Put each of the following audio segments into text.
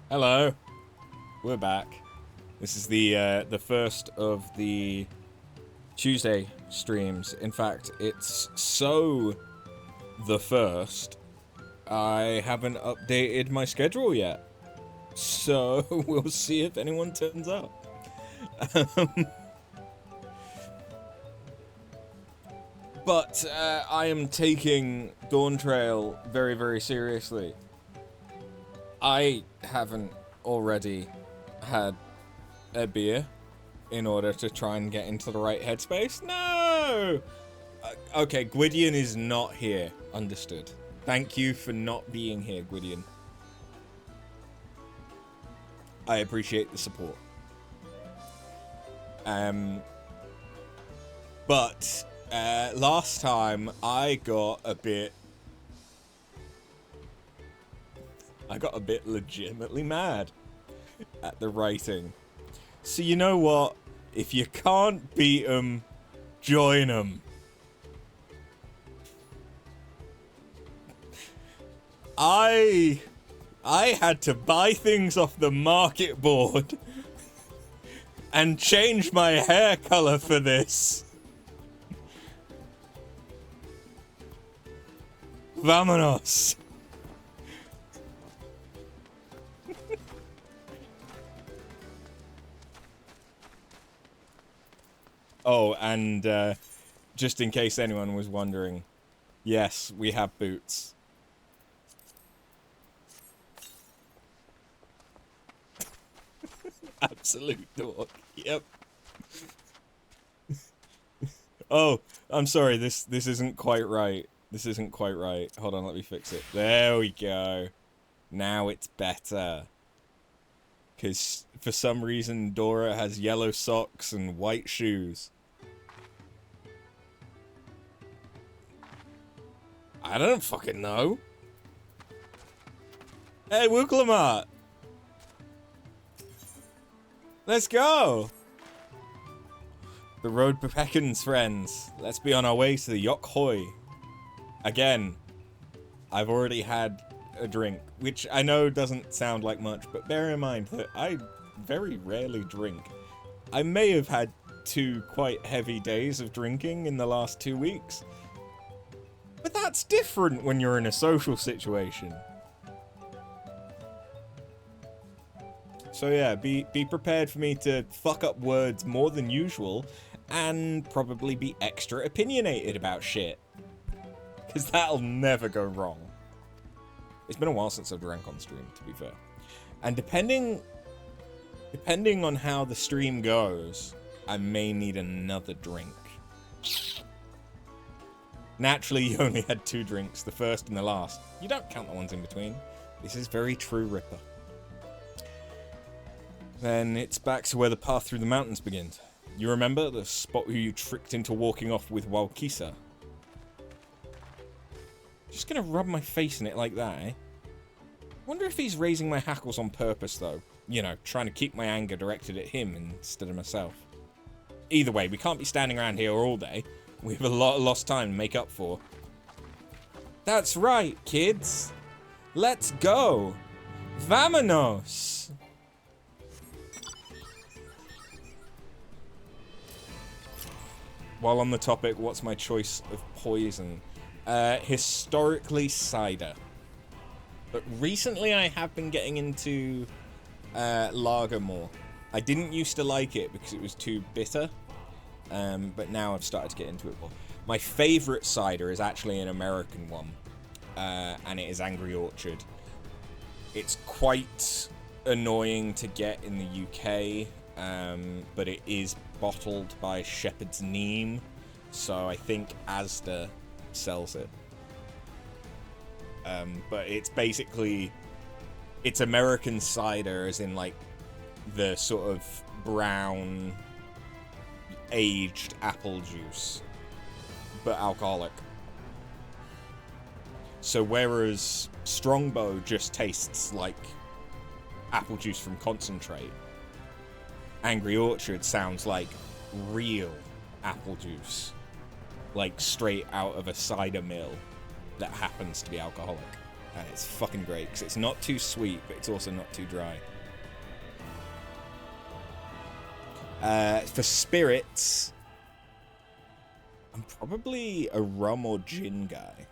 Hello, we're back. This is the first of the Tuesday streams. In fact, it's so the first. I haven't updated my schedule yet, so we'll see if anyone turns up. But I am taking Dawntrail very, very seriously. I haven't already had a beer in order to try and get into the right headspace. No! Okay, Gwydion is not here. Understood. Thank you for not being here, Gwydion. I appreciate the support. But last time I got a bit legitimately mad at the writing. So you know what? If you can't beat 'em, join 'em. I had to buy things off the market board and change my hair color for this. Vámonos. Oh, and just in case anyone was wondering, yes, we have boots. Absolute dork. Yep. Oh, I'm sorry. This isn't quite right. This isn't quite right. Hold on, let me fix it. There we go. Now it's better. Because for some reason, Dora has yellow socks and white shoes. I don't fucking know. Hey, Wooklamart! Let's go! The road beckons, friends. Let's be on our way to the Yok Hoi. Again, I've already had a drink, which I know doesn't sound like much, but bear in mind that I very rarely drink. I may have had 2 quite heavy days of drinking in the last 2 weeks, but that's different when you're in a social situation. So yeah, be prepared for me to fuck up words more than usual, and probably be extra opinionated about shit. Because that'll never go wrong. It's been a while since I've drank on stream, to be fair. And depending on how the stream goes, I may need another drink. Naturally, you only had 2 drinks, the first and the last. You don't count the ones in between. This is very true, Ripper. Then it's back to where the path through the mountains begins. You remember the spot where you tricked into walking off with Walkisa? Just gonna rub my face in it like that, eh? Wonder if he's raising my hackles on purpose, though. You know, trying to keep my anger directed at him instead of myself. Either way, we can't be standing around here all day. We have a lot of lost time to make up for. That's right, kids. Let's go. Vámonos. While on the topic, what's my choice of poison? Historically, cider. But recently I have been getting into lager more. I didn't used to like it because it was too bitter, but now I've started to get into it more. My favorite cider is actually an American one, and it is Angry Orchard. It's quite annoying to get in the UK, but it is bottled by Shepherd's Neame, so I think Asda sells it. But it's basically, it's American cider, as in like the sort of brown aged apple juice, but alcoholic. So whereas Strongbow just tastes like apple juice from concentrate, Angry Orchard sounds like real apple juice, like straight out of a cider mill that happens to be alcoholic. And it's fucking great, because it's not too sweet, but it's also not too dry. For spirits, I'm probably a rum or gin guy.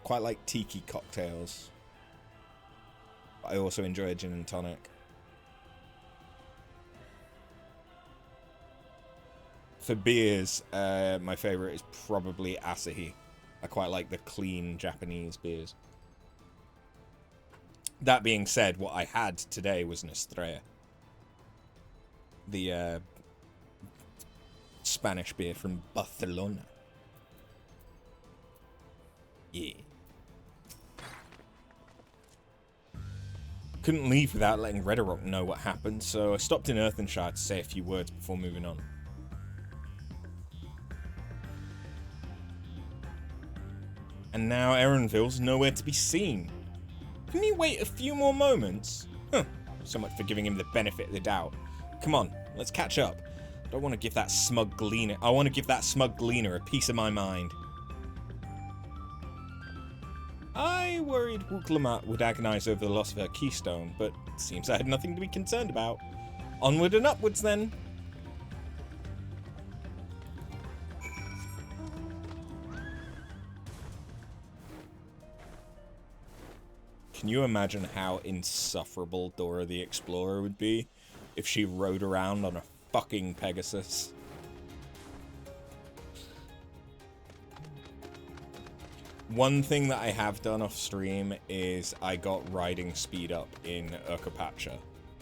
Quite like tiki cocktails. But I also enjoy a gin and tonic. For beers, my favorite is probably Asahi. I quite like the clean Japanese beers. That being said, what I had today was an Estrella. The Spanish beer from Barcelona. Yeah. Couldn't leave without letting Redderock know what happened, so I stopped in Earthenshire to say a few words before moving on. And now Erenville's nowhere to be seen. Can you wait a few more moments? Huh. So much for giving him the benefit of the doubt. Come on, let's catch up. I don't want to give that smug gleaner. I want to give that smug gleaner a piece of my mind. I worried Wuklamart would agonize over the loss of her keystone, but it seems I had nothing to be concerned about. Onward and upwards, then. Can you imagine how insufferable Dora the Explorer would be if she rode around on a fucking Pegasus? One thing that I have done off stream is I got riding speed up in Urkapacha,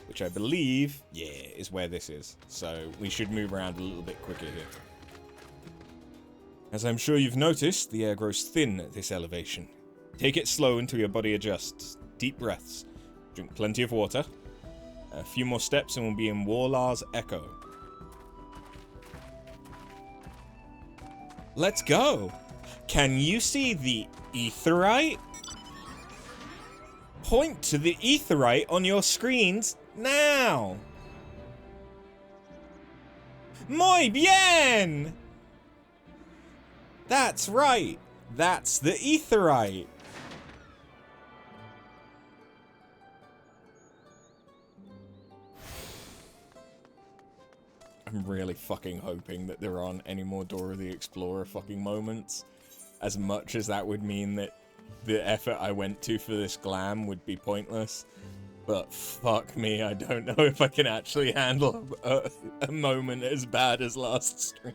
which I believe, yeah, is where this is. So we should move around a little bit quicker here. As I'm sure you've noticed, the air grows thin at this elevation. Take it slow until your body adjusts. Deep breaths. Drink plenty of water. A few more steps and we'll be in Warlar's Echo. Let's go! Can you see the Aetheryte? Point to the Aetheryte on your screens now! Muy bien! That's right! That's the Aetheryte! I'm really fucking hoping that there aren't any more Dora the Explorer fucking moments. As much as that would mean that the effort I went to for this glam would be pointless. But fuck me, I don't know if I can actually handle a moment as bad as last stream.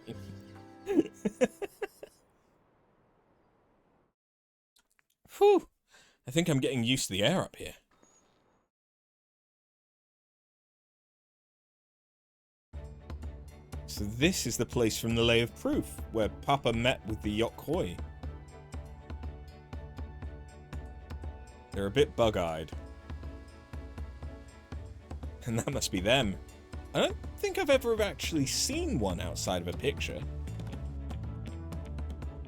Whew. I think I'm getting used to the air up here. So this is the place from the Lay of Proof, where Papa met with the Yokhoi. They're a bit bug-eyed. And that must be them. I don't think I've ever actually seen one outside of a picture.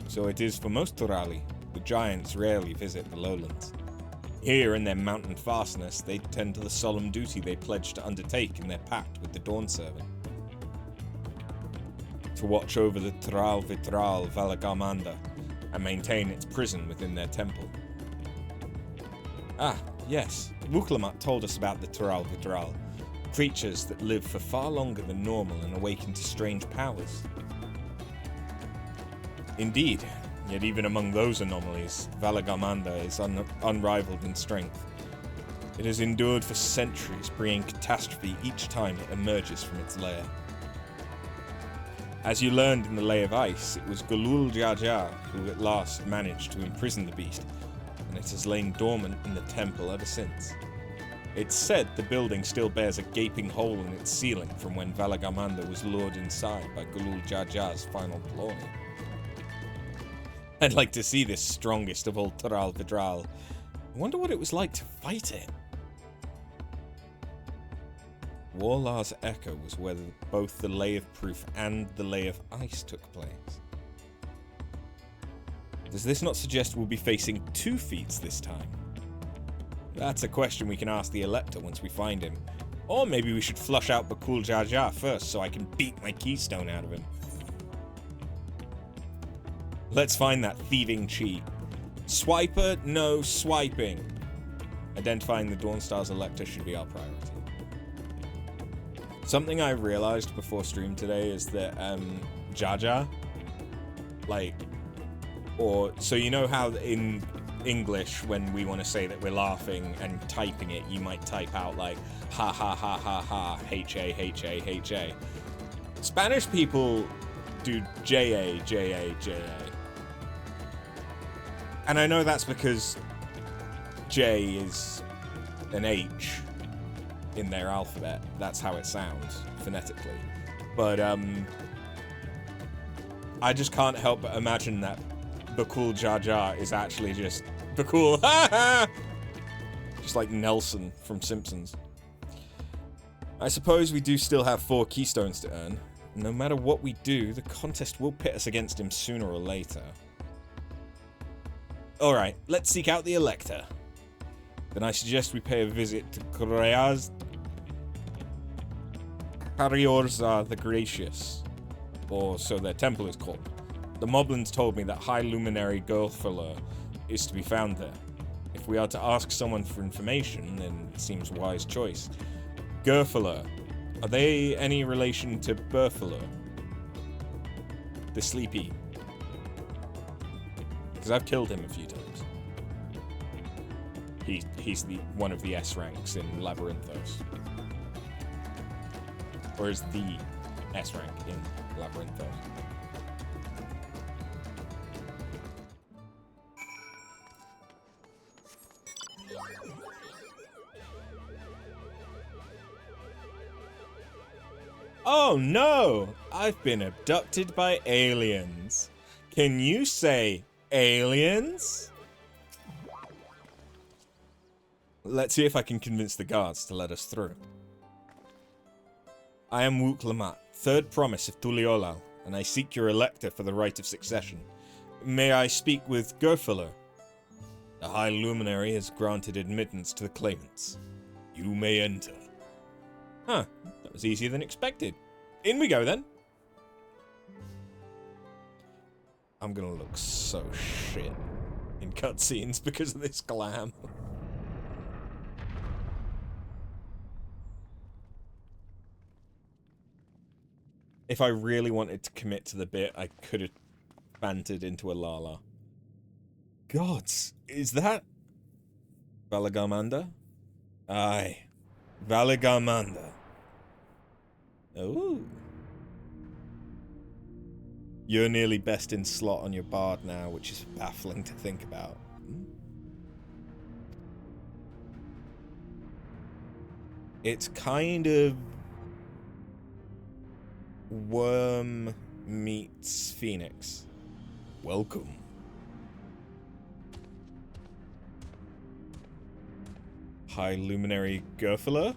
So it is for most Torali. The giants rarely visit the lowlands. Here, in their mountain fastness, they tend to the solemn duty they pledged to undertake in their pact with the Dawn Servant. To watch over the Tral Vitral Valagamanda and maintain its prison within their temple. Ah, yes, Wuklamart told us about the Tral Vitral, creatures that live for far longer than normal and awaken to strange powers. Indeed, yet even among those anomalies, Valagamanda is unrivaled in strength. It has endured for centuries, bringing catastrophe each time it emerges from its lair. As you learned in the Lay of Ice, it was Gulul Jaja who at last managed to imprison the beast, and it has lain dormant in the temple ever since. It's said the building still bears a gaping hole in its ceiling from when Valagamanda was lured inside by Gulul Jaja's final ploy. I'd like to see this strongest of all Tral Vidral. I wonder what it was like to fight it. Warlar's Echo was where both the Lay of Proof and the Lay of Ice took place. Does this not suggest we'll be facing two feats this time? That's a question we can ask the Elector once we find him. Or maybe we should flush out Bakul Jaja first so I can beat my keystone out of him. Let's find that thieving cheat. Swiper, no swiping. Identifying the Dawnstar's Elector should be our priority. Something I realized before stream today is that, Jaja, like, or, so you know how in English, when we want to say that we're laughing and typing it, you might type out, like, ha ha ha ha ha, H-A, H-A, H-A. Spanish people do J-A, J-A, J-A. And I know that's because J is an H in their alphabet. That's how it sounds, phonetically. But, I just can't help but imagine that Bakul Jaja is actually just Bakul, ha ha! Just like Nelson from Simpsons. I suppose we do still have 4 keystones to earn. No matter what we do, the contest will pit us against him sooner or later. Alright, let's seek out the Elector. Then I suggest we pay a visit to Kariorza the Gracious, or so their temple is called. The Moblins told me that High Luminary Girlfiller is to be found there. If we are to ask someone for information, then it seems a wise choice. Girlfiller, are they any relation to Burfiller? The Sleepy. Because I've killed him a few times. He's the one of the S ranks in Labyrinthos. Or is the S rank in Labyrinthos. Oh no! I've been abducted by aliens. Can you say aliens? Let's see if I can convince the guards to let us through. I am Wook Lamat, third promise of Tuliolal, and I seek your Elector for the right of succession. May I speak with Gerfiller? The High Luminary has granted admittance to the claimants. You may enter. Huh, that was easier than expected. In we go then. I'm gonna look so shit in cutscenes because of this glam. If I really wanted to commit to the bit, I could have bantered into a Lala. Gods, is that Valagamanda? Aye, Valagamanda. Oh. You're nearly best in slot on your bard now, which is baffling to think about. It's kind of Worm meets Phoenix. Welcome. High Luminary Gerfiller?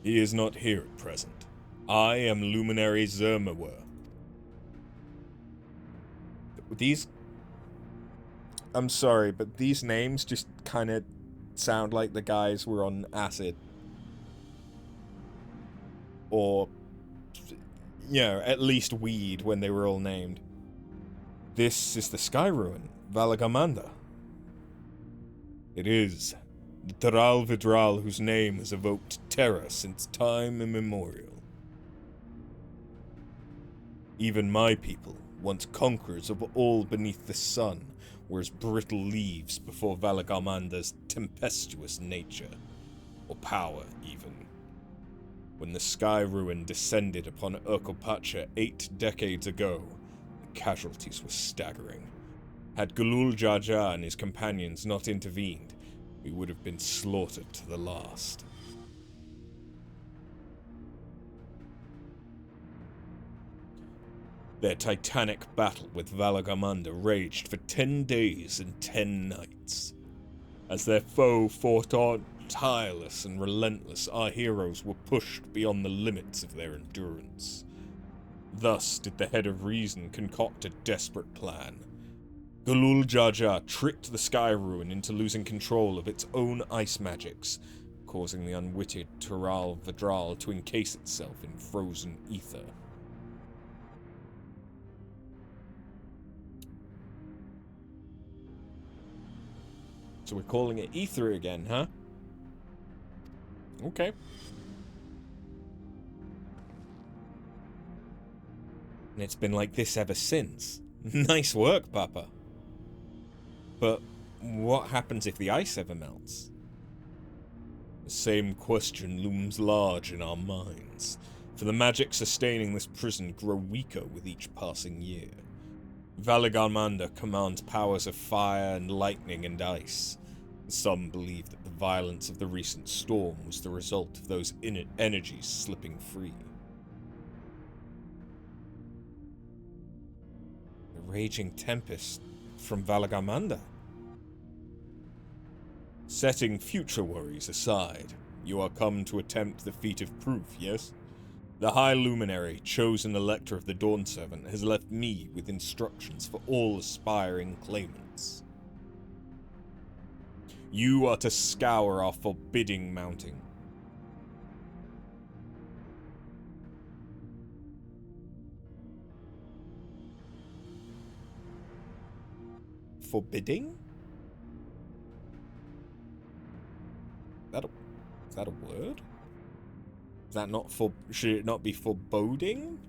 He is not here at present. I am Luminary Zermawer. These... I'm sorry, but these names just kind of sound like the guys were on acid. Or, you know, at least weed when they were all named. This is the Sky Ruin, Valagamanda. It is. The Taral Vidral whose name has evoked terror since time immemorial. Even my people, once conquerors of all beneath the sun, were as brittle leaves before Valagamanda's tempestuous nature, or power even. When the Sky Ruin descended upon Urkopacha 8 decades ago, the casualties were staggering. Had Gulul Jaja and his companions not intervened, we would have been slaughtered to the last. Their titanic battle with Valagamanda raged for 10 days and 10 nights. As their foe fought on, tireless and relentless, our heroes were pushed beyond the limits of their endurance. Thus did the Head of Reason concoct a desperate plan. Gulul Jaja tricked the Sky Ruin into losing control of its own ice magics, causing the unwitted Tural Vidral to encase itself in frozen ether. So we're calling it ether again, huh? Okay. And it's been like this ever since. Nice work, Papa. But what happens if the ice ever melts? The same question looms large in our minds, for the magic sustaining this prison grow weaker with each passing year. Valagarmanda commands powers of fire and lightning and ice. Some believe that the violence of the recent storm was the result of those energies slipping free. The raging tempest from Valagarmanda. Setting future worries aside, you are come to attempt the feat of proof, yes? The High Luminary, chosen Elector of the Dawn Servant, has left me with instructions for all aspiring claimants. You are to scour our forbidding mountain. Forbidding? Is that a word? Is that not for? Should it not be foreboding?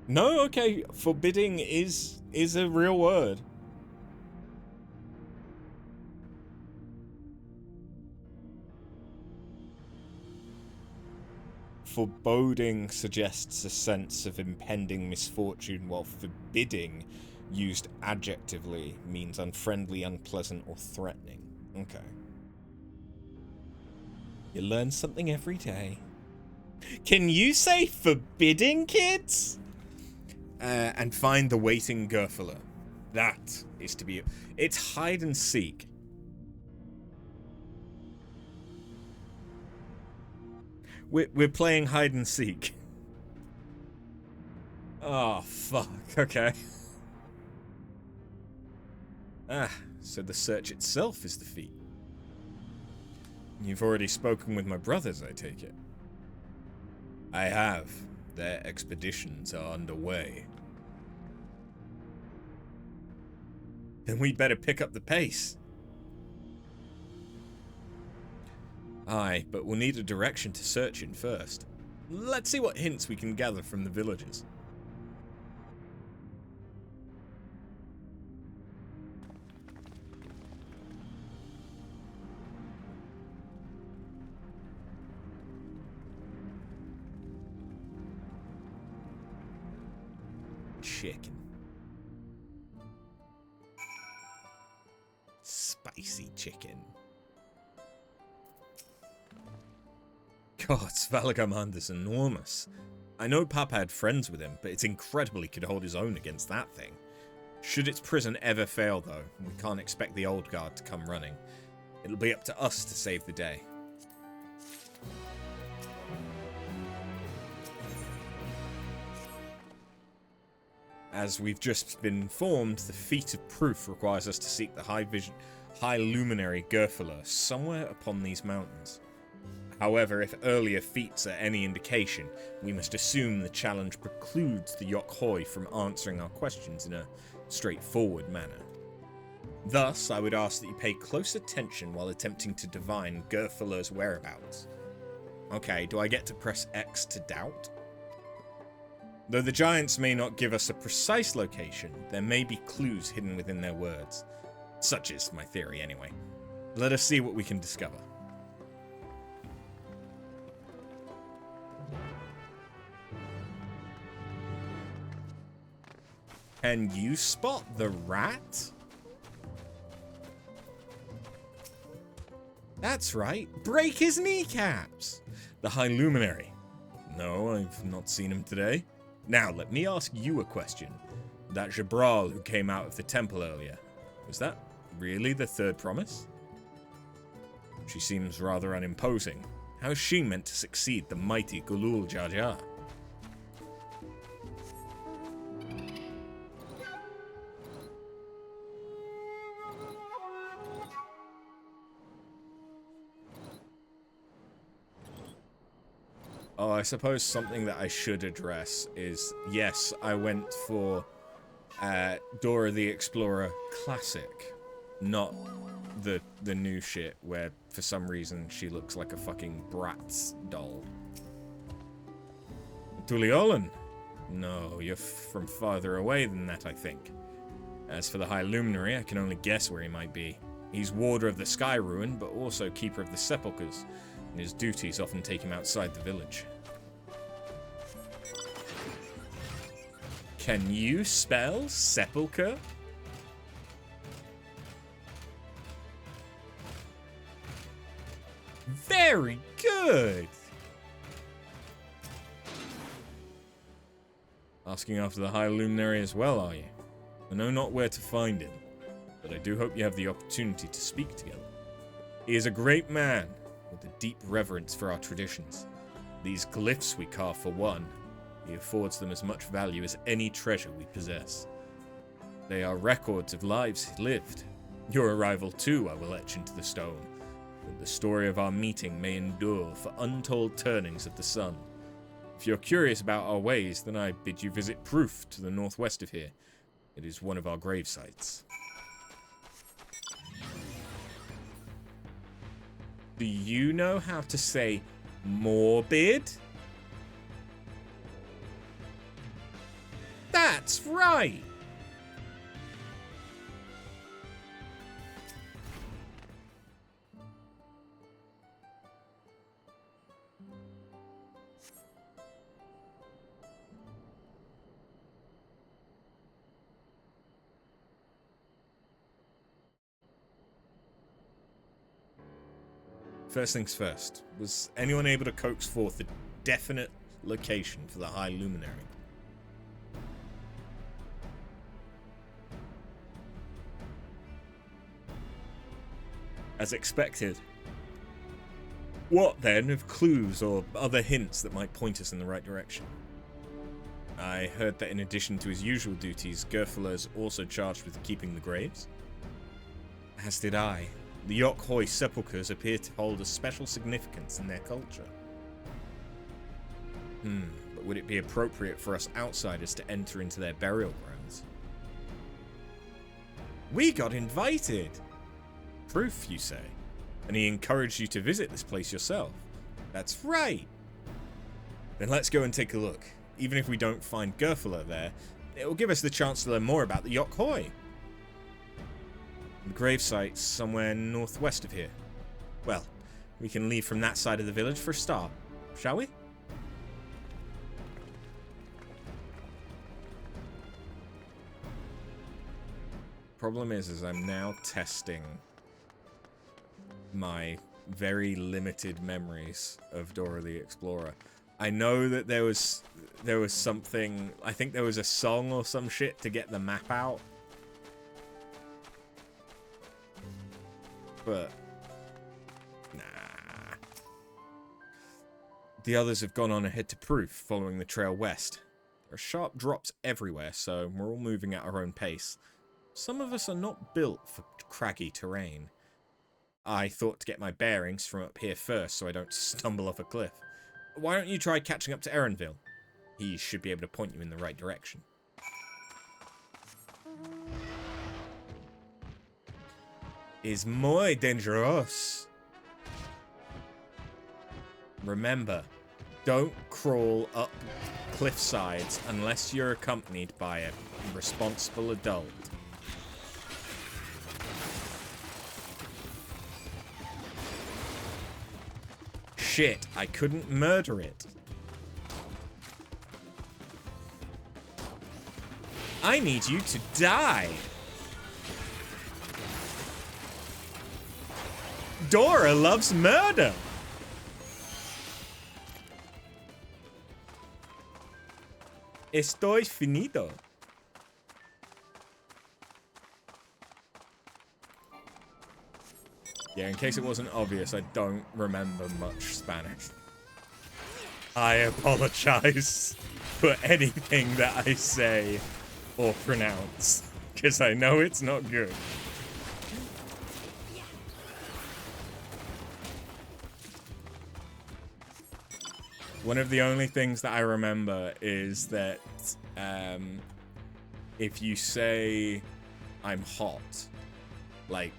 No, okay. Forbidding is a real word. Foreboding suggests a sense of impending misfortune, while forbidding, used adjectively, means unfriendly, unpleasant, or threatening. Okay. You learn something every day. Can you say forbidding, kids? And find the waiting Gerfala. That is to be... It's hide and seek. We're playing hide and seek. Oh, fuck. Okay. So the search itself is the feat. You've already spoken with my brothers, I take it. I have. Their expeditions are underway. Then we'd better pick up the pace. Aye, but we'll need a direction to search in first. Let's see what hints we can gather from the villagers. Chicken. Spicy chicken. God, Svalagarmander's enormous. I know Papa had friends with him, but it's incredible he could hold his own against that thing. Should its prison ever fail, though, we can't expect the old guard to come running. It'll be up to us to save the day. As we've just been informed, the feat of proof requires us to seek the High Luminary Gerfala somewhere upon these mountains. However, if earlier feats are any indication, we must assume the challenge precludes the Yokhoi from answering our questions in a straightforward manner. Thus, I would ask that you pay close attention while attempting to divine Gerfala's whereabouts. Okay, do I get to press X to doubt? Though the giants may not give us a precise location, there may be clues hidden within their words. Such is my theory, anyway. Let us see what we can discover. Can you spot the rat? That's right, break his kneecaps! The High Luminary. No, I've not seen him today. Now, let me ask you a question. That Jabral who came out of the temple earlier, was that really the third promise? She seems rather unimposing. How is she meant to succeed the mighty Gulul Jar Jar? Oh, I suppose something that I should address is, yes, I went for Dora the Explorer Classic, not the new shit where for some reason she looks like a fucking Bratz doll. Tuliolan? No, you're from farther away than that, I think. As for the High Luminary, I can only guess where he might be. He's warder of the Sky Ruin, but also keeper of the sepulchres, and his duties often take him outside the village. Can you spell sepulchre? Very good! Asking after the High Luminary as well, are you? I know not where to find him, but I do hope you have the opportunity to speak together. He is a great man, with a deep reverence for our traditions. These glyphs we carve for one, he affords them as much value as any treasure we possess. They are records of lives lived. Your arrival too I will etch into the stone, that the story of our meeting may endure for untold turnings of the sun. If you're curious about our ways, then I bid you visit Proof to the northwest of here. It is one of our grave sites. Do you know how to say morbid? That's right! First things first, was anyone able to coax forth a definite location for the High Luminary? As expected. What then of clues or other hints that might point us in the right direction? I heard that in addition to his usual duties, Gerfula is also charged with keeping the graves. As did I. The Yokhoi sepulchres appear to hold a special significance in their culture. But would it be appropriate for us outsiders to enter into their burial grounds? We got invited! Proof, you say? And he encouraged you to visit this place yourself? That's right! Then let's go and take a look. Even if we don't find Gerfula there, it will give us the chance to learn more about the Yokhoi. The gravesite's somewhere northwest of here. Well, we can leave from that side of the village for a start, shall we? Problem is I'm now testing my very limited memories of Dora the Explorer. I know that there was something, I think there was a song or some shit to get the map out. But nah. The others have gone on ahead to Proof, following the trail west. There are sharp drops everywhere, so we're all moving at our own pace. Some of us are not built for craggy terrain. I thought to get my bearings from up here first so I don't stumble off a cliff. Why don't you try catching up to Erenville? He should be able to point you in the right direction. Is muy dangerous. Remember, don't crawl up cliff sides unless you're accompanied by a responsible adult. Shit, I couldn't murder it. I need you to die. Dora loves murder. Estoy finito. Yeah, in case it wasn't obvious, I don't remember much Spanish. I apologize for anything that I say or pronounce, because I know it's not good. One of the only things that I remember is that if you say I'm hot, like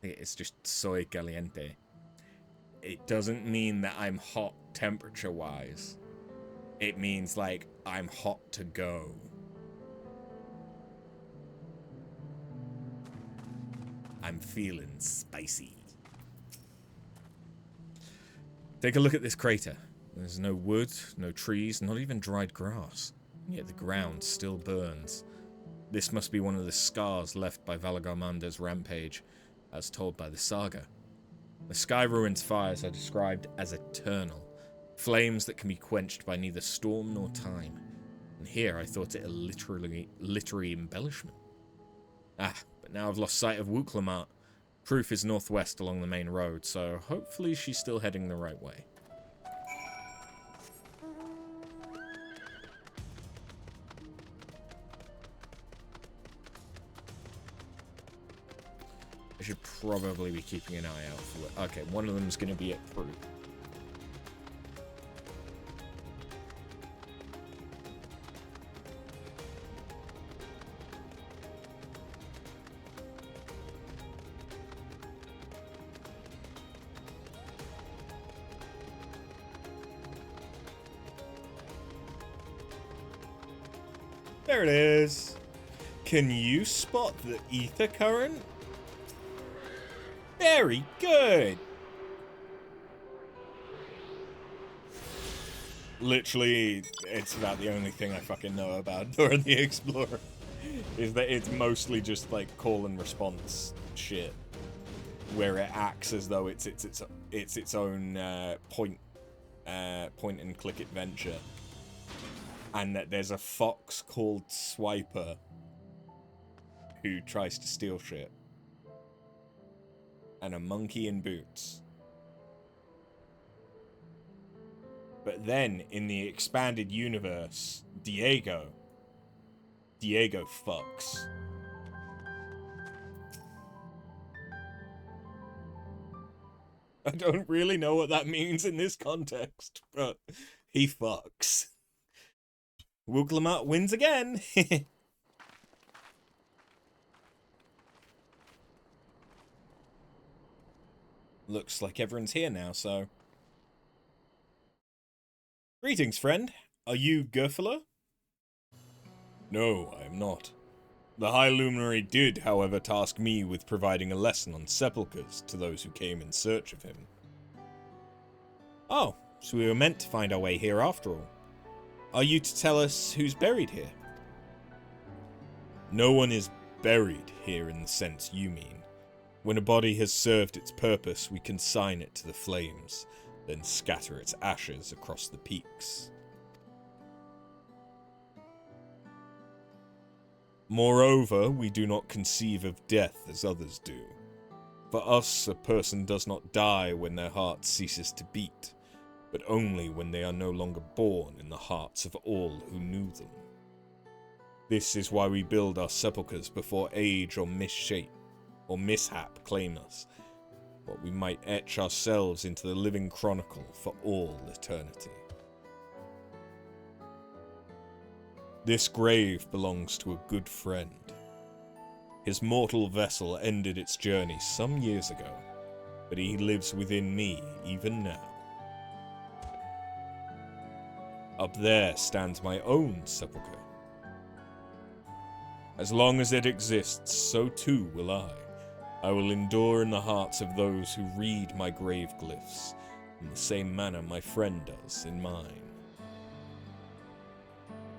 it's just soy caliente. It doesn't mean that I'm hot temperature-wise. It means, like, I'm hot to go. I'm feeling spicy. Take a look at this crater. There's no wood, no trees, not even dried grass. Yet the ground still burns. This must be one of the scars left by Valagarmander's rampage, as told by the saga. The Sky Ruins fires are described as eternal, flames that can be quenched by neither storm nor time. And here I thought it a literary embellishment. But now I've lost sight of Wuklamart. Proof is northwest along the main road, so hopefully she's still heading the right way. I should probably be keeping an eye out for it. Okay, one of them is going to be at Proof. There it is. Can you spot the ether current? Very good. Literally, it's about the only thing I fucking know about Dora the Explorer. Is that it's mostly just like call and response shit, where it acts as though it's its own point and click adventure. And that there's a fox called Swiper who tries to steal shit. And a monkey in boots. But then, in the expanded universe, Diego fucks. I don't really know what that means in this context, but he fucks. Wuklamart wins again. Looks like everyone's here now, so... Greetings, friend. Are you Gerfala? No, I am not. The High Luminary did, however, task me with providing a lesson on sepulchres to those who came in search of him. Oh, so we were meant to find our way here after all. Are you to tell us who's buried here? No one is buried here in the sense you mean. When a body has served its purpose, we consign it to the flames, then scatter its ashes across the peaks. Moreover, we do not conceive of death as others do. For us, a person does not die when their heart ceases to beat, but only when they are no longer born in the hearts of all who knew them. This is why we build our sepulchres before age or misshape or mishap claim us, but we might etch ourselves into the living chronicle for all eternity. This grave belongs to a good friend. His mortal vessel ended its journey some years ago, but he lives within me even now. Up there stands my own sepulchre. As long as it exists, so too will I. I will endure in the hearts of those who read my grave glyphs, in the same manner my friend does in mine.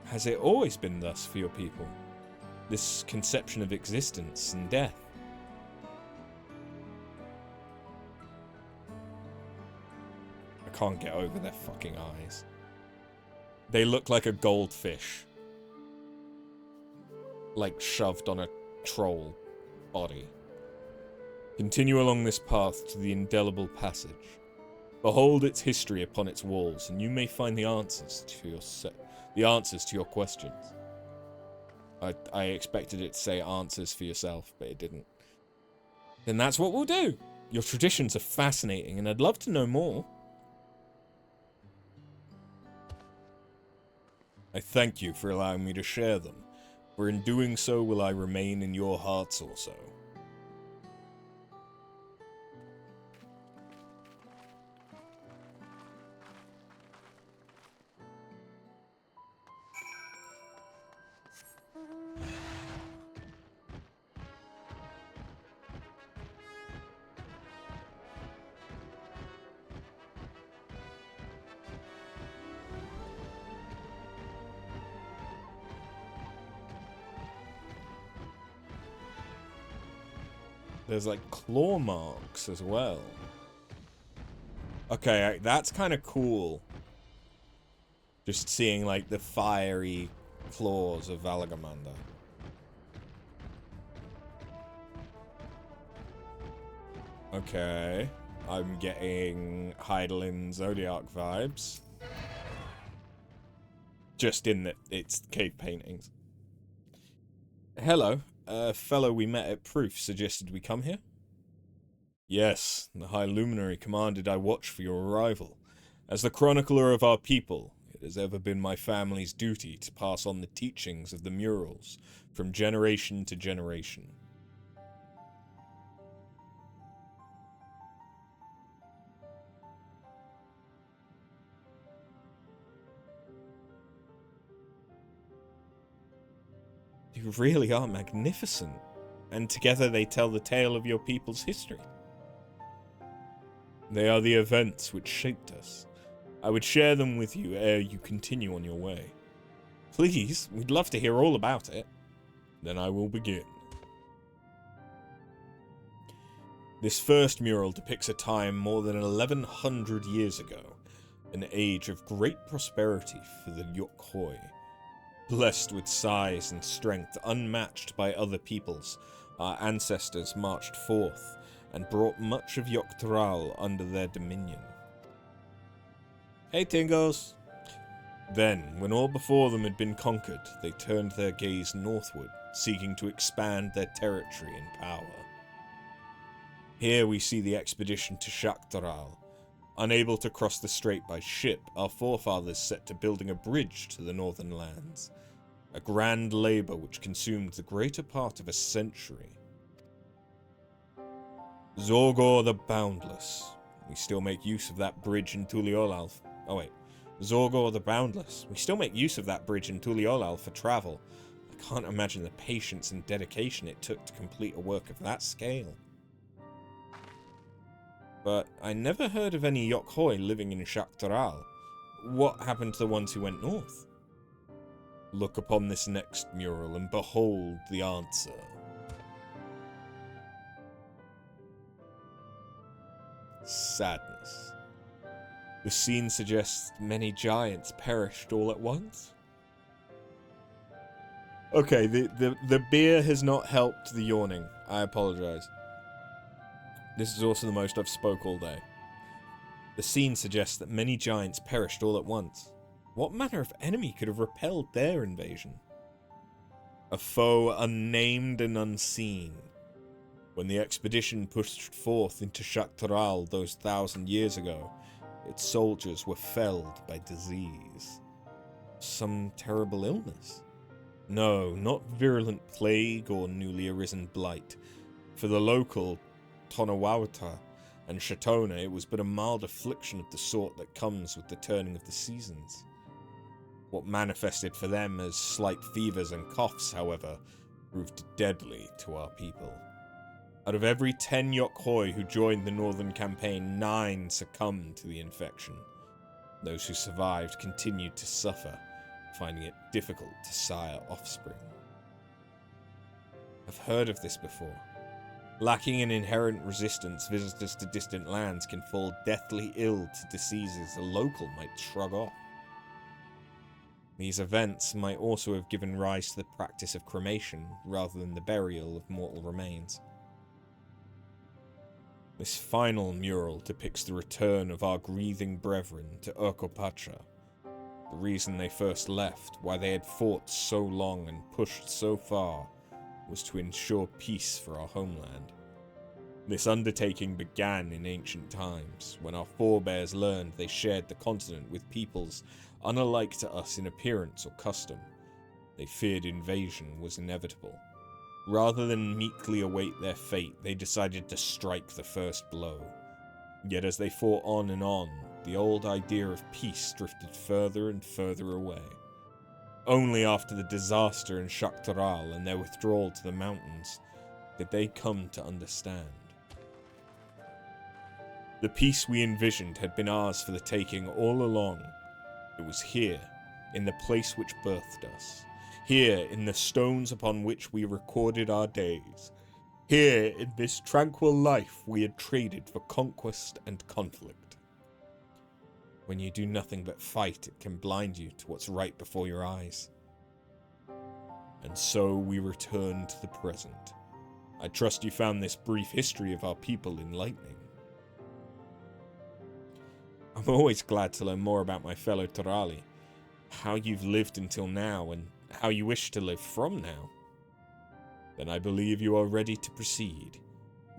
Has it always been thus for your people? This conception of existence and death? I can't get over their fucking eyes. They look like a goldfish. Like shoved on a troll body. Continue along this path to the indelible passage. Behold its history upon its walls, and you may find the answers to your questions. I expected it to say answers for yourself, but it didn't. Then that's what we'll do. Your traditions are fascinating, and I'd love to know more. I thank you for allowing me to share them, for in doing so will I remain in your hearts also. There's like claw marks as well. Okay, that's kind of cool. Just seeing like the fiery claws of Valagamander. Okay, I'm getting Heidelin Zodiac vibes. Just in that it's cave paintings. Hello. A fellow we met at Proof suggested we come here? Yes, the High Luminary commanded I watch for your arrival. As the chronicler of our people, it has ever been my family's duty to pass on the teachings of the murals from generation to generation. You really are magnificent, and together they tell the tale of your people's history. They are the events which shaped us. I would share them with you ere you continue on your way. Please, we'd love to hear all about it. Then I will begin. This first mural depicts a time more than 1100 years ago, an age of great prosperity for the Yokhoi. Blessed with size and strength unmatched by other peoples, our ancestors marched forth and brought much of Yoktral under their dominion. Hey, Tingos! Then, when all before them had been conquered, they turned their gaze northward, seeking to expand their territory and power. Here we see the expedition to Shaktaral. Unable to cross the strait by ship, our forefathers set to building a bridge to the northern lands. A grand labor which consumed the greater part of a century. Zorgor the Boundless. We still make use of that bridge in Tuliolal. Oh wait. Zorgor the Boundless. We still make use of that bridge in Tuliolal for travel. I can't imagine the patience and dedication it took to complete a work of that scale. But I never heard of any Yokhoi living in Shaktaral. What happened to the ones who went north? Look upon this next mural and behold the answer. Sadness. The scene suggests many giants perished all at once. Okay, the beer has not helped the yawning. I apologize. This is also the most I've spoke all day. The scene suggests that many giants perished all at once. What manner of enemy could have repelled their invasion? A foe unnamed and unseen. When the expedition pushed forth into Shaktaral those 1,000 years ago, its soldiers were felled by disease. Some terrible illness? No, not virulent plague or newly arisen blight. For the local Tonawauta and Shatona, it was but a mild affliction of the sort that comes with the turning of the seasons. What manifested for them as slight fevers and coughs, however, proved deadly to our people. Out of every 10 Yokhoi who joined the Northern Campaign, 9 succumbed to the infection. Those who survived continued to suffer, finding it difficult to sire offspring. I've heard of this before. Lacking an inherent resistance, visitors to distant lands can fall deathly ill to diseases a local might shrug off. These events might also have given rise to the practice of cremation, rather than the burial of mortal remains. This final mural depicts the return of our grieving brethren to Urkopacha. The reason they first left, why they had fought so long and pushed so far, was to ensure peace for our homeland. This undertaking began in ancient times, when our forebears learned they shared the continent with peoples unalike to us in appearance or custom. They feared invasion was inevitable. Rather than meekly await their fate, they decided to strike the first blow. Yet as they fought on and on, the old idea of peace drifted further and further away. Only after the disaster in Shaktaral and their withdrawal to the mountains did they come to understand. The peace we envisioned had been ours for the taking all along. It was here, in the place which birthed us. Here, in the stones upon which we recorded our days. Here, in this tranquil life we had traded for conquest and conflict. When you do nothing but fight, it can blind you to what's right before your eyes. And so we return to the present. I trust you found this brief history of our people enlightening. I'm always glad to learn more about my fellow Torali, how you've lived until now, and how you wish to live from now. Then I believe you are ready to proceed.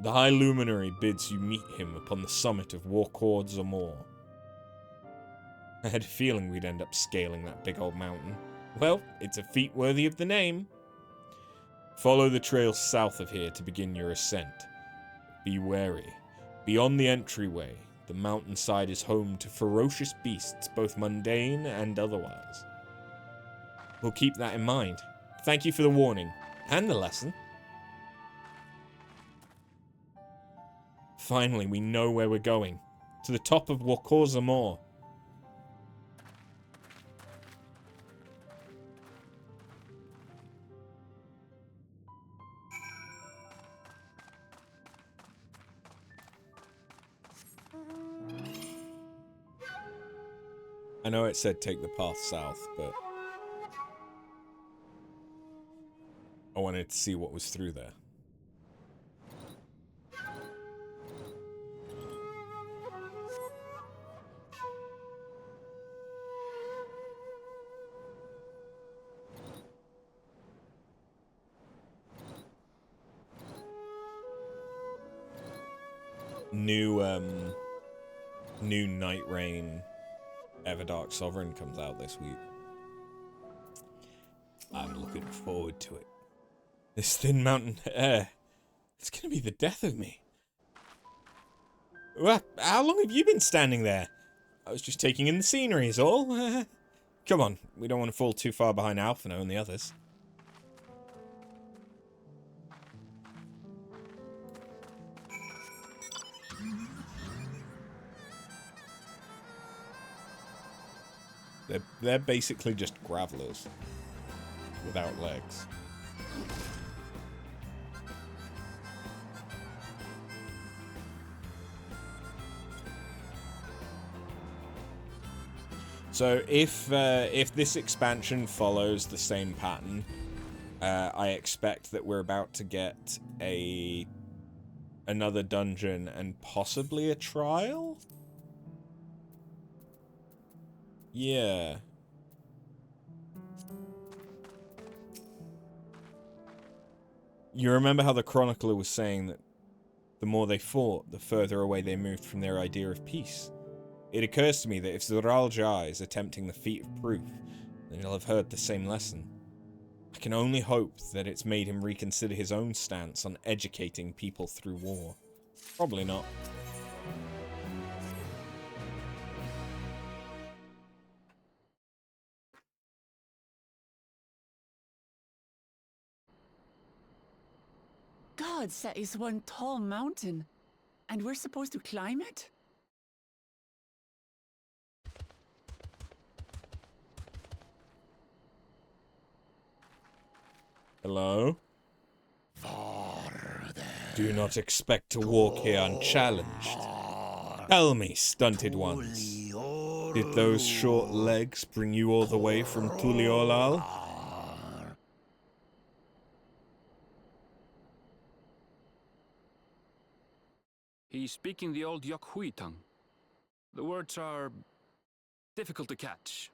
The High Luminary bids you meet him upon the summit of Warcord Zamor. I had a feeling we'd end up scaling that big old mountain. Well, it's a feat worthy of the name. Follow the trail south of here to begin your ascent. Be wary. Beyond the entryway, the mountainside is home to ferocious beasts, both mundane and otherwise. We'll keep that in mind. Thank you for the warning, and the lesson. Finally, we know where we're going. To the top of Warkorza Moor. I know it said take the path south, but I wanted to see what was through there. New Night Rain Everdark Sovereign comes out this week. I'm looking forward to it. This thin mountain air, it's gonna be the death of me. Well, how long have you been standing there? I was just taking in the scenery is all. Come on, we don't want to fall too far behind Alphino and the others. They're basically just gravelers without legs. So if this expansion follows the same pattern, I expect that we're about to get another dungeon and possibly a trial? Yeah. You remember how the chronicler was saying that the more they fought, the further away they moved from their idea of peace? It occurs to me that if Zoral Jai is attempting the feat of proof, then he'll have heard the same lesson. I can only hope that it's made him reconsider his own stance on educating people through war. Probably not. Gods, that is one tall mountain. And we're supposed to climb it? Hello? Do not expect to walk here unchallenged. Tell me, stunted ones, did those short legs bring you all the way from Tuliolal? He's speaking the old Yokhui tongue. The words are difficult to catch.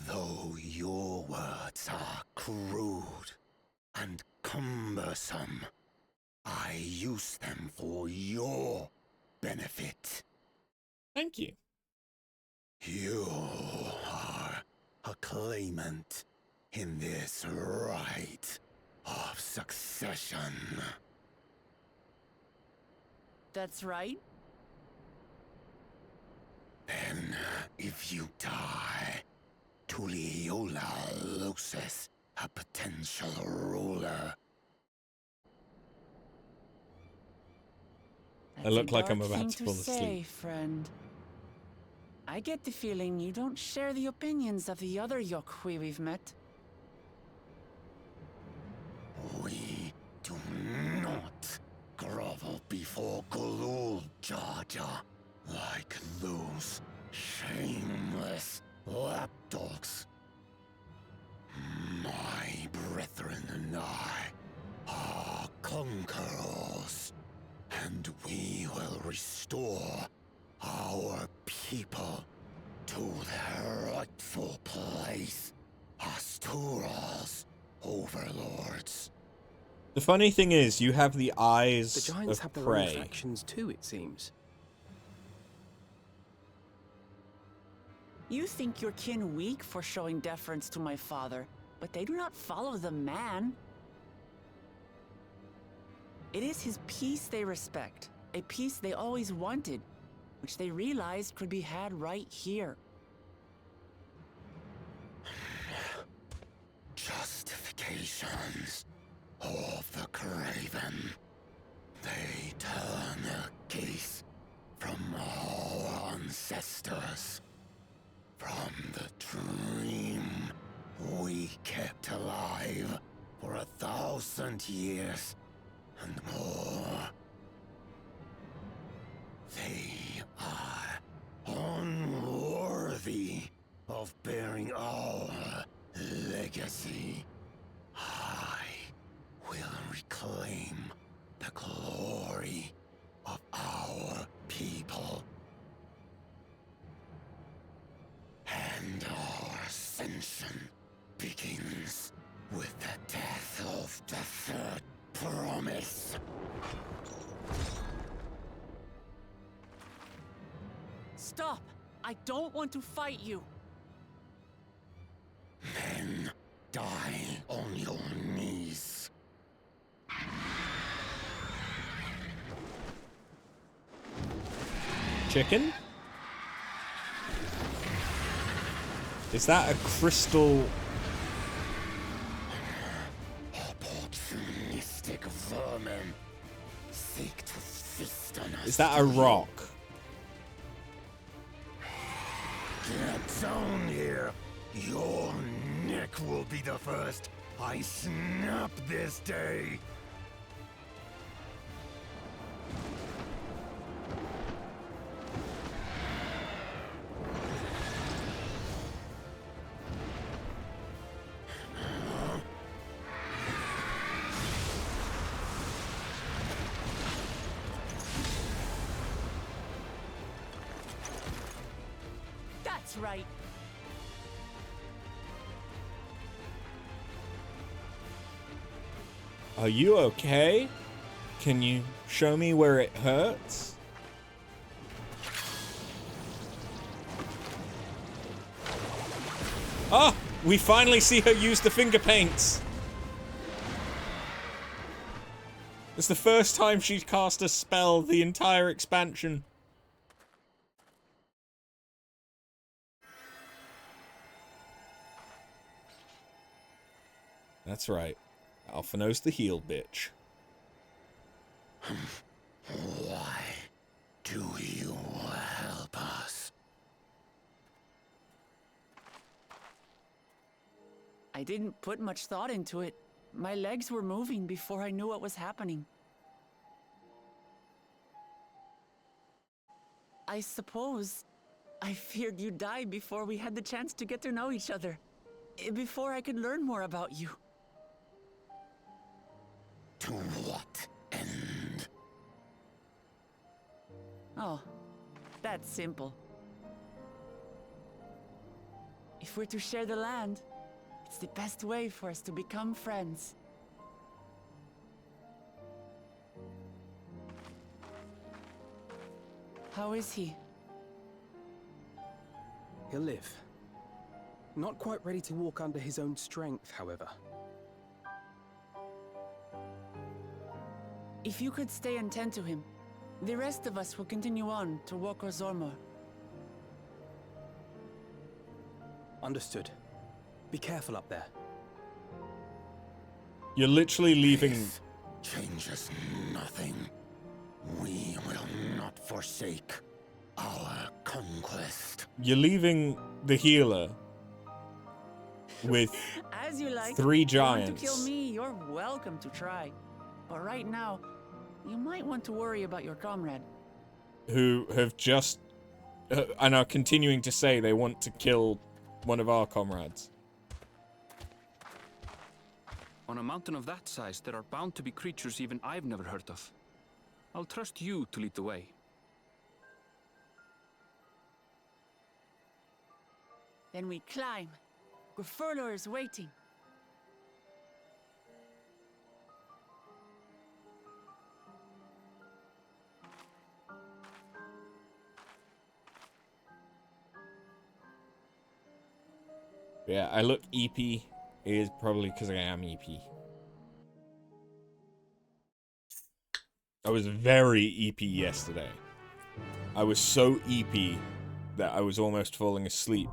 Though your words are crude and cumbersome, use them for your benefit. Thank you. You are a claimant in this right of succession. That's right. Then, if you die, Tuliyola loses a potential ruler. I look That's a like I'm dark about thing to fall say, asleep. friend. I get the feeling you don't share the opinions of the other Yokhui we've met. We do not grovel before Gulul, Jar Jar, like those shameless lapdogs. My brethren and I are conquerors, and we will restore our people to their rightful place as Tura's overlords. The funny thing is, you have the eyes The giants of have their own prey. factions too, it seems. You think your kin weak for showing deference to my father, but they do not follow the man. It is his peace they respect, a peace they always wanted, which they realized could be had right here. Justifications of the craven. They turn their gaze from our ancestors, from the dream we kept alive for 1,000 years and more. They are unworthy of bearing our legacy. I will reclaim the glory of our people. And our ascension begins with the death of the third promise. Stop! I don't want to fight you! Then die on your knees. Chicken? Is that a crystal? Opportunistic vermin seek to feast on us. Is that a rock? Get down here. Your neck will be the first I snap this day. That's right. Are you okay? Can you show me where it hurts? Ah! We finally see her use the finger paints! It's the first time she's cast a spell the entire expansion. That's right. Alpha knows the heal, bitch. Why do you help us? I didn't put much thought into it. My legs were moving before I knew what was happening. I suppose I feared you'd die before we had the chance to get to know each other. Before I could learn more about you. To what end? Oh, that's simple. If we're to share the land, it's the best way for us to become friends. How is he? He'll live. Not quite ready to walk under his own strength, however. If you could stay and tend to him, the rest of us will continue on to Wokor Zormor. Understood. Be careful up there. You're literally leaving... This changes nothing. We will not forsake our conquest. You're leaving the healer with As you like. 3 If you want giants. to kill me, you're welcome to try. But right now, you might want to worry about your comrade. Who have just... and are continuing to say they want to kill one of our comrades. On a mountain of that size, there are bound to be creatures even I've never heard of. I'll trust you to lead the way. Then we climb. Gefurler is waiting. Yeah, I look EP is probably because I am EP. I was very EP yesterday. I was so EP that I was almost falling asleep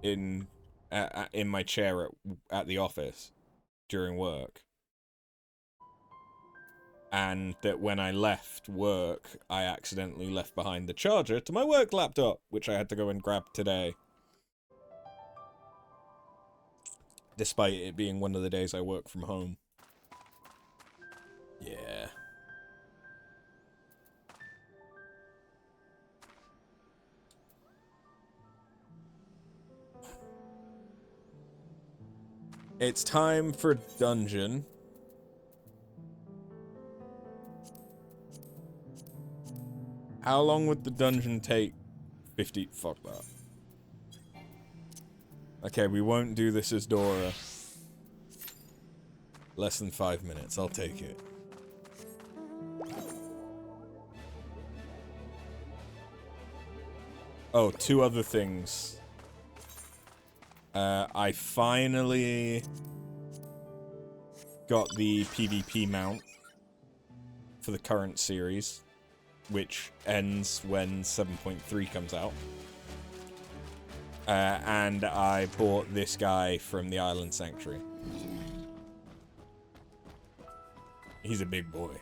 in my chair at the office during work. And that when I left work, I accidentally left behind the charger to my work laptop, which I had to go and grab today. Despite it being one of the days I work from home. Yeah. It's time for a dungeon. How long would the dungeon take? 50. Fuck that. Okay, we won't do this as Dora. Less than 5 minutes, I'll take it. Oh, 2 other things. I finally got the PvP mount for the current series, which ends when 7.3 comes out. And I bought this guy from the Island Sanctuary. He's a big boy.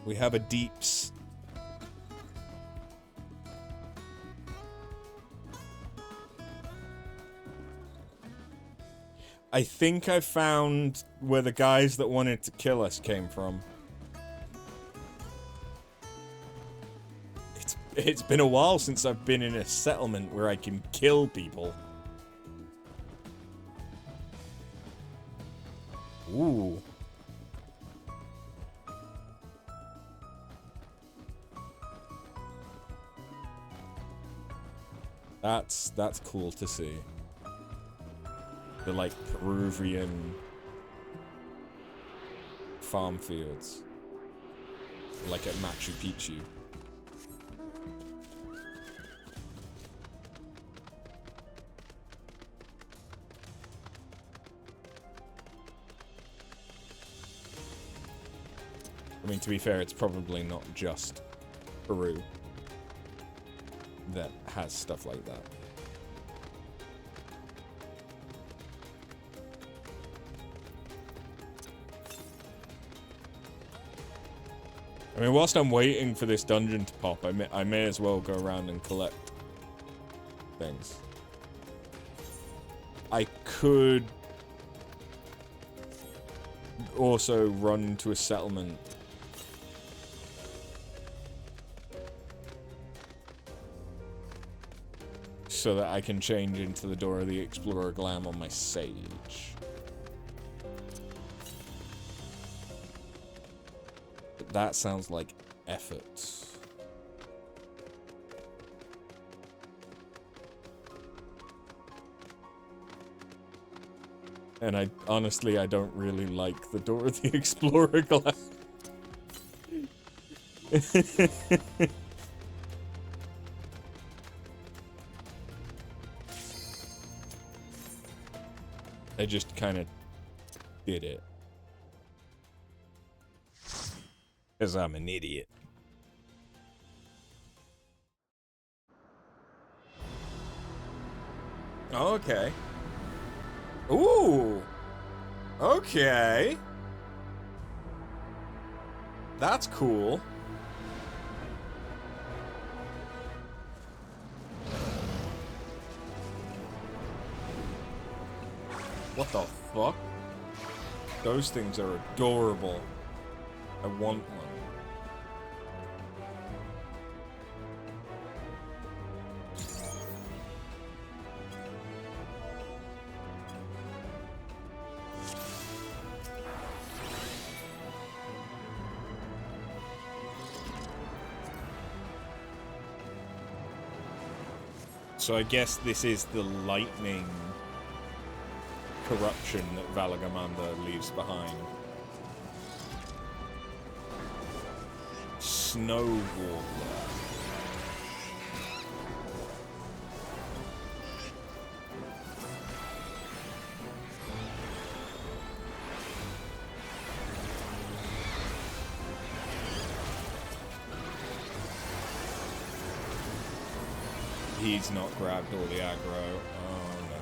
We have a deeps. I think I found where the guys that wanted to kill us came from. It's been a while since I've been in a settlement where I can kill people. Ooh. That's cool to see. The like Peruvian farm fields. Like at Machu Picchu. I mean, to be fair, it's probably not just Peru that has stuff like that. I mean, whilst I'm waiting for this dungeon to pop, I may as well go around and collect things. I could also run to a settlement so that I can change into the Dora the Explorer glam on my Sage. That sounds like effort. And I honestly don't really like the Dora the Explorer glass. I just kind of did it. Because I'm an idiot. Okay. Ooh. Okay. That's cool. What the fuck? Those things are adorable. I want one. So I guess this is the lightning corruption that Valagamanda leaves behind. Snow Warbler. He's not grabbed all the aggro. Oh no.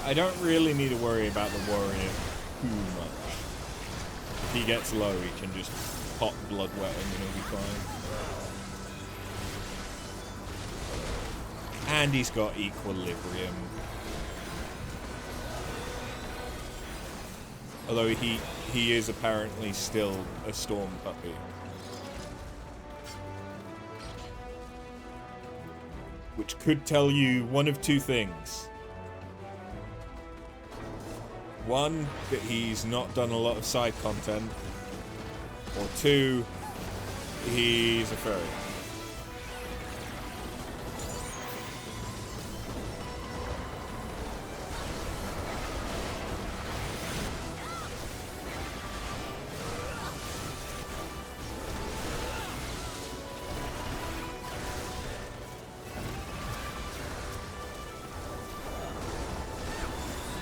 I don't really need to worry about the warrior too much. If he gets low, he can just pop blood wetting and he'll be fine. And he's got equilibrium. Although he is apparently still a storm puppy. Which could tell you one of two things. One, that he's not done a lot of side content. Or two, he's a furry.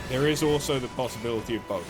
There is also the possibility of both.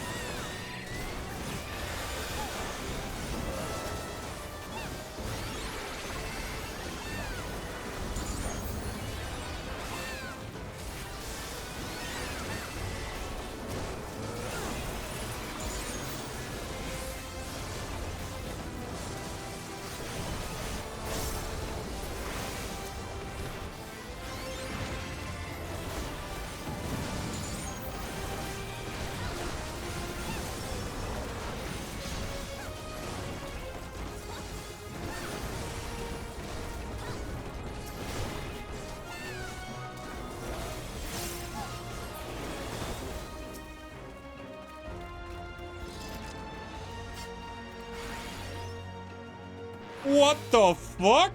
What the fuck?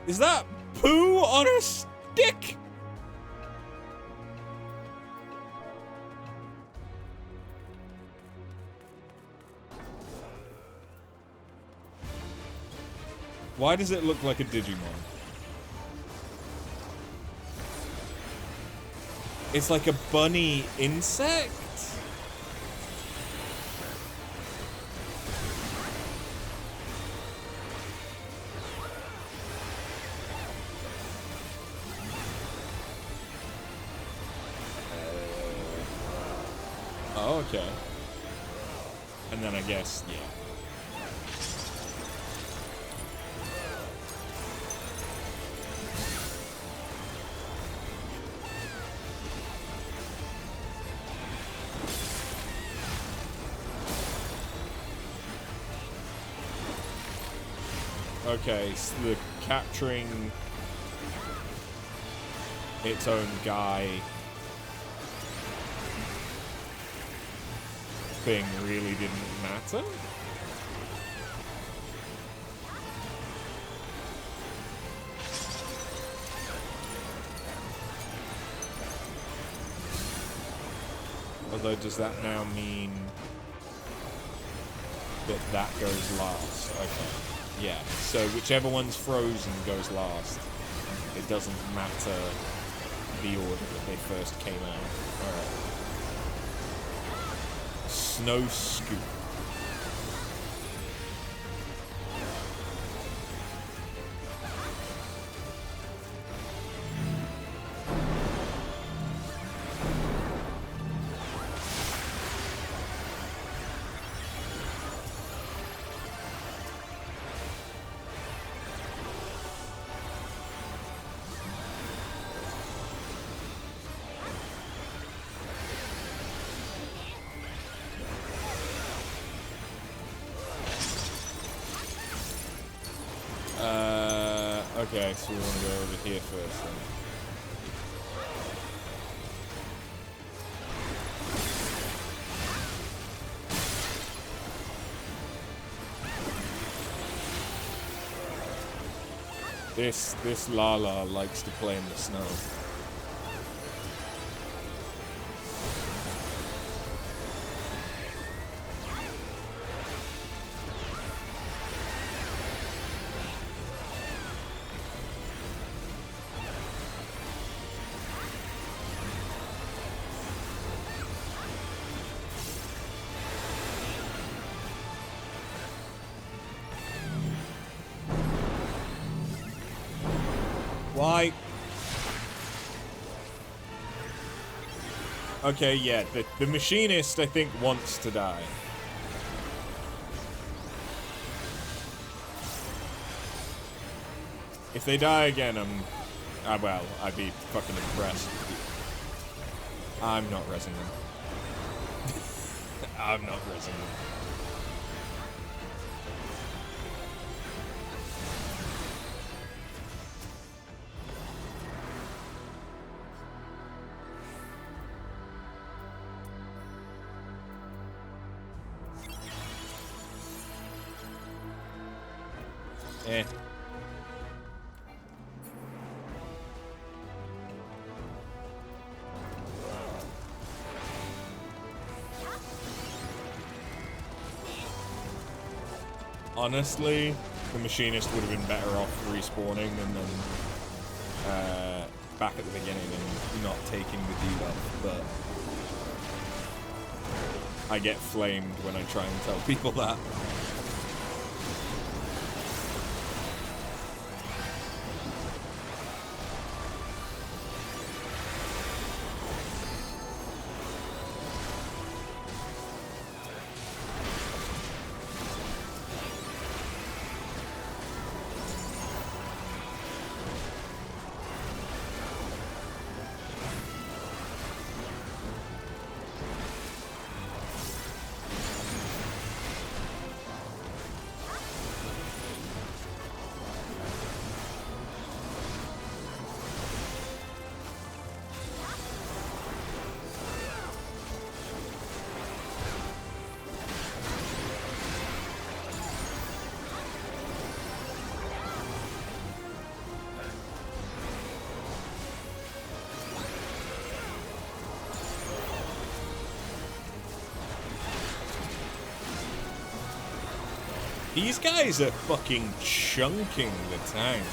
Is that poo on a stick? Why does it look like a Digimon? It's like a bunny insect? Oh, okay. And then I guess, yeah. Okay, so the capturing its own guy thing really didn't matter? Although, does that now mean that that goes last? Okay. Yeah, so whichever one's frozen goes last. It doesn't matter the order that they first came out. Alright. Snow Scoop. Okay, so we want to go over here first then. This Lala likes to play in the snow. Why? Okay, yeah, the machinist, I think, wants to die. If they die again, well, I'd be fucking impressed. I'm not resing them. I'm not resing them. Eh. Honestly, the machinist would have been better off respawning and then back at the beginning and not taking the debuff, but I get flamed when I try and tell people that. These guys are fucking chunking the tank.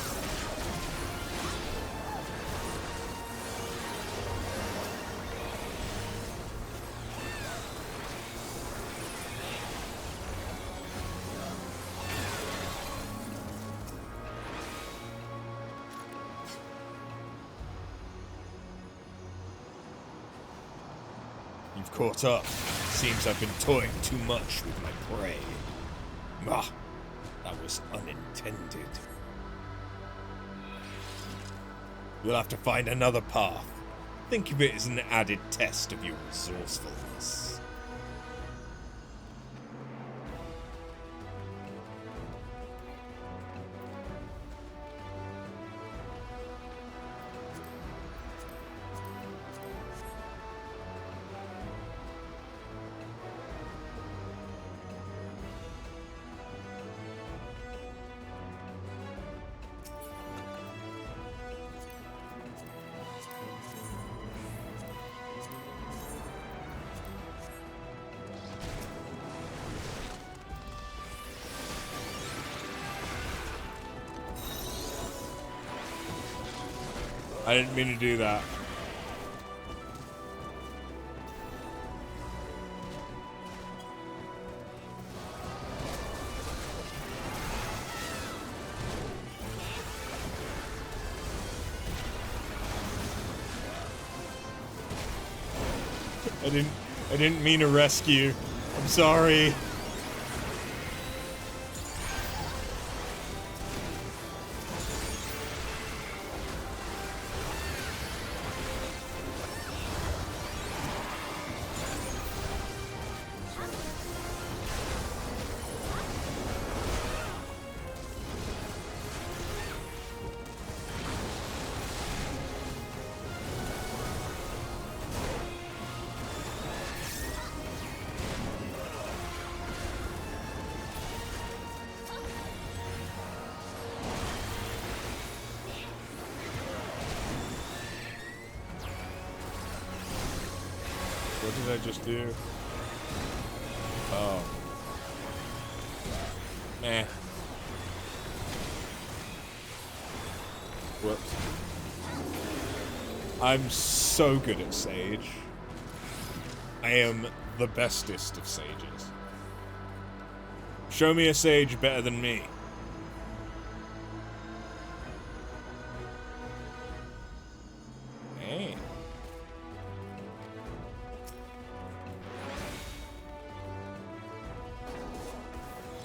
You've caught up. Seems I've been toying too much with my prey. Ah, that was unintended. You'll have to find another path. Think of it as an added test of your resourcefulness. I didn't mean to do that. I didn't mean to rescue. I'm sorry. What did I just do? Oh. Meh. Whoops. I'm so good at Sage. I am the bestest of sages. Show me a sage better than me. Hey.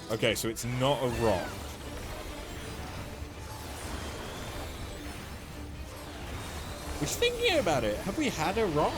Okay, so it's not a rock. I was thinking about it. Have we had a rock?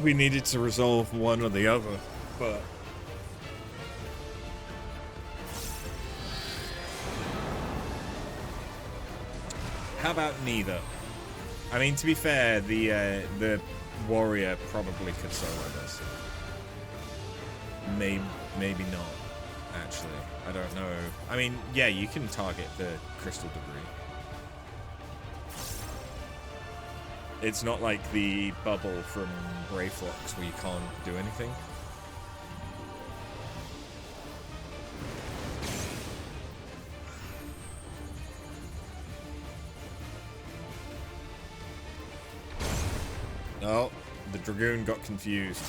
We needed to resolve one or the other, but... How about neither? I mean, to be fair, the warrior probably could solo this. Maybe not, actually. I don't know. I mean, yeah, you can target the crystal debris. It's not like the bubble from Brayflox where you can't do anything. Oh, the Dragoon got confused.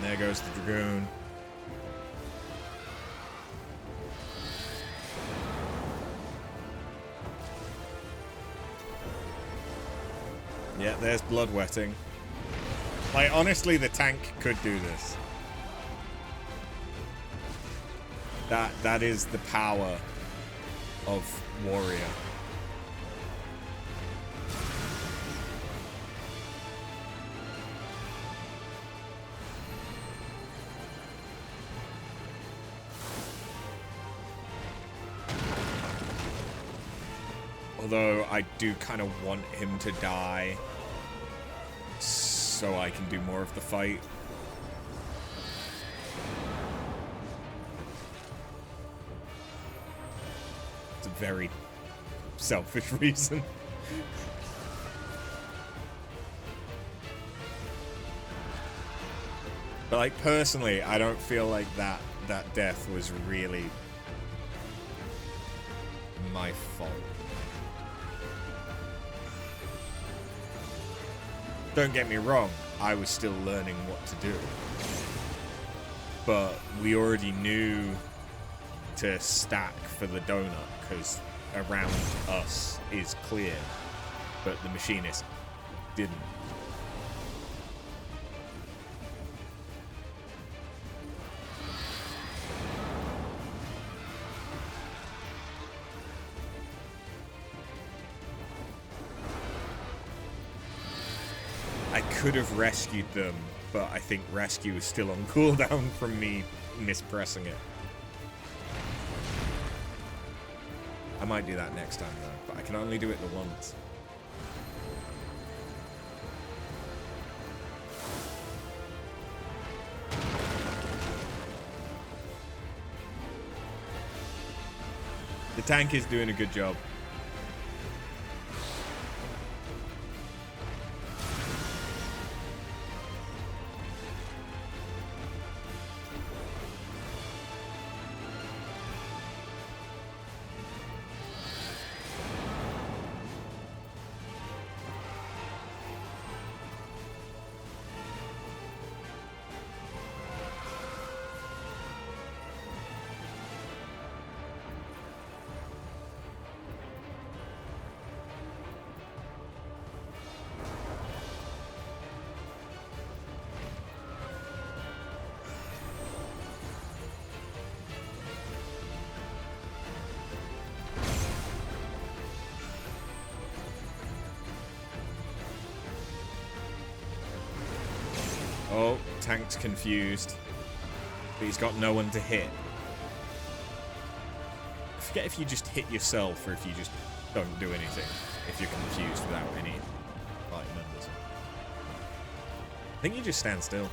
There goes the Dragoon. Yeah, there's bloodwetting. Like, honestly, the tank could do this. That is the power of warrior. Although I do kind of want him to die so I can do more of the fight. It's a very selfish reason. But like personally, I don't feel like that death was really my fault. Don't get me wrong, I was still learning what to do. But we already knew to stack for the donut, because around us is clear, but the machinist didn't. I could have rescued them, but I think rescue is still on cooldown from me mispressing it. I might do that next time though, but I can only do it the once. The tank is doing a good job. Oh, tank's confused. But he's got no one to hit. I forget if you just hit yourself or if you just don't do anything. If you're confused without any party members. I think you just stand still.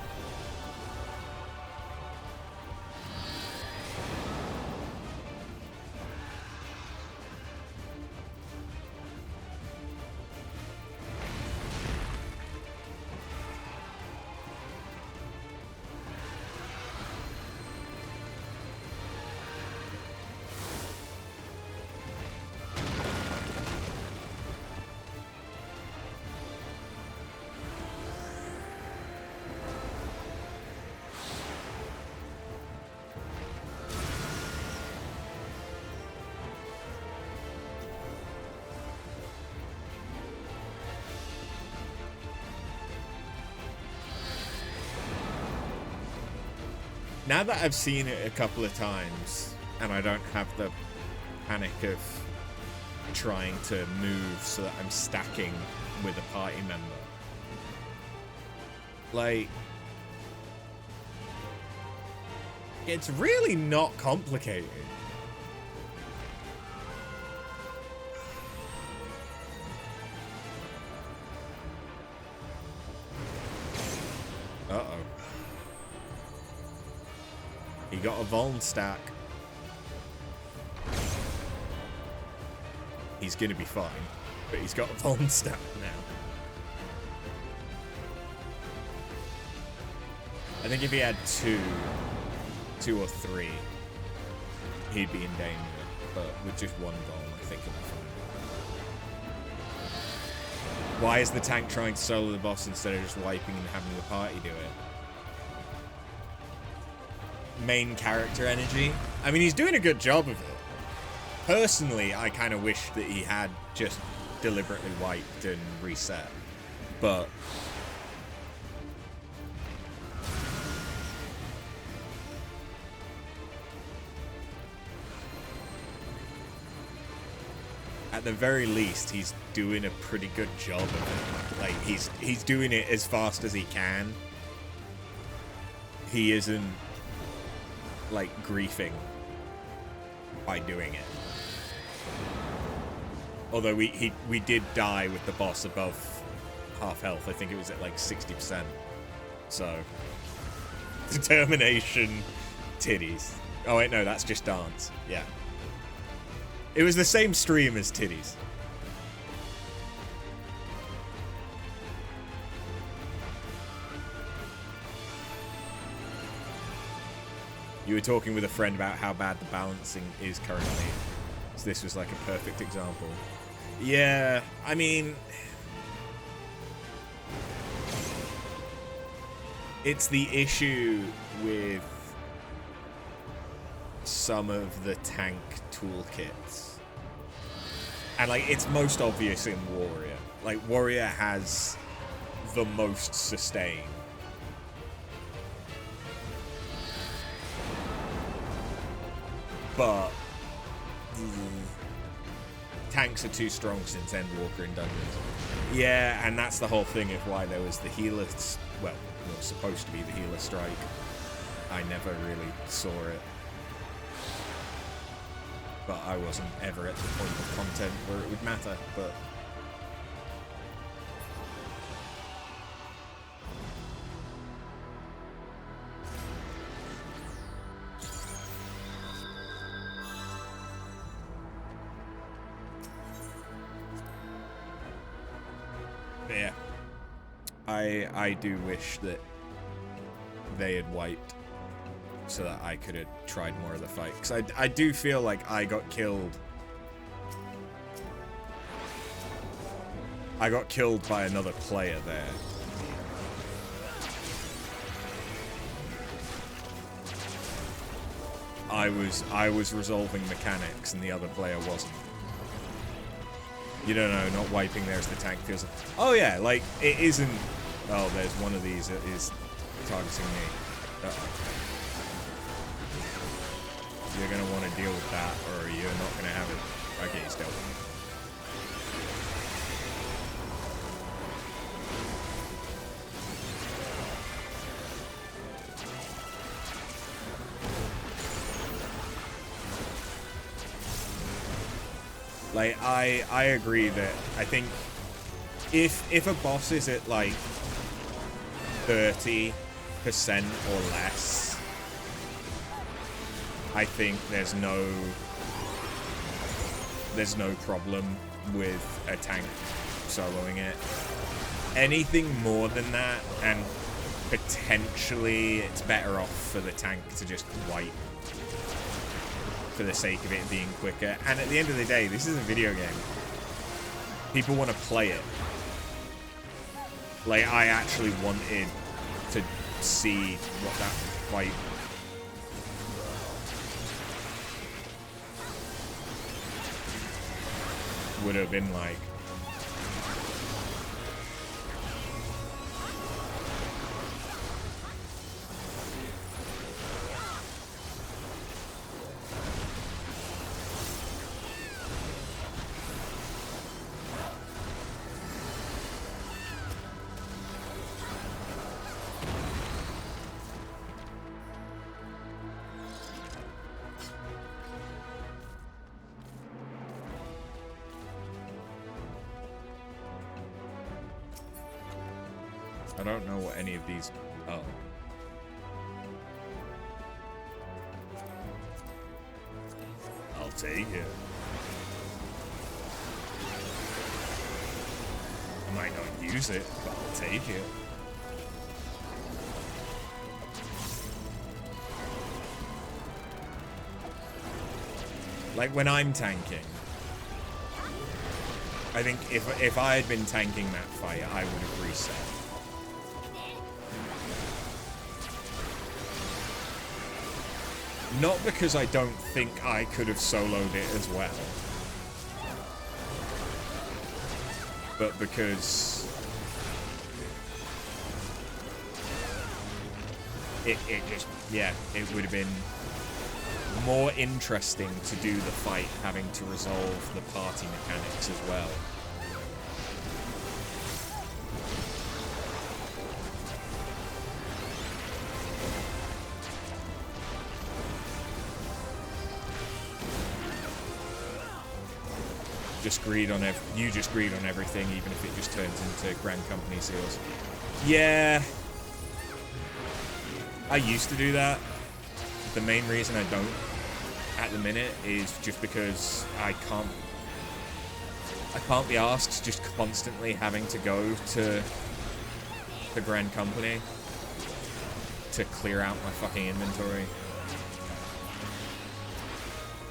Now that I've seen it a couple of times, and I don't have the panic of trying to move so that I'm stacking with a party member, like, it's really not complicated. Uh-oh. He got a Vuln stack. He's gonna be fine, but he's got a Vuln stack now. I think if he had two or three, he'd be in danger. But with just one Vuln, I think he'll be fine. Why is the tank trying to solo the boss instead of just wiping and having the party do it? Main character energy. I mean, he's doing a good job of it. Personally, I kind of wish that he had just deliberately wiped and reset. But at the very least, he's doing a pretty good job of it. Like, he's doing it as fast as he can. He isn't, like, griefing by doing it. Although we did die with the boss above half health. I think it was at, like, 60%. So, determination, titties. Oh, wait, no, that's just dance. Yeah. It was the same stream as titties. You were talking with a friend about how bad the balancing is currently. So this was like a perfect example. Yeah, I mean... It's the issue with some of the tank toolkits. And, like, it's most obvious in Warrior. Like, Warrior has the most sustain. But tanks are too strong since Endwalker in Dungeons. Yeah, and that's the whole thing of why there was the healer... Well, it was supposed to be the healer strike. I never really saw it. But I wasn't ever at the point of content where it would matter, but... Yeah. I do wish that they had wiped so that I could have tried more of the fight. Because I do feel like I got killed. I got killed by another player there. I was resolving mechanics and the other player wasn't. You don't know, not wiping there's the tank feels like... Oh yeah, like, it isn't... Oh, there's one of these that is targeting me. Uh-oh. You're gonna want to deal with that, or you're not gonna have it. Okay, he's dealt with it. Like, I agree that I think if a boss is at like 30% or less, I think there's no problem with a tank soloing it. Anything more than that, and potentially it's better off for the tank to just wipe for the sake of it being quicker. And at the end of the day, this is a video game. People want to play it. Like, I actually wanted to see what that fight would have been like. I don't know what any of these... Oh. I'll take it. I might not use it, but I'll take it. Like, when I'm tanking, I think if I had been tanking that fight, I would have reset. Not because I don't think I could have soloed it as well, but because it just, yeah, it would have been more interesting to do the fight having to resolve the party mechanics as well. Just greed on you just greed on everything, even if it just turns into Grand Company seals. Yeah, I used to do that. The main reason I don't at the minute is just because I can't be asked just constantly having to go to the Grand Company to clear out my fucking inventory.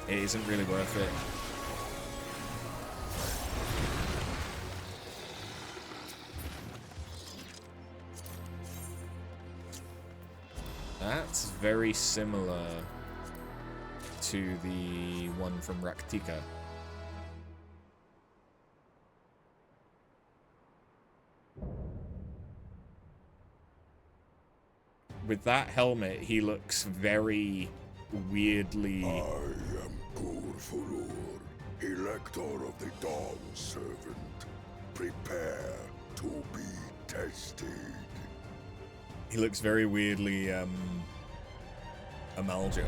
It isn't really worth it. That's very similar to the one from Raktika. With that helmet, he looks very weirdly... I am Purfulur, Elector of the Dawn Servant. Prepare to be tested. He looks very weirdly, Amalja.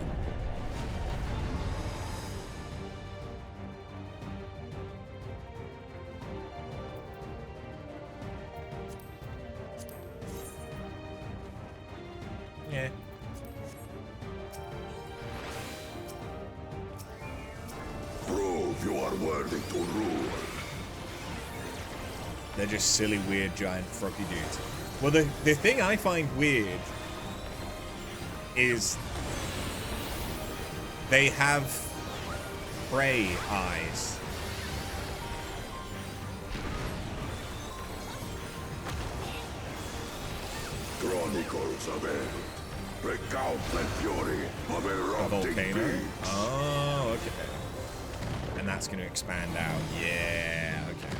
Yeah. Prove you are worthy to rule. They're just silly, weird, giant froggy dudes. Well, the thing I find weird is they have prey eyes. Chronicles of End. Recount the fury of A erupting volcano? beasts. Oh, okay. And that's going to expand out. Yeah, okay.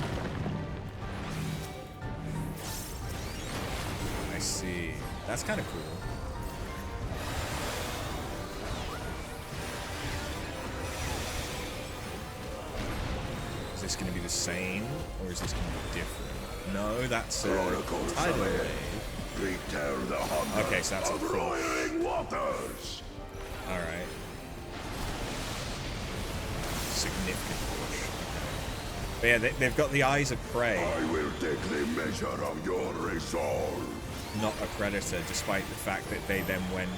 I see. That's kind of cool. Is this going to be the same, or is this going to be different? No, that's a Chronicles tidal of End. wave. Return the hunger Okay, so that's a of push. roiling waters. All right. Significant push. Okay. But yeah, they've got the eyes of prey, I will take the measure of your resolve. not a predator, despite the fact that they then went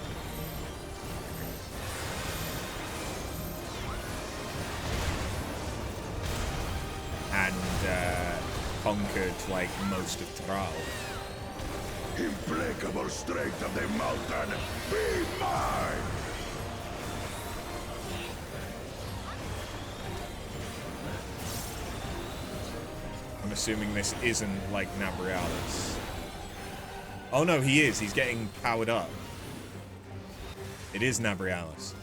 and conquered like most of Thrall. Implacable strength of the mountain, be mine! I'm assuming this isn't like Nabrialis. Oh no, he is. He's getting powered up. It is Nabrialis.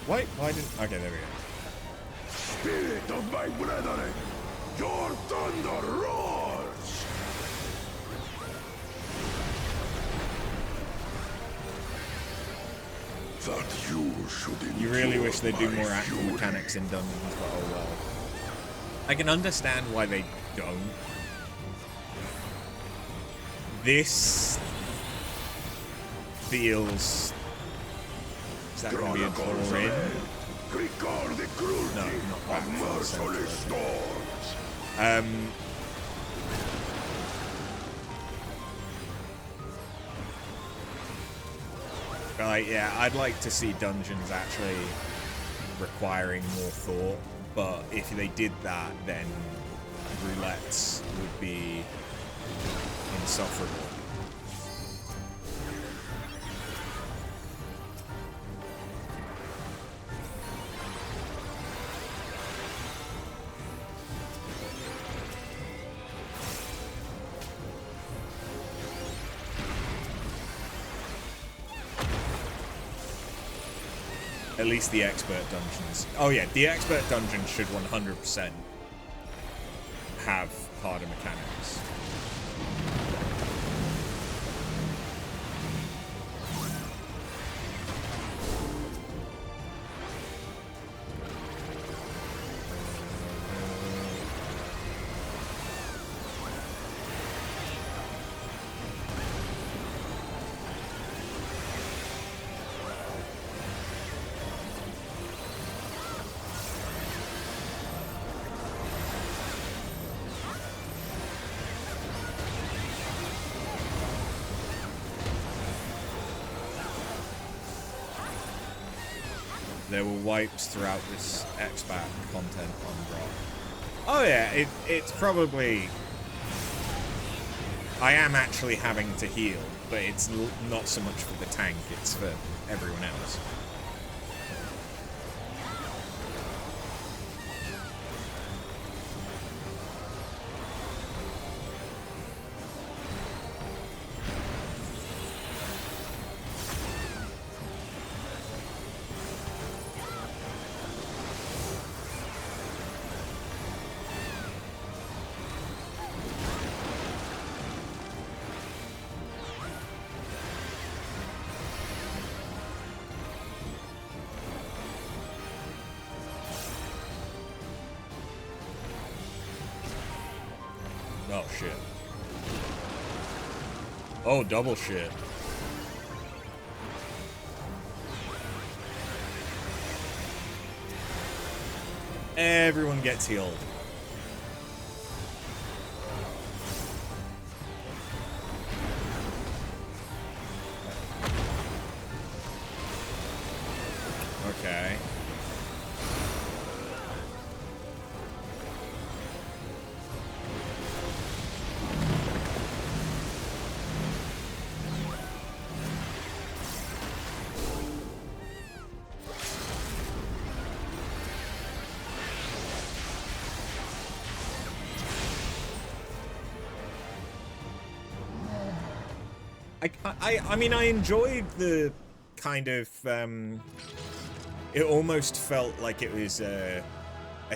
Wait, why didn't... Okay, there we go. Spirit of my brethren, your thunder roars! That you should You really endure wish they'd do my more actual fury. mechanics in dungeons, but oh well. I can understand why they don't. This feels... Is that going to be a Chronicles draw of in? End, recall the cruelty No, not back of for the merciless center. storms. But like, yeah, I'd like to see dungeons actually requiring more thought, but if they did that, then roulettes would be insufferable. At least the expert dungeons. Oh yeah, the expert dungeons should 100% have harder mechanics. There were wipes throughout this expat content on Drop. Oh yeah, it's probably... I am actually having to heal, but it's not so much for the tank, it's for everyone else. Oh, shit. Oh, double shit. Everyone gets healed. Okay. I mean, I enjoyed the kind of, it almost felt like it was a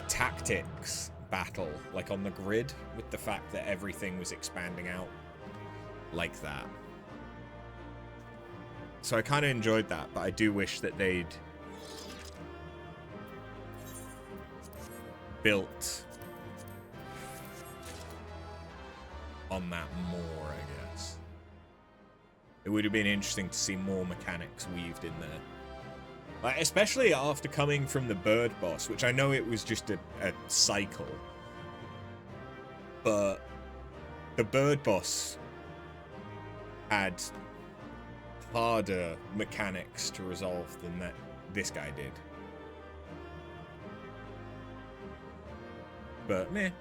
tactics battle, like on the grid, with the fact that everything was expanding out like that. So I kind of enjoyed that, but I do wish that they'd built on that more, I guess. It would have been interesting to see more mechanics weaved in there. Like, especially after coming from the bird boss, which I know it was just a cycle. But the bird boss had harder mechanics to resolve than this guy did. But, meh.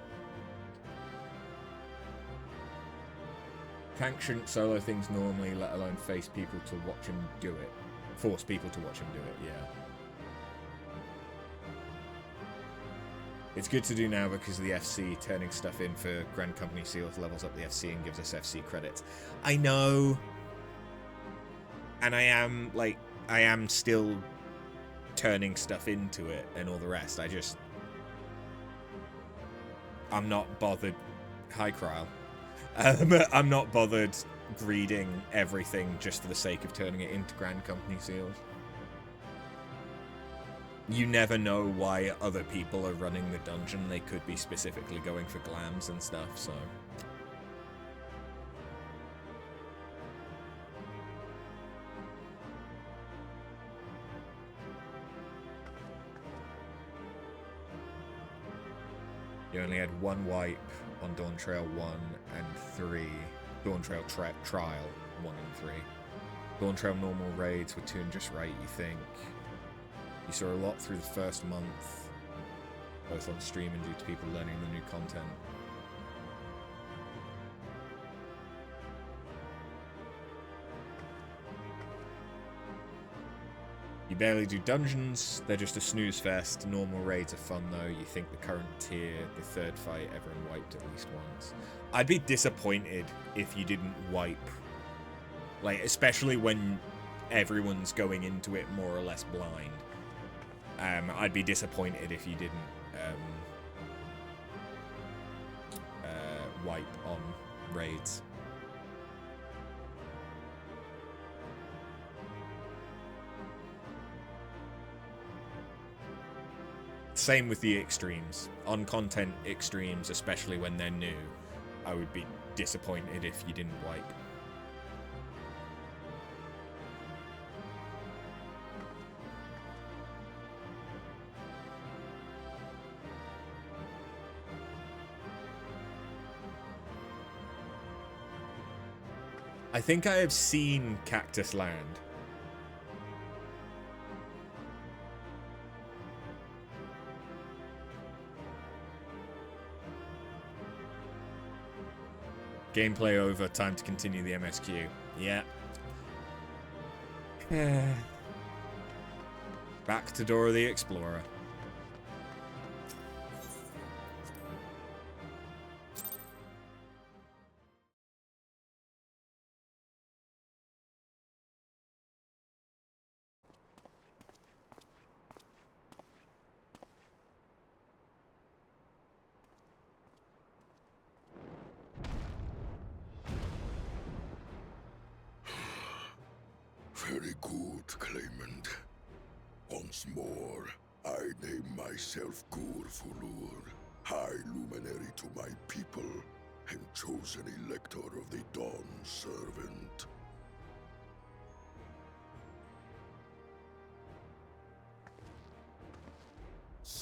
Tank shouldn't solo things normally, let alone face people to watch him do it. Force people to watch him do it, yeah. It's good to do now because of the FC. Turning stuff in for Grand Company Seals levels up the FC and gives us FC credits. I know. And I am still turning stuff into it and all the rest. I'm not bothered. Hi, Kryl. I'm not bothered greeding everything just for the sake of turning it into Grand Company Seals. You never know why other people are running the dungeon. They could be specifically going for glams and stuff, so... You only had one wipe on Dawntrail 1 and 3. Dawntrail Trial 1 and 3. Dawntrail normal raids were tuned just right, you think. You saw a lot through the first month, both on stream and due to people learning the new content. You barely do dungeons, they're just a snooze fest. Normal raids are fun though. You think the current tier, the third fight, everyone wiped at least once. I'd be disappointed if you didn't wipe. Like, especially when everyone's going into it more or less blind. I'd be disappointed if you didn't wipe on raids. Same with the extremes. On content extremes, especially when they're new, I would be disappointed if you didn't wipe. I think I have seen Cactus Land. Gameplay over, time to continue the MSQ. Yeah. Back to Dora the Explorer. Very good, Claimant. Once more, I name myself Gurfulur, High Luminary to my people, and chosen Elector of the Dawn Servant.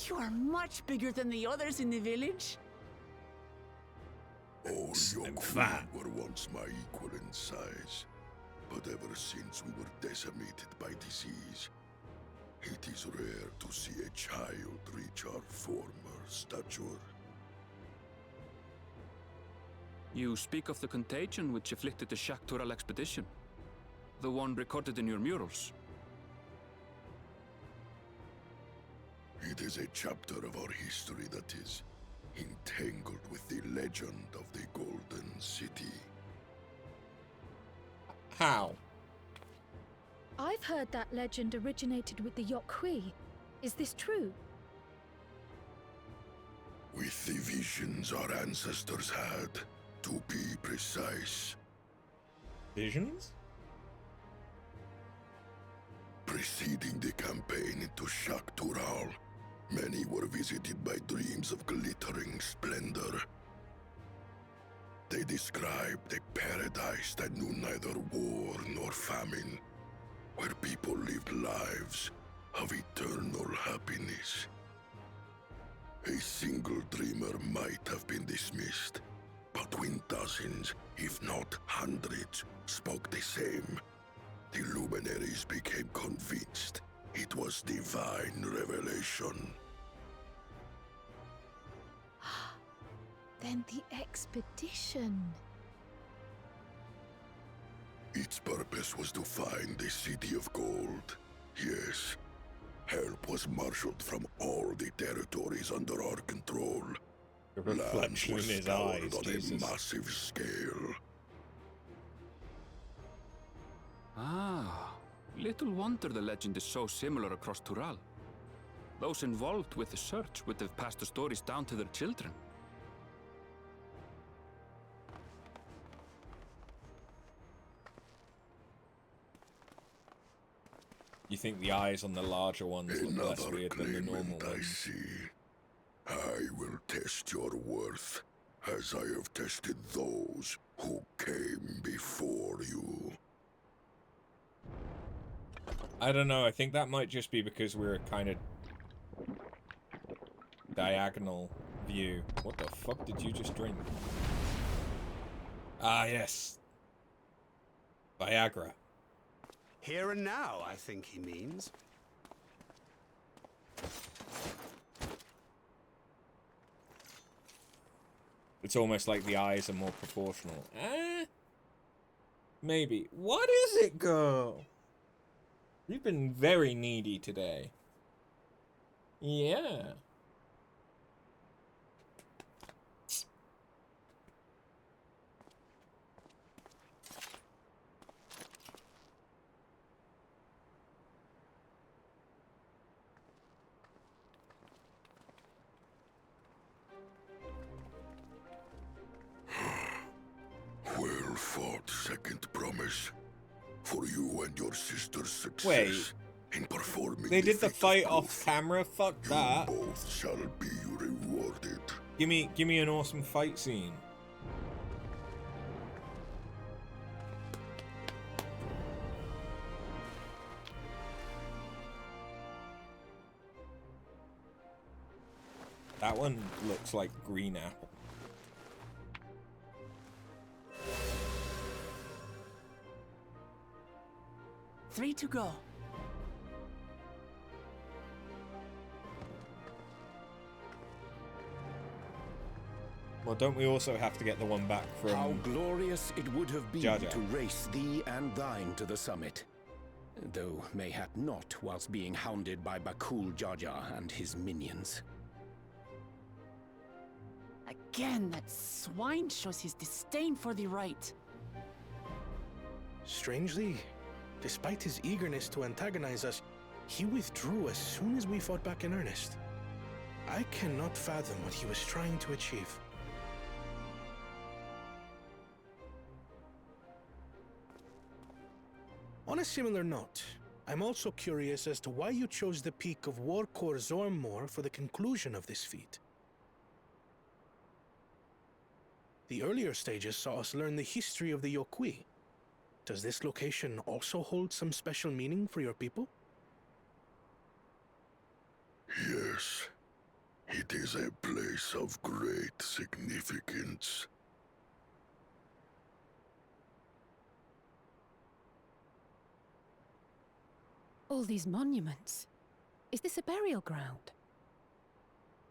You are much bigger than the others in the village. All your And crew fat. were once my equal in size, but ever since we were decimated by disease, it is rare to see a child reach our former stature. You speak of the contagion which afflicted the Shaktural expedition. The one recorded in your murals. It is a chapter of our history that is entangled with the legend of the Golden City. How? I've heard that legend originated with the Yokhui. Is this true? With the visions our ancestors had, to be precise. Visions? Preceding the campaign into Shaktural, many were visited by dreams of glittering splendor. They described a paradise that knew neither war nor famine, where people lived lives of eternal happiness. A single dreamer might have been dismissed, but when dozens, if not hundreds, spoke the same, the luminaries became convinced it was divine revelation. Then the expedition. Its purpose was to find the City of Gold. Yes, help was marshaled from all the territories under our control. The Lands reflection were in his scoured eyes, on Jesus. a massive scale. Ah, little wonder the legend is so similar across Tural. Those involved with the search would have passed the stories down to their children. You think the eyes on the larger ones look less Another weird than the normal claimant, I ones? see. I will test your worth, as I have tested those who came before you. I don't know, I think that might just be because we're a kind of diagonal view. What the fuck did you just drink? Ah, yes. Viagra. Here and now, I think he means. It's almost like the eyes are more proportional. Maybe. What is it, girl? You've been very needy today. Yeah. your fourth second promise. For you and your sister's success Wait. in performing They did the feat of fight proof, off camera? Fuck you that. both shall be rewarded. Give me an awesome fight scene. That one looks like green apple. Three to go. Well, don't we also have to get the one back How from... glorious it would have been Jar Jar. to race thee and thine to the summit. Though mayhap not whilst being hounded by Bakul Jar Jar and his minions. Again, that swine shows his disdain for the right. Strangely, despite his eagerness to antagonize us, he withdrew as soon as we fought back in earnest. I cannot fathom what he was trying to achieve. On a similar note, I'm also curious as to why you chose the peak of Warkor Zormor for the conclusion of this feat. The earlier stages saw us learn the history of the Yokui. Does this location also hold some special meaning for your people? Yes, it is a place of great significance. All these monuments. Is this a burial ground?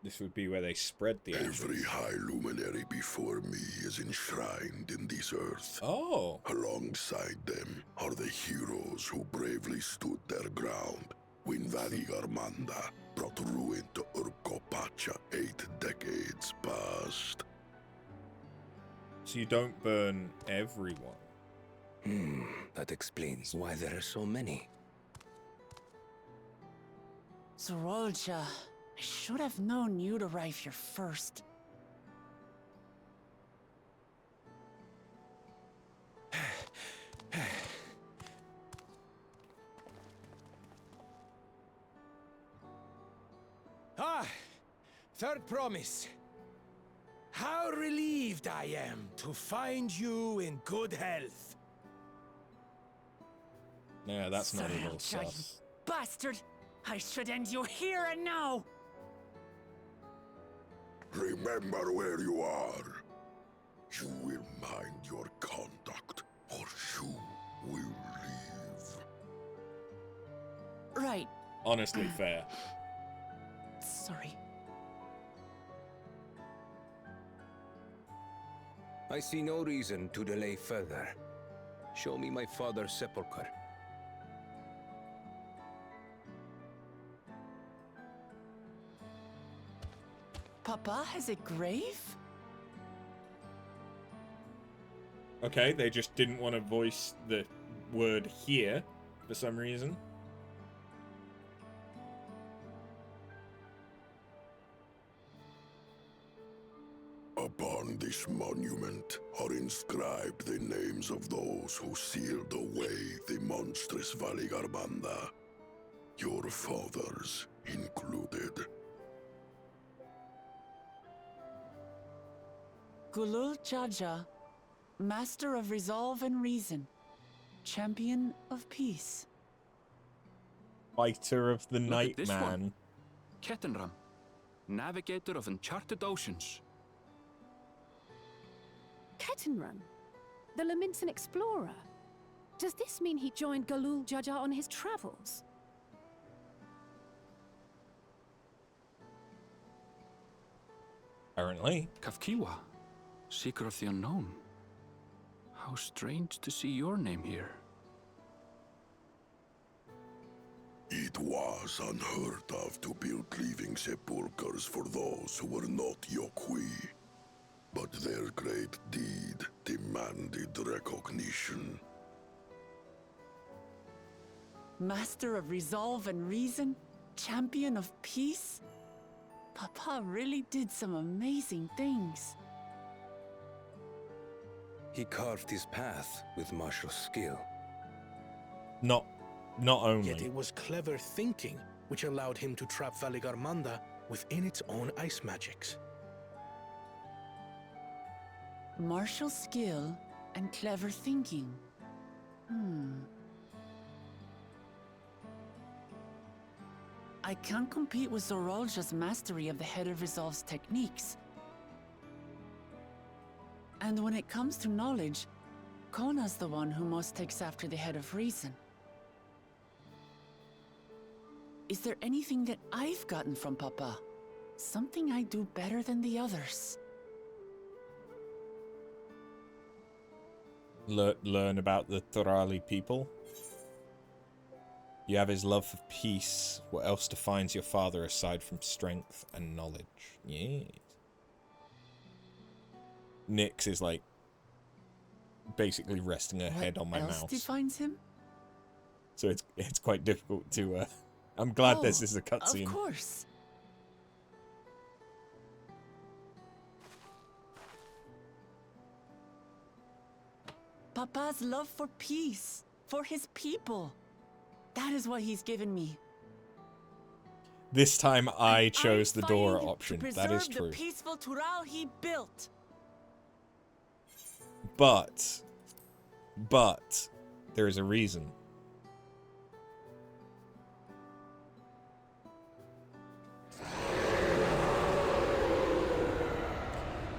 This would be where they spread the ashes. Every high luminary before me is enshrined in this earth. Oh. Alongside them are the heroes who bravely stood their ground when Valigarmanda brought ruin to Urkopacha 8 decades past. So you don't burn everyone. That explains why there are so many. Zorolja, I should have known you'd arrive here first. Third promise. How relieved I am to find you in good health. Yeah, that's not a little Zorolja, you sus. bastard! I should end you here and now! Remember where you are. You will mind your conduct, or you will leave. Right. Honestly fair. Sorry. I see no reason to delay further. Show me my father's sepulchre. Papa has a grave? Okay, they just didn't want to voice the word here for some reason. Upon this monument are inscribed the names of those who sealed away the monstrous Valigarmanda, your fathers included. Gulul Jaja, Master of Resolve and Reason, Champion of Peace. Fighter of the Look Night at this Man. one. Kettenram, Navigator of Uncharted Oceans. Kettenrun, the Laminsan explorer. Does this mean he joined Galul Jaja on his travels? Apparently. Kafkiwa, Seeker of the Unknown. How strange to see your name here. It was unheard of to build living sepulchres for those who were not Yokui. But their great deed demanded recognition. Master of Resolve and Reason, Champion of Peace? Papa really did some amazing things. He carved his path with martial skill. Not only. Yet it was clever thinking which allowed him to trap Valigarmanda within its own ice magics. Martial skill and clever thinking. I can't compete with Zoralja's mastery of the Head of Resolve's techniques. And when it comes to knowledge, Kona's the one who most takes after the Head of Reason. Is there anything that I've gotten from Papa? Something I do better than the others? Learn about the Thorali people. You have his love for peace. What else defines your father aside from strength and knowledge? Yes. Nyx is like basically resting her head on my What else mouse. defines him? So it's quite difficult to. I'm glad this is a cutscene. Of course. Papa's love for peace, for his people. That is what he's given me. This time I chose the Dora fighting option. to That is preserve true. the peaceful Tural he built. But there is a reason.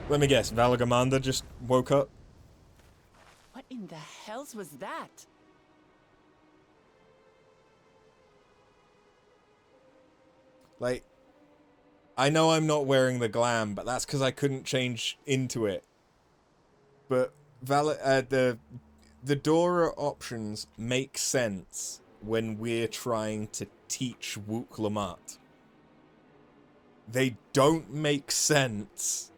Let me guess, Valigamanda just woke up? What in the hells was that? Like, I know I'm not wearing the glam, but that's because I couldn't change into it. But the Dora options make sense when we're trying to teach Wook-Lamat. They don't make sense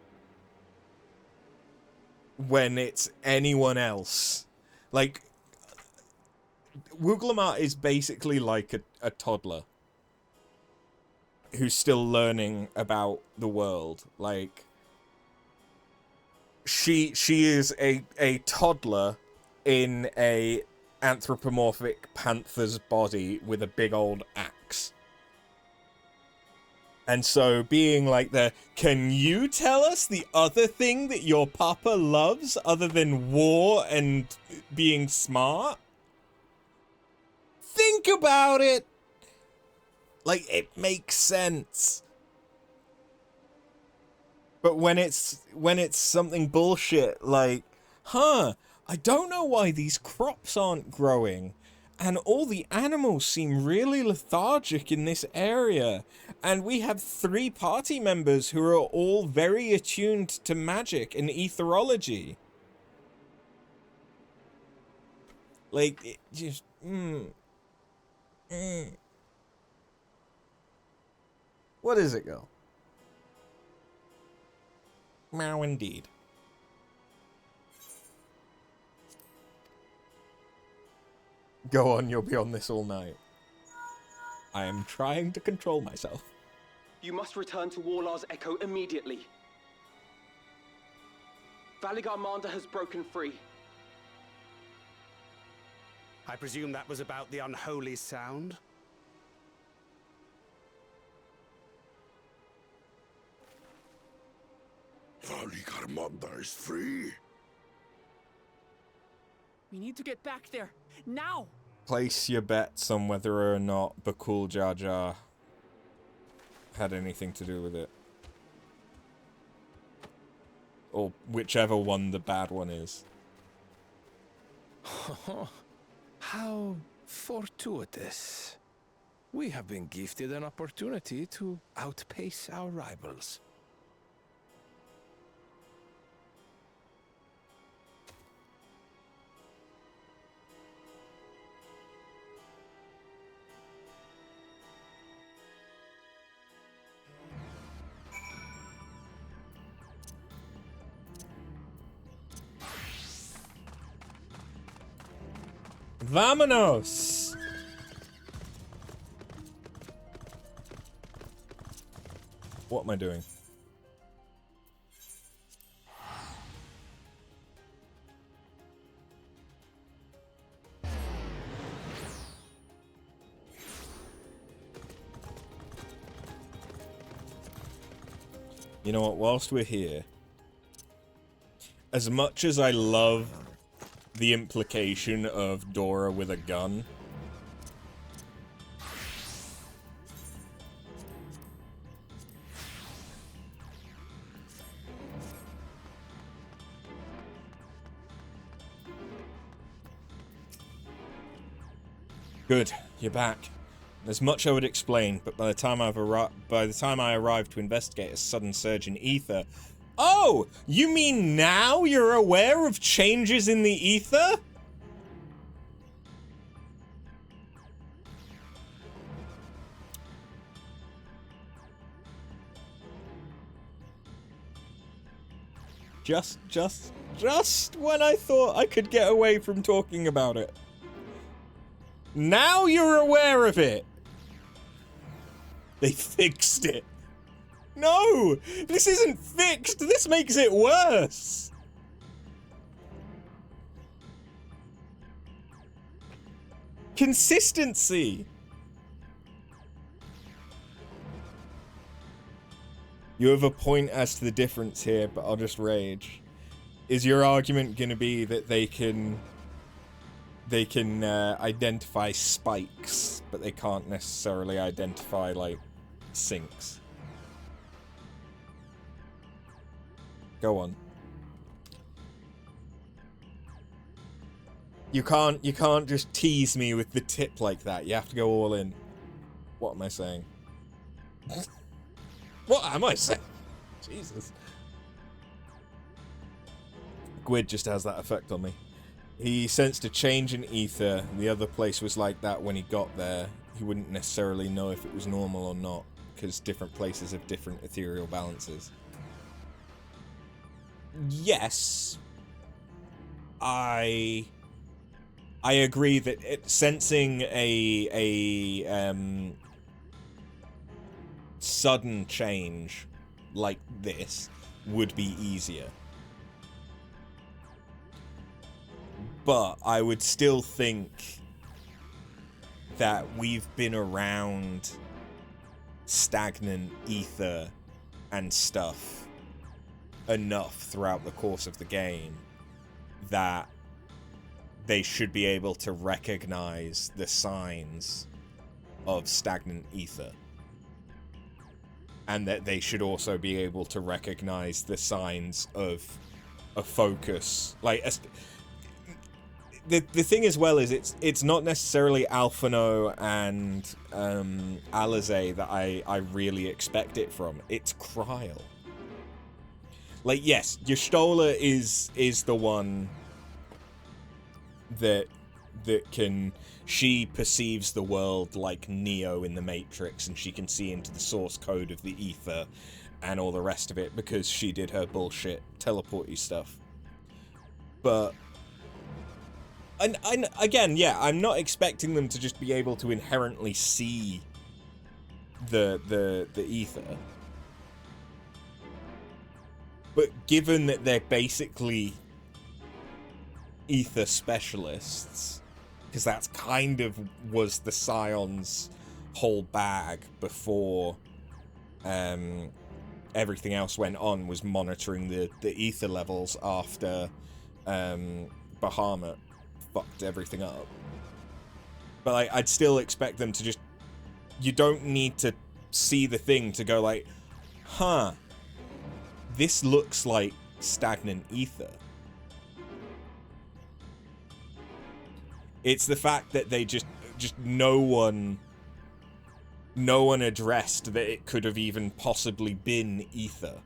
when it's anyone else. Like, Wook-Lamat is basically like a toddler who's still learning about the world. Like, she is a toddler in a anthropomorphic panther's body with a big old axe. And so being like can you tell us the other thing that your papa loves other than war and being smart? Think about it! Like, it makes sense. But when it's something bullshit like, I don't know why these crops aren't growing, and all the animals seem really lethargic in this area, and we have 3 party members who are all very attuned to magic and etherology. Like, it just, What is it, girl? Meow indeed. Go on, you'll be on this all night. I am trying to control myself. You must return to Warlar's Echo immediately. Valigarmanda has broken free. I presume that was about the unholy sound? Valigarmanda is free. We need to get back there, now! Place your bets on whether or not Bakul Jar Jar had anything to do with it. Or whichever one the bad one is. How fortuitous. We have been gifted an opportunity to outpace our rivals. Vamonos! What am I doing? You know what, whilst we're here, as much as I love the implication of Dora with a gun, good, you're back. There's much I would explain, but by the time I arrived to investigate a sudden surge in ether... Oh! You mean now you're aware of changes in the ether? Just when I thought I could get away from talking about it. Now you're aware of it! They fixed it. No! This isn't fixed! This makes it worse! Consistency! You have a point as to the difference here, but I'll just rage. Is your argument gonna be that they can identify spikes, but they can't necessarily identify, like, sinks? Go on. You can't just tease me with the tip like that. You have to go all in. What am I saying? What am I saying? Jesus. Gwyd just has that effect on me. He sensed a change in ether. The other place was like that when he got there. He wouldn't necessarily know if it was normal or not, because different places have different ethereal balances. Yes. I agree that sensing a sudden change like this would be easier. But I would still think that we've been around stagnant ether and stuff enough throughout the course of the game that they should be able to recognize the signs of stagnant ether. And that they should also be able to recognize the signs of a focus. Like, the thing as well is it's not necessarily Alphino and Alize that I really expect it from. It's Kryl. Like, yes, Y'shtola is the one that can... She perceives the world like Neo in the Matrix, and she can see into the source code of the ether and all the rest of it because she did her bullshit teleport-y stuff. But... And again, yeah, I'm not expecting them to just be able to inherently see the ether. But given that they're basically ether specialists, because that's kind of was the Scion's whole bag before everything else went on, was monitoring the ether levels after Bahamut fucked everything up. But I'd still expect them to just... You don't need to see the thing to go like, huh, this looks like stagnant ether. It's the fact that they just no one addressed that it could have even possibly been ether.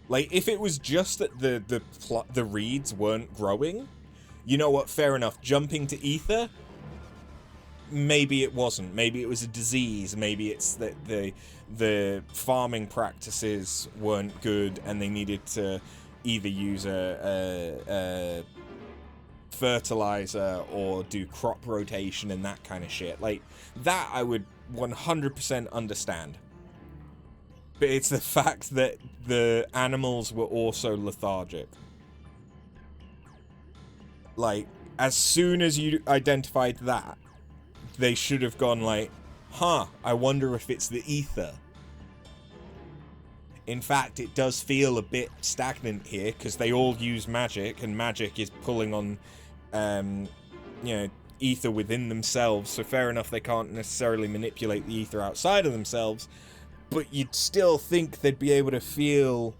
Like, if it was just that the reeds weren't growing, you know what, fair enough. Jumping to ether, maybe it wasn't. Maybe it was a disease. Maybe it's that the farming practices weren't good and they needed to either use a fertilizer or do crop rotation and that kind of shit. Like, that I would 100% understand. But it's the fact that the animals were also lethargic. Like, as soon as you identified that, they should have gone like, huh, I wonder if it's the ether. In fact, it does feel a bit stagnant here, because they all use magic, and magic is pulling on, you know, ether within themselves, so fair enough they can't necessarily manipulate the ether outside of themselves, but you'd still think they'd be able to feel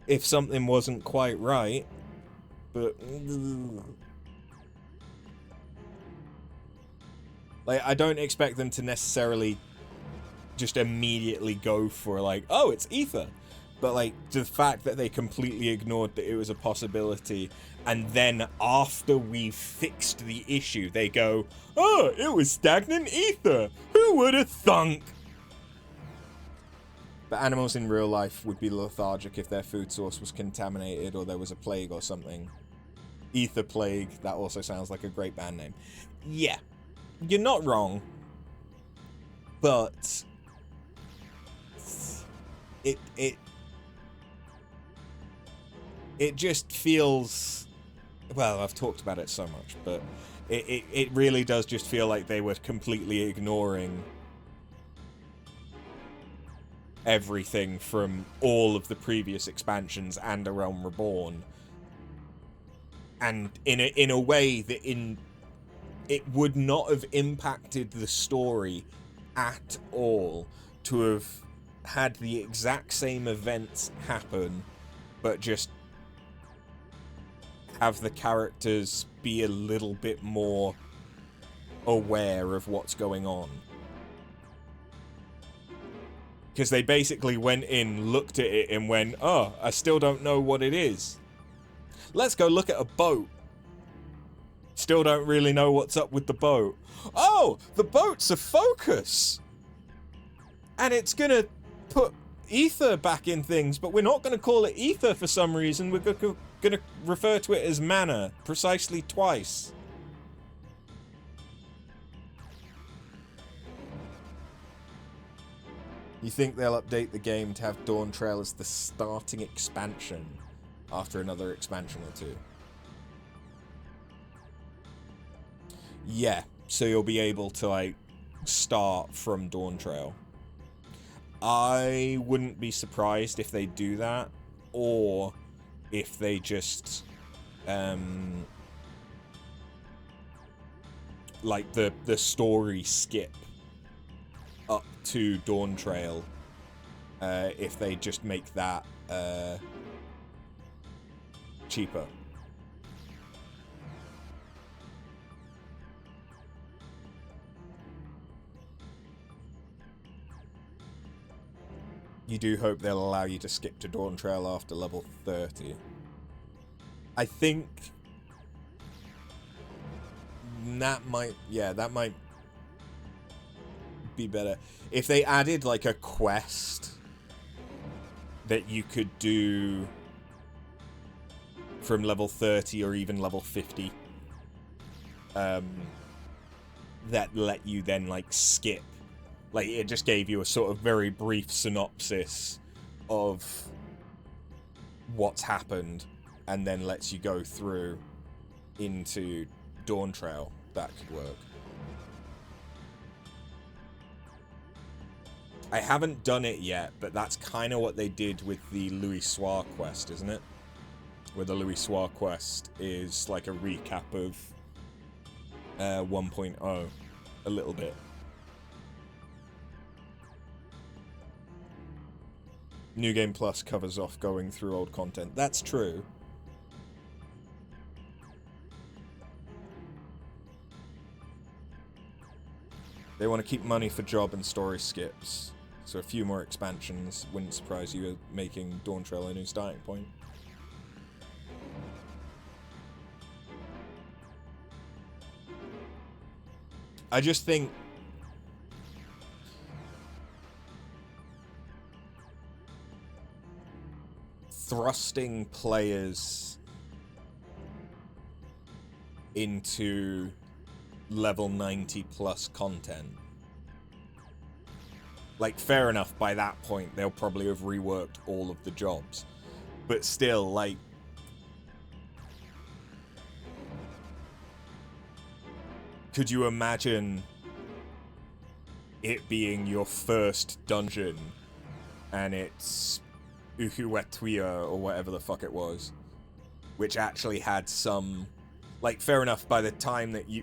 if something wasn't quite right. But like, I don't expect them to necessarily just immediately go for like, oh, it's ether. But like, the fact that they completely ignored that it was a possibility, and then after we've fixed the issue, they go, oh, it was stagnant ether. Who would have thunk? But animals in real life would be lethargic if their food source was contaminated or there was a plague or something. Ether Plague, that also sounds like a great band name. Yeah, you're not wrong. But it just feels, well, I've talked about it so much, but it really does just feel like they were completely ignoring everything from all of the previous expansions and A Realm Reborn, and in a way that it would not have impacted the story at all to have had the exact same events happen, but just have the characters be a little bit more aware of what's going on. Because they basically went in, looked at it, and went, oh, I still don't know what it is. Let's go look at a boat. Still don't really know what's up with the boat. Oh, the boat's a focus! And it's gonna put ether back in things, but we're not gonna call it ether for some reason. We're gonna refer to it as mana, precisely twice. You think they'll update the game to have Dawntrail as the starting expansion after another expansion or two? Yeah, so you'll be able to, like, start from Dawntrail. I wouldn't be surprised if they do that, or if they just, like, the story skip up to Dawntrail, if they just make that cheaper. You do hope they'll allow you to skip to Dawntrail after level 30. I think that might, yeah, that might be better. If they added like a quest that you could do from level 30 or even level 50, that let you then like skip. Like, it just gave you a sort of very brief synopsis of what's happened, and then lets you go through into Dawntrail. That could work. I haven't done it yet, but that's kind of what they did with the Louis Soir quest, isn't it? Where the Louis Soir quest is like a recap of 1.0, a little bit. New Game Plus covers off going through old content. That's true. They want to keep money for job and story skips. So a few more expansions wouldn't surprise you making Dawntrail a new starting point. I just think thrusting players into level 90 plus content. Like, fair enough, by that point they'll probably have reworked all of the jobs. But still, like, could you imagine it being your first dungeon and it's Uhuetuia or whatever the fuck it was, which actually had some, like, fair enough, by the time that you,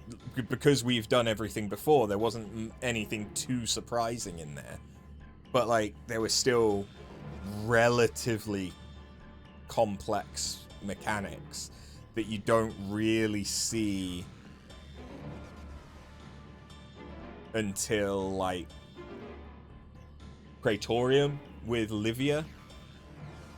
because we've done everything before, there wasn't anything too surprising in there, but like there was still relatively complex mechanics that you don't really see until like Praetorium with Livia,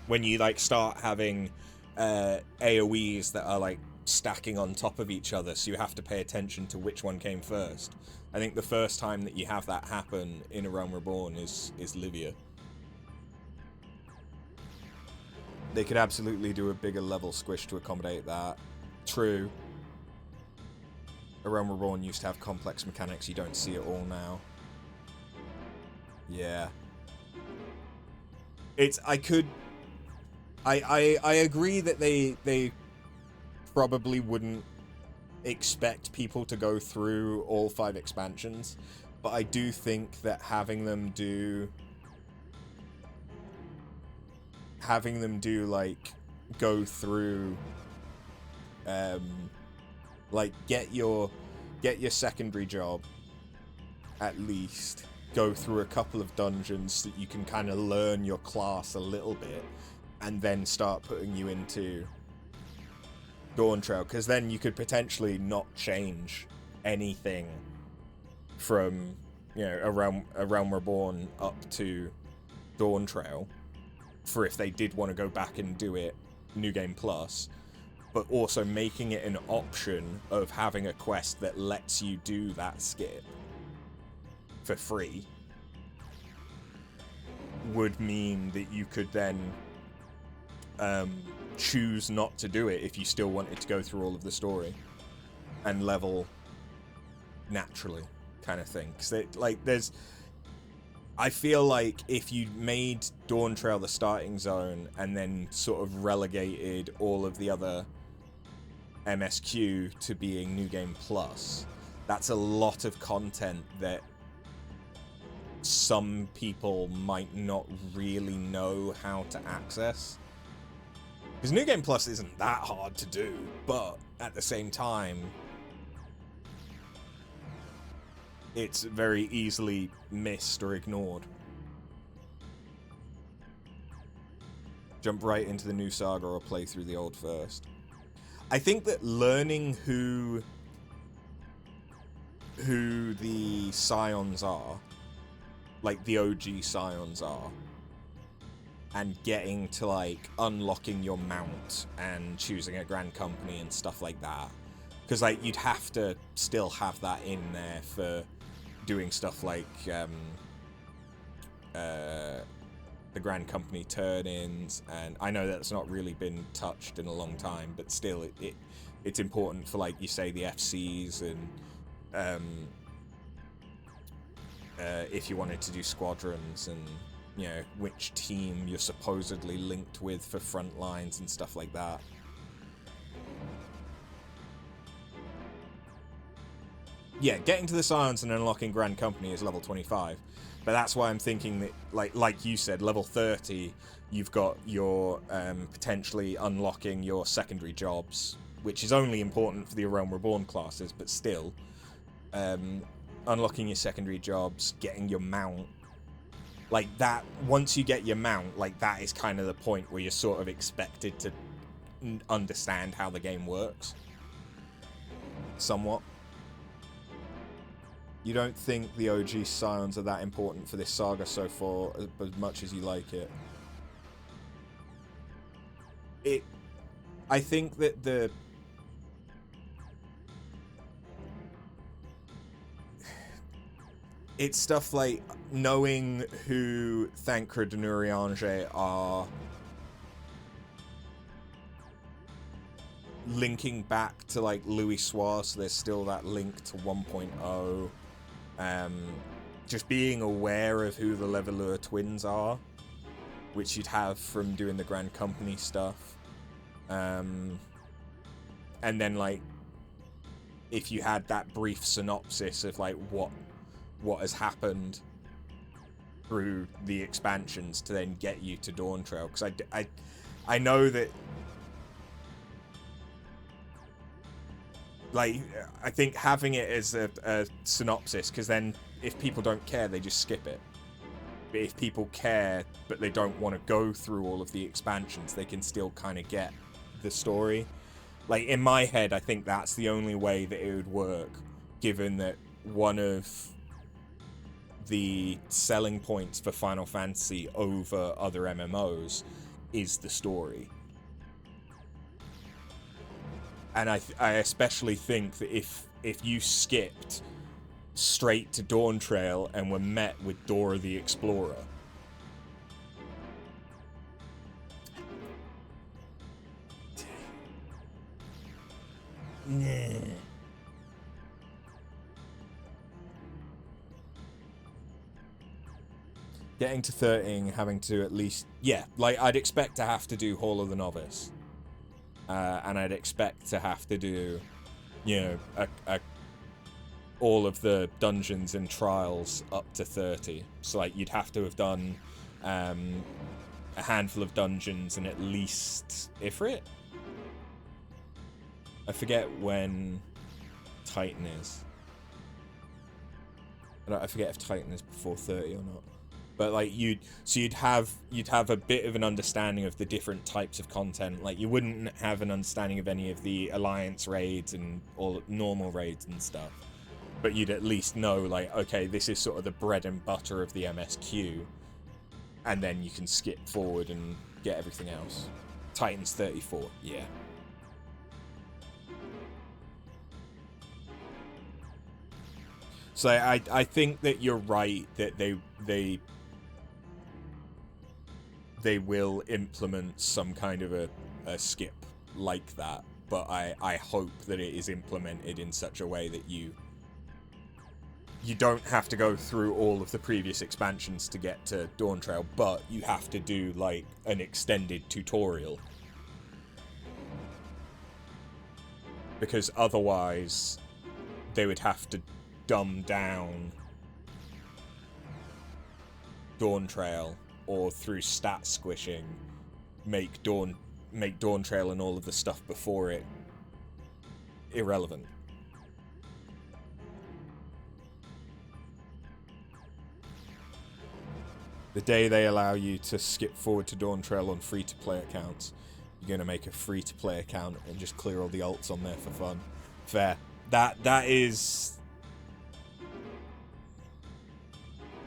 when you like start having AoEs that are like stacking on top of each other, so you have to pay attention to which one came first. I think the first time that you have that happen in A Realm Reborn is Livia. They could absolutely do a bigger level squish to accommodate that. True. A Realm Reborn used to have complex mechanics, you don't see it all now. Yeah. I agree that they probably wouldn't expect people to go through all 5 expansions, but I do think that having them do like go through like get your secondary job, at least go through a couple of dungeons so that you can kind of learn your class a little bit, and then start putting you into Dawntrail, because then you could potentially not change anything from, you know, a Realm Reborn up to Dawntrail, for if they did want to go back and do it New Game Plus, but also making it an option of having a quest that lets you do that skip for free would mean that you could then choose not to do it if you still wanted to go through all of the story and level naturally, kind of thing. Because there's, I feel like if you made Dawntrail the starting zone and then sort of relegated all of the other MSQ to being New Game Plus, that's a lot of content that some people might not really know how to access. Because New Game Plus isn't that hard to do, but at the same time, it's very easily missed or ignored. Jump right into the new saga or play through the old first. I think that learning who the Scions are, like the OG Scions are, and getting to like unlocking your mount and choosing a grand company and stuff like that, because like you'd have to still have that in there for doing stuff like the grand company turn-ins, and I know that's not really been touched in a long time, but still it's important for, like you say, the FCs, and if you wanted to do squadrons, and you know which team you're supposedly linked with for front lines and stuff like that. Yeah, getting to the Scions and unlocking Grand Company is level 25, but that's why I'm thinking that, like you said, level 30, you've got your potentially unlocking your secondary jobs, which is only important for the Realm Reborn classes, but still, unlocking your secondary jobs, getting your mount, like that. Once you get your mount, like that is kind of the point where you're sort of expected to understand how the game works, somewhat. You don't think the OG Scions are that important for this saga so far, as much as you like it? I think that it's stuff like knowing who Thancred and Urianger are, linking back to like Louis Soir, so there's still that link to 1.0. Just being aware of who the Levelure twins are, which you'd have from doing the Grand Company stuff. And then like if you had that brief synopsis of like what has happened through the expansions to then get you to Dawntrail, because I know that, like, I think having it as a synopsis, because then if people don't care, they just skip it. But if people care, but they don't want to go through all of the expansions, they can still kind of get the story. Like, in my head, I think that's the only way that it would work, given that one of the selling points for Final Fantasy over other MMOs is the story. And I especially think that if you skipped straight to Dawntrail and were met with Dora the Explorer, getting to 13, having to at least, yeah, like, I'd expect to have to do Hall of the Novice. And I'd expect to have to do, you know, all of the dungeons and trials up to 30. So, like, you'd have to have done a handful of dungeons and at least Ifrit. I forget when Titan is. I forget if Titan is before 30 or not. But like you'd have a bit of an understanding of the different types of content. Like, you wouldn't have an understanding of any of the alliance raids and all normal raids and stuff, but you'd at least know, like, okay, this is sort of the bread and butter of the MSQ, and then you can skip forward and get everything else. Titan's 34, yeah. So I think that you're right that they will implement some kind of a skip like that, but I hope that it is implemented in such a way that you don't have to go through all of the previous expansions to get to Dawntrail, but you have to do, like, an extended tutorial. Because otherwise, they would have to dumb down Dawntrail, or through stat squishing, make Dawntrail and all of the stuff before it irrelevant. The day they allow you to skip forward to Dawntrail on free-to-play accounts, you're gonna make a free-to-play account and just clear all the alts on there for fun. Fair. That is...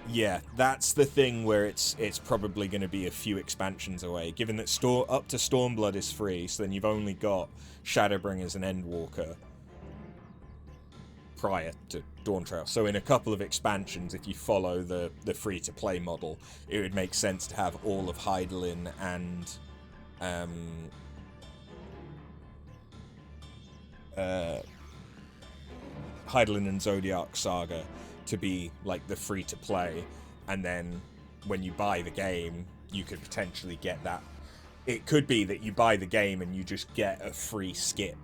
Yeah, that's the thing where it's probably going to be a few expansions away, given that up to Stormblood is free, so then you've only got Shadowbringers and Endwalker prior to Dawntrail. So in a couple of expansions, if you follow the free-to-play model, it would make sense to have all of Hydaelyn and Hydaelyn and Zodiac Saga to be like the free-to-play, and then when you buy the game, you could potentially get that. It could be that you buy the game and you just get a free skip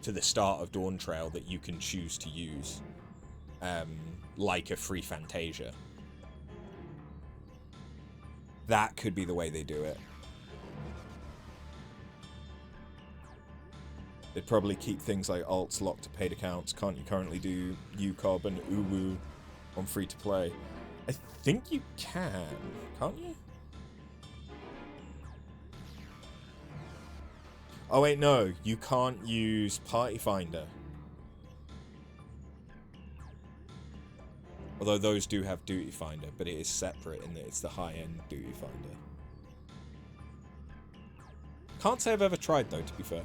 to the start of Dawntrail that you can choose to use, like a free Fantasia. That could be the way they do it. They'd probably keep things like alts locked to paid accounts. Can't you currently do UCOB and Uwu on free-to-play? I think you can, can't you? Oh wait, no, you can't use Party Finder. Although those do have Duty Finder, but it is separate in that it's the high-end Duty Finder. Can't say I've ever tried though, to be fair.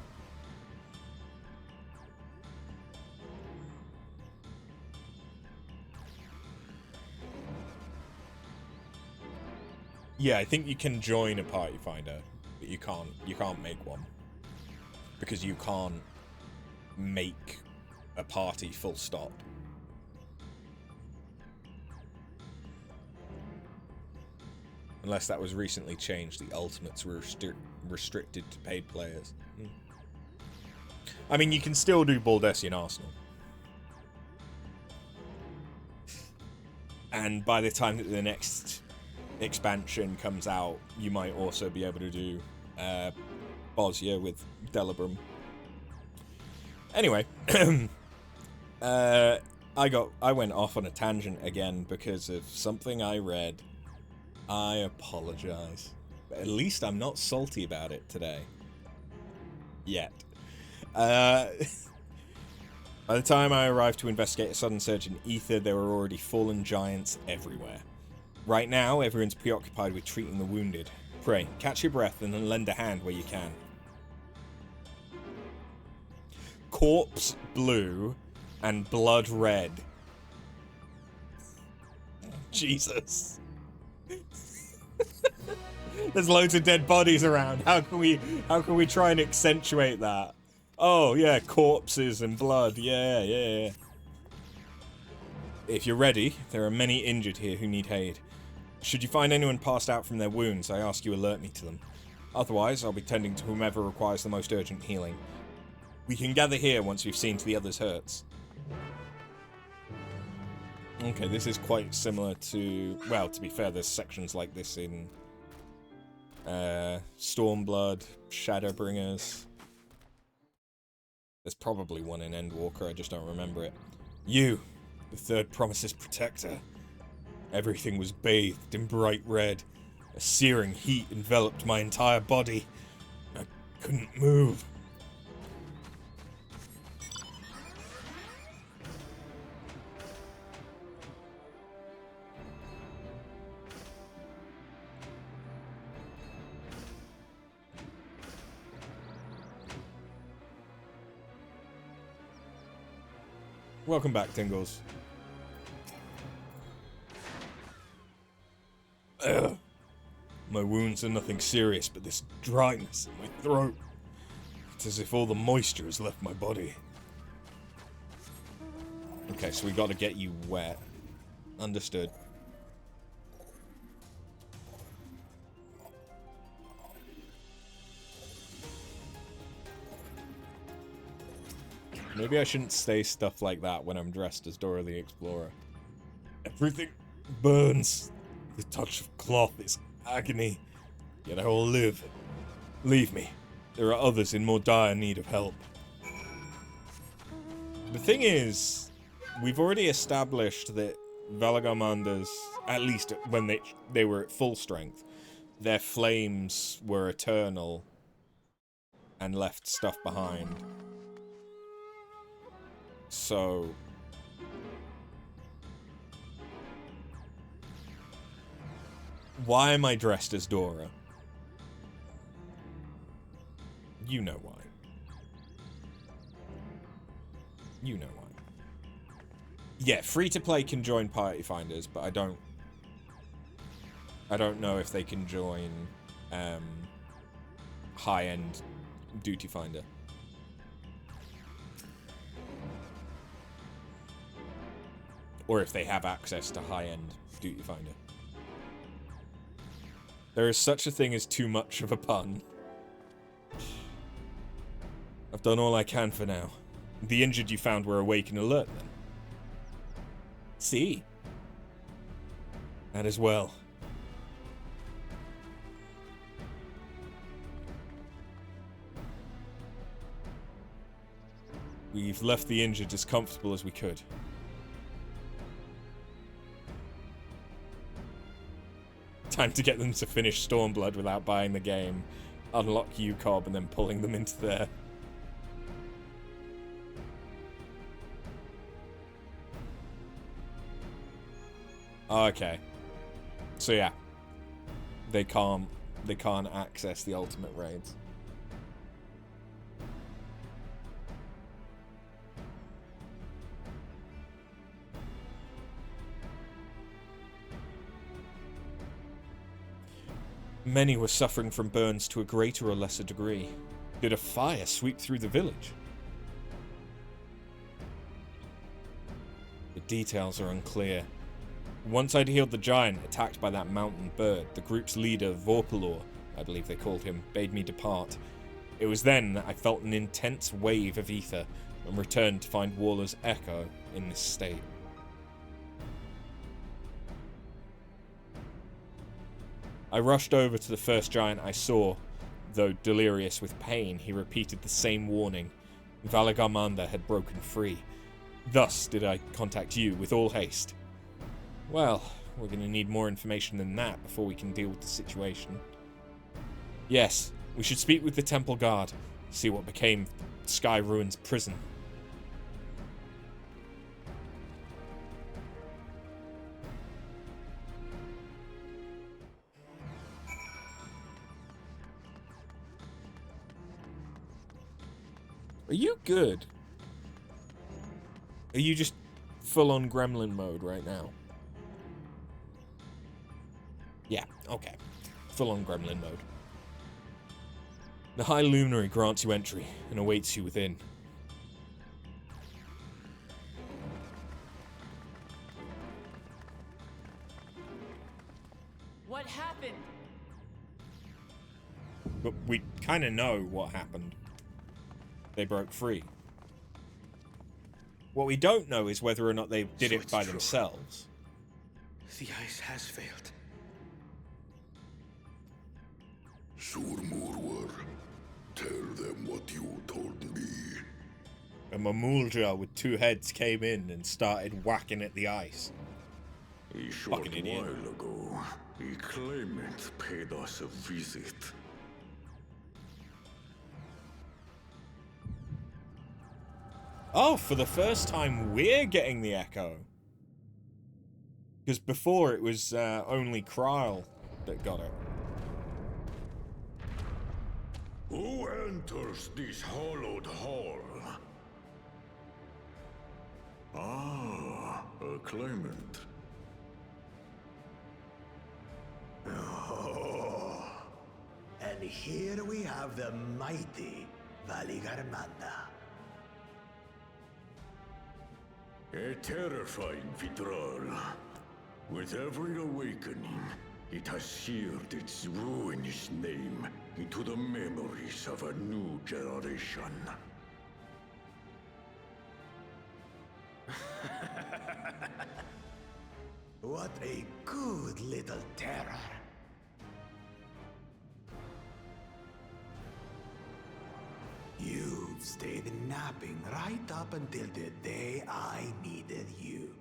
Yeah, I think you can join a Party Finder, but you can't make one. Because you can't make a party full stop. Unless that was recently changed, the Ultimates were restricted to paid players. I mean, you can still do Baldessian Arsenal. And by the time that the next expansion comes out, you might also be able to do Bosnia with Delabrum. Anyway, I went off on a tangent again because of something I read. I apologize. But at least I'm not salty about it today. Yet. By the time I arrived to investigate a sudden surge in ether, there were already fallen giants everywhere. Right now, everyone's preoccupied with treating the wounded. Pray, catch your breath and then lend a hand where you can. Corpse blue and blood red. Jesus. There's loads of dead bodies around. How can we try and accentuate that? Oh, yeah, corpses and blood. Yeah. If you're ready, there are many injured here who need aid. Should you find anyone passed out from their wounds, I ask you alert me to them. Otherwise, I'll be tending to whomever requires the most urgent healing. We can gather here once we've seen to the others' hurts. Okay, this is quite similar to... Well, to be fair, there's sections like this in... Stormblood, Shadowbringers... There's probably one in Endwalker, I just don't remember it. You, the third Promise's protector. Everything was bathed in bright red. A searing heat enveloped my entire body. I couldn't move. Welcome back, Tingles. Ugh. My wounds are nothing serious, but this dryness in my throat. It's as if all the moisture has left my body. Okay, so we gotta get you wet. Understood. Maybe I shouldn't say stuff like that when I'm dressed as Dora the Explorer. Everything burns. The touch of cloth is agony. Yet I will live. Leave me. There are others in more dire need of help. The thing is, we've already established that Valagamanders, at least when they were at full strength, their flames were eternal and left stuff behind. So... why am I dressed as Dora? You know why. You know why. Yeah, free-to-play can join Party Finders, but I don't know if they can join high-end Duty Finder. Or if they have access to high-end Duty Finder. There is such a thing as too much of a pun. I've done all I can for now. The injured you found were awake and alert then. See? That as well. We've left the injured as comfortable as we could. Time to get them to finish Stormblood without buying the game, unlock UCOB, and then pulling them into there. Okay. So yeah. They can't access the ultimate raids. Many were suffering from burns to a greater or lesser degree. Did a fire sweep through the village? The details are unclear. Once I'd healed the giant attacked by that mountain bird, the group's leader, Vorpalor, I believe they called him, bade me depart. It was then that I felt an intense wave of ether and returned to find Waller's echo in this state. I rushed over to the first giant I saw. Though delirious with pain, he repeated the same warning. Valagamanda had broken free. Thus did I contact you with all haste. Well, we're going to need more information than that before we can deal with the situation. Yes, we should speak with the Temple Guard, see what became Sky Ruin's prison. Are you good? Are you just full-on gremlin mode right now? Yeah, okay. Full-on gremlin mode. The High Luminary grants you entry and awaits you within. What happened? But we kind of know what happened. They broke free. What we don't know is whether or not they did it by themselves. The ice has failed. Surmurwar, tell them what you told me. A Mamuldra with two heads came in and started whacking at the ice. A short Fucking idiot. while ago, a claimant paid us a visit. Oh, for the first time we're getting the echo. Because before it was only Kryl that got it. Who enters this hallowed hall? Ah, a claimant. Oh, and here we have the mighty Valigarmanda. A terrifying Vitral. With every awakening, it has seared its ruinous name into the memories of a new generation. What a good little terror. You've stayed napping right up until the day I needed you.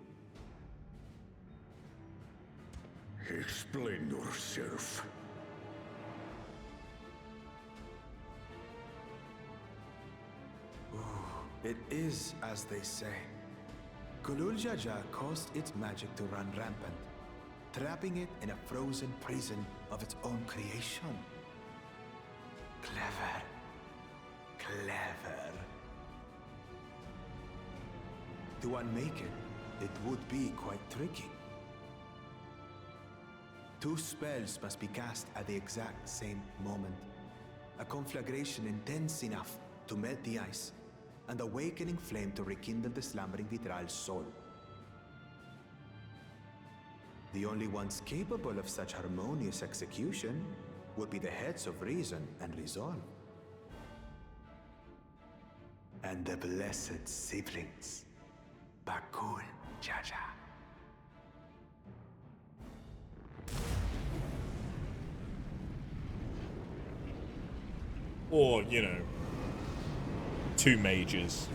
Explain yourself. It is as they say. Gulul Jaja caused its magic to run rampant, trapping it in a frozen prison of its own creation. Clever. Clever. To unmake it, it would be quite tricky. 2 spells must be cast at the exact same moment. A conflagration intense enough to melt the ice, and awakening flame to rekindle the slumbering Vitral's soul. The only ones capable of such harmonious execution would be the heads of reason and resolve. And the blessed siblings, Bakul Jaja. Or, you know, 2 mages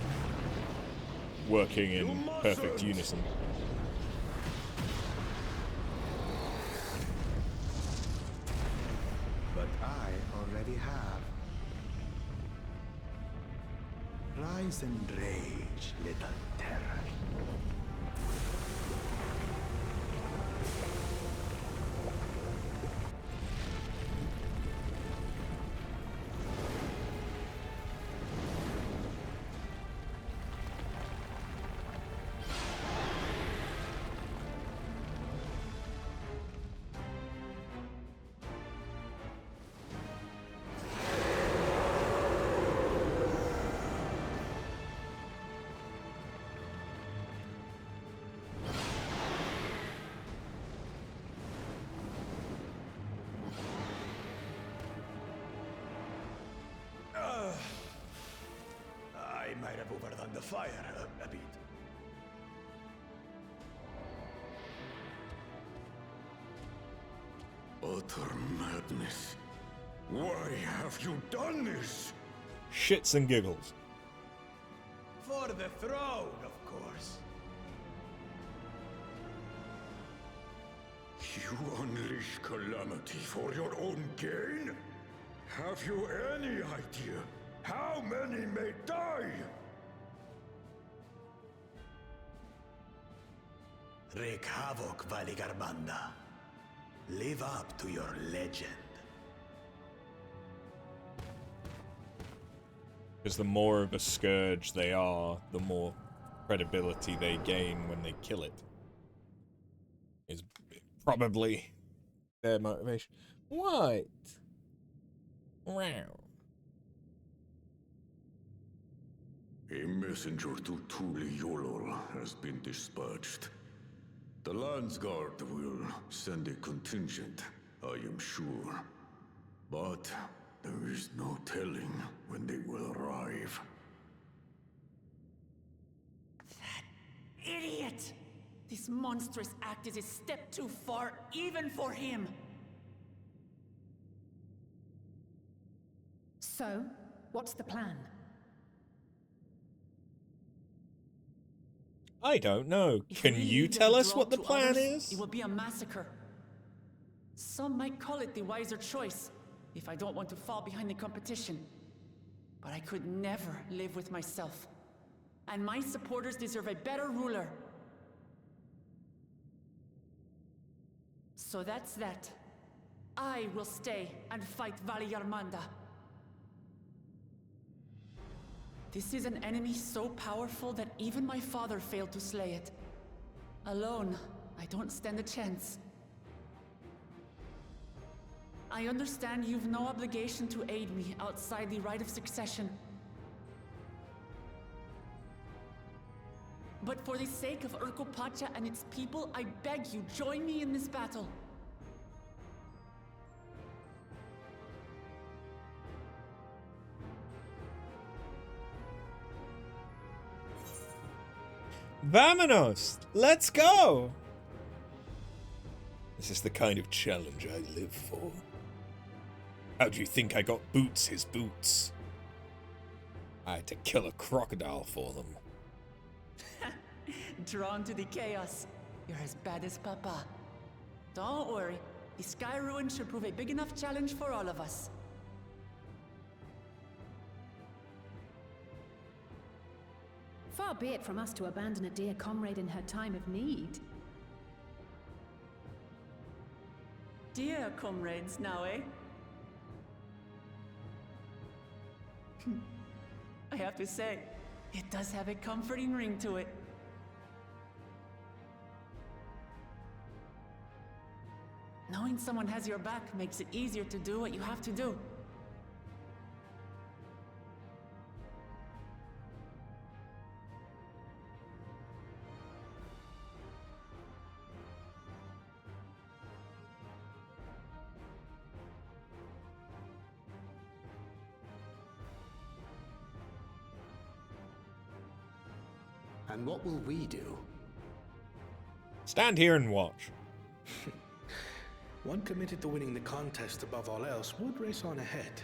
working in perfect unison. But I already have. Rise and rage, little terror. I might have overdone the fire a bit. A Utter madness. Why have you done this? Shits and giggles. For the throne, of course. You unleash calamity for your own gain? Have you any idea how many may die? Wreak havoc, Valigarbanda. Live up to your legend. Because the more of a scourge they are, the more credibility they gain when they kill it. Is probably their motivation. What? Wow. A messenger to Tuli Yolol has been dispatched. The Landsguard will send a contingent, I am sure. But there is no telling when they will arrive. Idiot! This monstrous act is a step too far, even for him. So, what's the plan? I don't know. If Can we you leave the tell us withdrawal what the to plan others, is? It will be a massacre. Some might call it the wiser choice, if I don't want to fall behind the competition. But I could never live with myself. And my supporters deserve a better ruler. So that's that. I will stay and fight Vali Yarmanda. This is an enemy so powerful that even my father failed to slay it. Alone, I don't stand a chance. I understand you've no obligation to aid me outside the right of succession. But for the sake of Urkopacha and its people, I beg you, join me in this battle. Vamonos! Let's go! This is the kind of challenge I live for. How do you think I got Boots his boots? I had to kill a crocodile for them. Drawn to the chaos. You're as bad as Papa. Don't worry. The Sky Ruin should prove a big enough challenge for all of us. Far be it from us to abandon a dear comrade in her time of need. Dear comrades now, eh? I have to say, it does have a comforting ring to it. Knowing someone has your back makes it easier to do what you have to do. And what will we do? Stand here and watch. One committed to winning the contest above all else would race on ahead.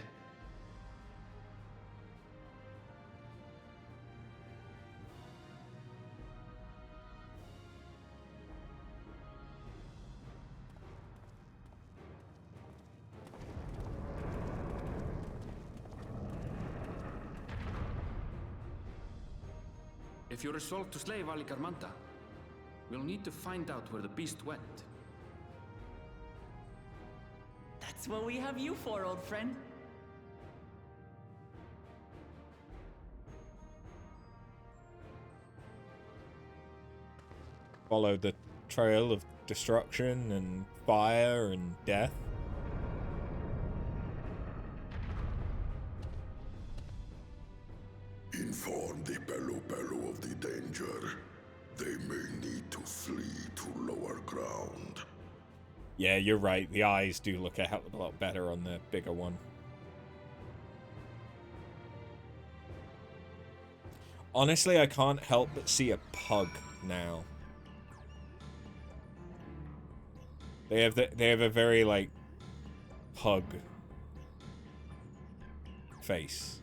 If you're resolved to slay Vali Garmanta, we'll need to find out where the beast went. That's what we have you for, old friend. Follow the trail of destruction and fire and death. Inform the Pelu of the danger. They may need to flee to lower ground. Yeah, you're right. The eyes do look a hell of a lot better on the bigger one. Honestly, I can't help but see a pug now. They have a very like hug face.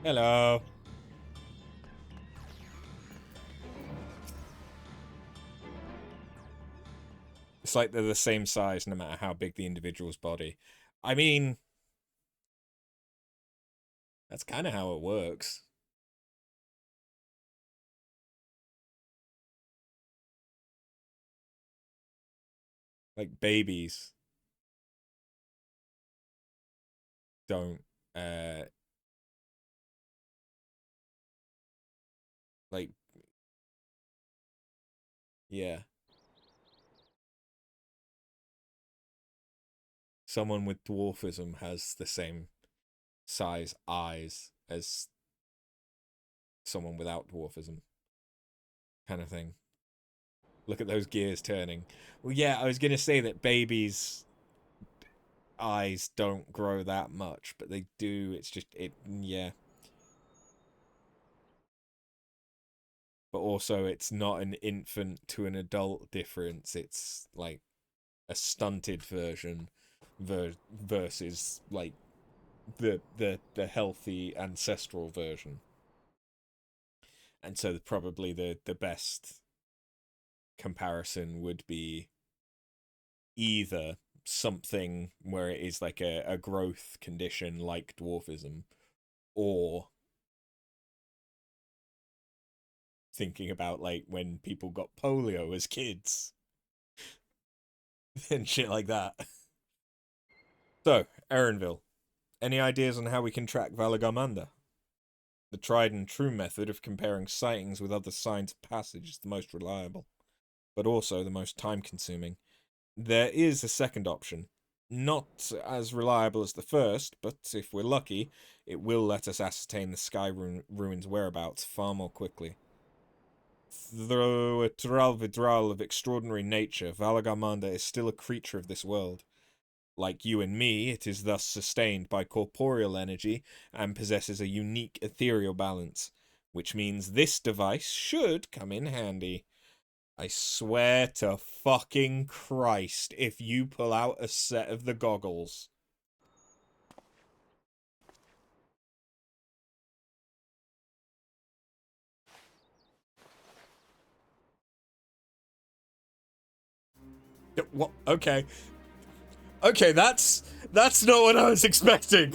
Hello. It's like they're the same size no matter how big the individual's body. I mean, that's kind of how it works. Like babies don't like, yeah. Someone with dwarfism has the same size eyes as someone without dwarfism, kind of thing. Look at those gears turning. Well, yeah, I was gonna say that babies' eyes don't grow that much, but they do. It's just yeah. But also, it's not an infant to an adult difference. It's like a stunted version versus like the healthy ancestral version. And so probably the best comparison would be either something where it is like a growth condition like dwarfism, or thinking about like when people got polio as kids and shit like that. So, Erenville, any ideas on how we can track Valagamanda? The tried and true method of comparing sightings with other signs of passage is the most reliable, but also the most time-consuming. There is a second option. Not as reliable as the first, but if we're lucky, it will let us ascertain the Sky Ruin's whereabouts far more quickly. Though a Tural of extraordinary nature, Valagamanda is still a creature of this world. Like you and me, it is thus sustained by corporeal energy and possesses a unique ethereal balance, which means this device should come in handy. I swear to fucking Christ if you pull out a set of the goggles. What? Okay. Okay, that's not what I was expecting.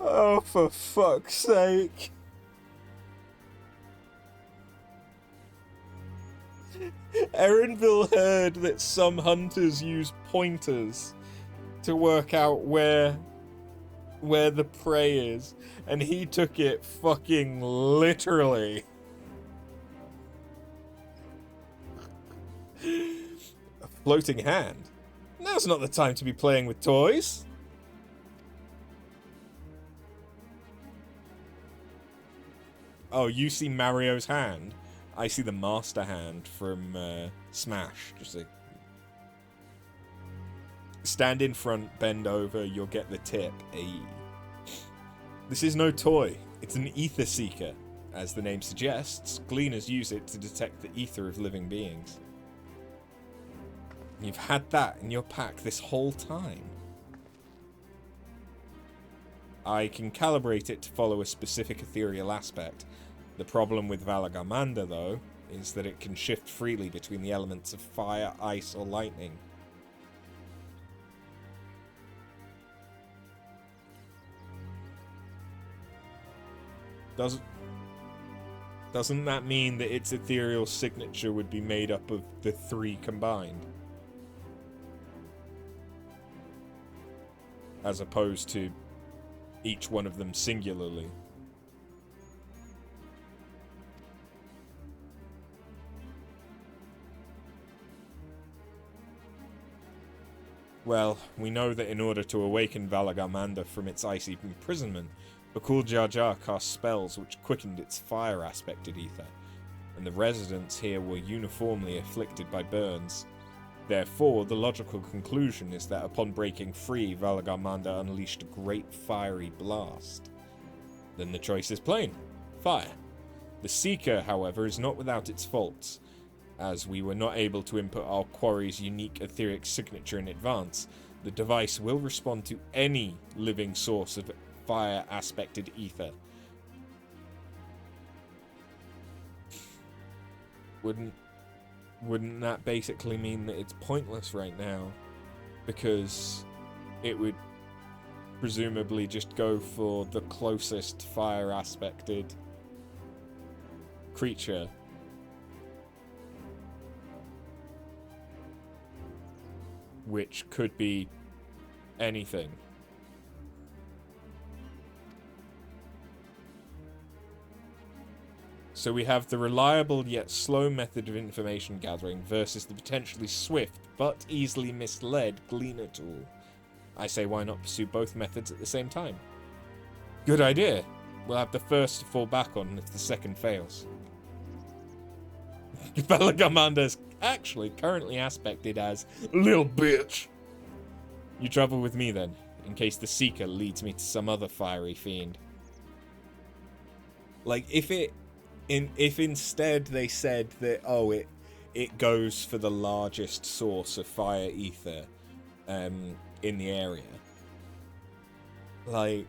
Oh, for fuck's sake. Erenville heard that some hunters use pointers to work out where the prey is, and he took it fucking literally. A floating hand? Now's not the time to be playing with toys. Oh, you see Mario's hand? I see the master hand from Smash. Just like, stand in front, bend over, you'll get the tip. Ayy. This is no toy. It's an ether seeker. As the name suggests, gleaners use it to detect the ether of living beings. You've had that in your pack this whole time. I can calibrate it to follow a specific ethereal aspect. The problem with Valagamanda, though, is that it can shift freely between the elements of fire, ice, or lightning. Doesn't that mean that its ethereal signature would be made up of the three combined? As opposed to each one of them singularly. Well, we know that in order to awaken Valagamanda from its icy imprisonment, Bakul Jar Jar cast spells which quickened its fire-aspected ether, and the residents here were uniformly afflicted by burns. Therefore, the logical conclusion is that upon breaking free, Valagamanda unleashed a great fiery blast. Then the choice is plain: fire. The Seeker, however, is not without its faults. As we were not able to input our quarry's unique etheric signature in advance, the device will respond to any living source of fire-aspected ether. Wouldn't that basically mean that it's pointless right now? Because it would presumably just go for the closest fire-aspected creature. Which could be anything. So we have the reliable yet slow method of information gathering versus the potentially swift but easily misled Gleaner tool. I say, why not pursue both methods at the same time? Good idea. We'll have the first to fall back on if the second fails. Valagamanda is actually currently aspected as little bitch. You travel with me then, in case the Seeker leads me to some other fiery fiend. Like, if instead they said that, oh, it goes for the largest source of fire ether in the area, like,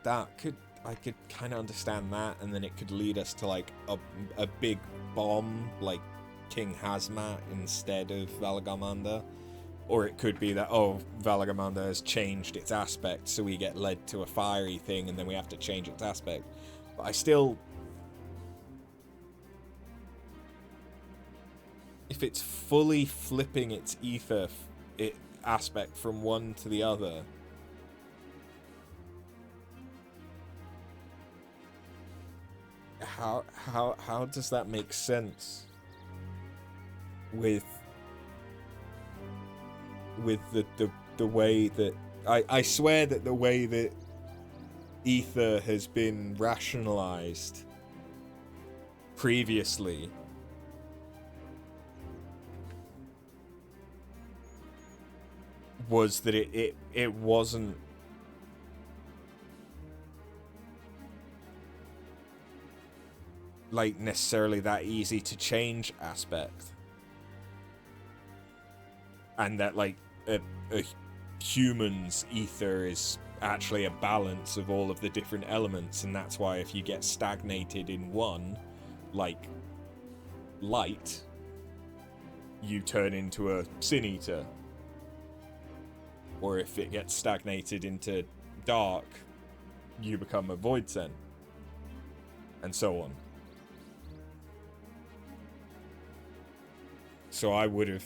I could kind of understand that, and then it could lead us to like a big bomb like King Hazmat instead of Valagamanda. Or it could be that, oh, Valagamanda has changed its aspect, so we get led to a fiery thing and then we have to change its aspect. But I still... If it's fully flipping its ether aspect from one to the other... How does that make sense with the way that I swear that the way that ether has been rationalized previously was that it wasn't like necessarily that easy to change aspect, and that like a human's ether is actually a balance of all of the different elements, and that's why if you get stagnated in one, like light, you turn into a sin eater, or if it gets stagnated into dark, you become a void sen, and so on. So I would have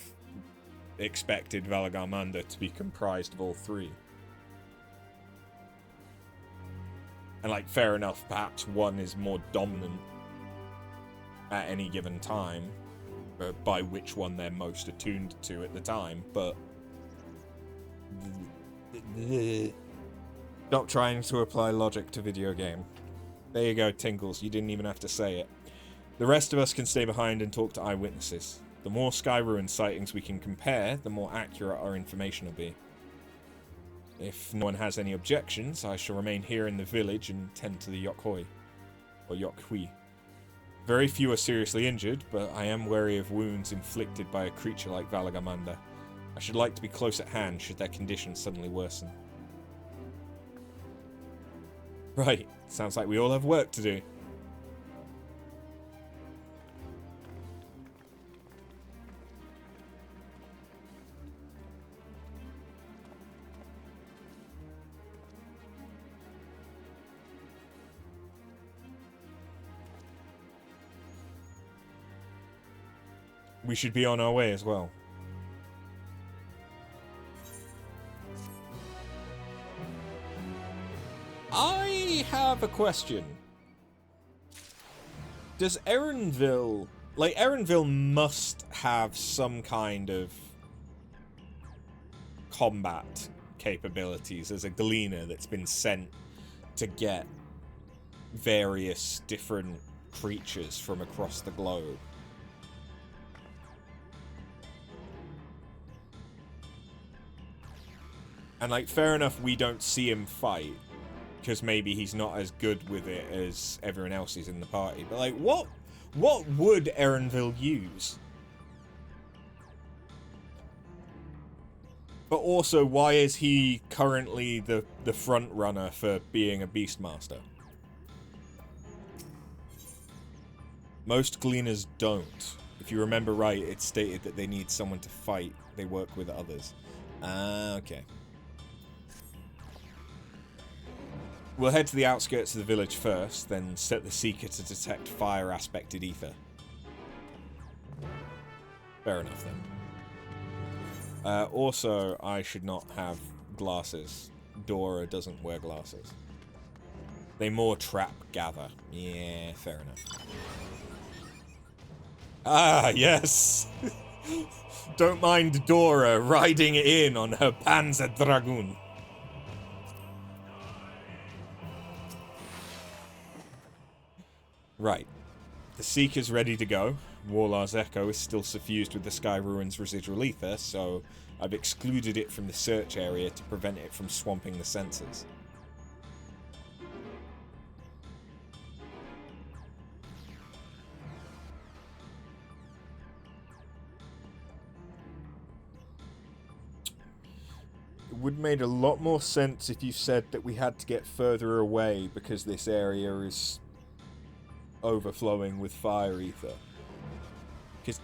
expected Valagamanda to be comprised of all three. And like, fair enough, perhaps one is more dominant at any given time, by which one they're most attuned to at the time, but... Stop trying to apply logic to video game. There you go, Tinkles, you didn't even have to say it. The rest of us can stay behind and talk to eyewitnesses. The more Skyruin sightings we can compare, the more accurate our information will be. If no one has any objections, I shall remain here in the village and tend to the Yokhoi, or Yokhui. Very few are seriously injured, but I am wary of wounds inflicted by a creature like Valagamanda. I should like to be close at hand should their condition suddenly worsen. Right, sounds like we all have work to do. We should be on our way as well. I have a question. Does Erenville... Like, Erenville must have some kind of combat capabilities as a gleaner that's been sent to get various different creatures from across the globe. And, like, fair enough we don't see him fight, because maybe he's not as good with it as everyone else is in the party. But, like, what would Erenville use? But also, why is he currently the front runner for being a Beastmaster? Most Gleaners don't. If you remember right, it's stated that they need someone to fight. They work with others. Ah, okay. We'll head to the outskirts of the village first, then set the Seeker to detect fire-aspected ether. Fair enough, then. Also, I should not have glasses. Dora doesn't wear glasses. They more trap gather. Yeah, fair enough. Ah, yes! Don't mind Dora riding in on her Panzer Dragoon. Right. The Seeker's ready to go. Warlar's Echo is still suffused with the Sky Ruins residual ether, so I've excluded it from the search area to prevent it from swamping the sensors. It would have made a lot more sense if you said that we had to get further away because this area is overflowing with fire ether. Because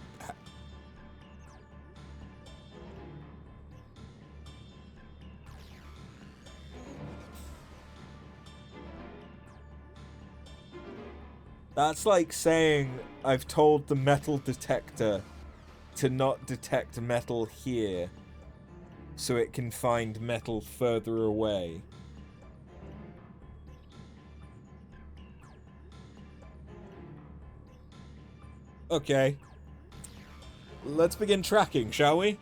that's like saying I've told the metal detector to not detect metal here so it can find metal further away. Okay. Let's begin tracking, shall we?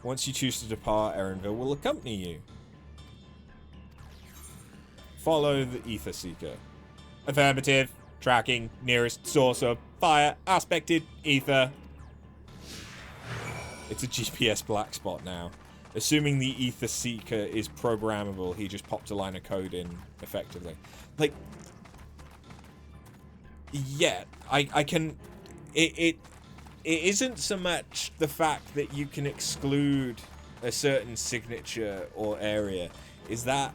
Once you choose to depart, Erenville will accompany you. Follow the Ether Seeker. Affirmative. Tracking. Nearest source of fire. Aspected. Ether. It's a GPS black spot now. Assuming the Ether Seeker is programmable, he just popped a line of code in, effectively. Like... yeah, I can... It isn't so much the fact that you can exclude a certain signature or area. Is that...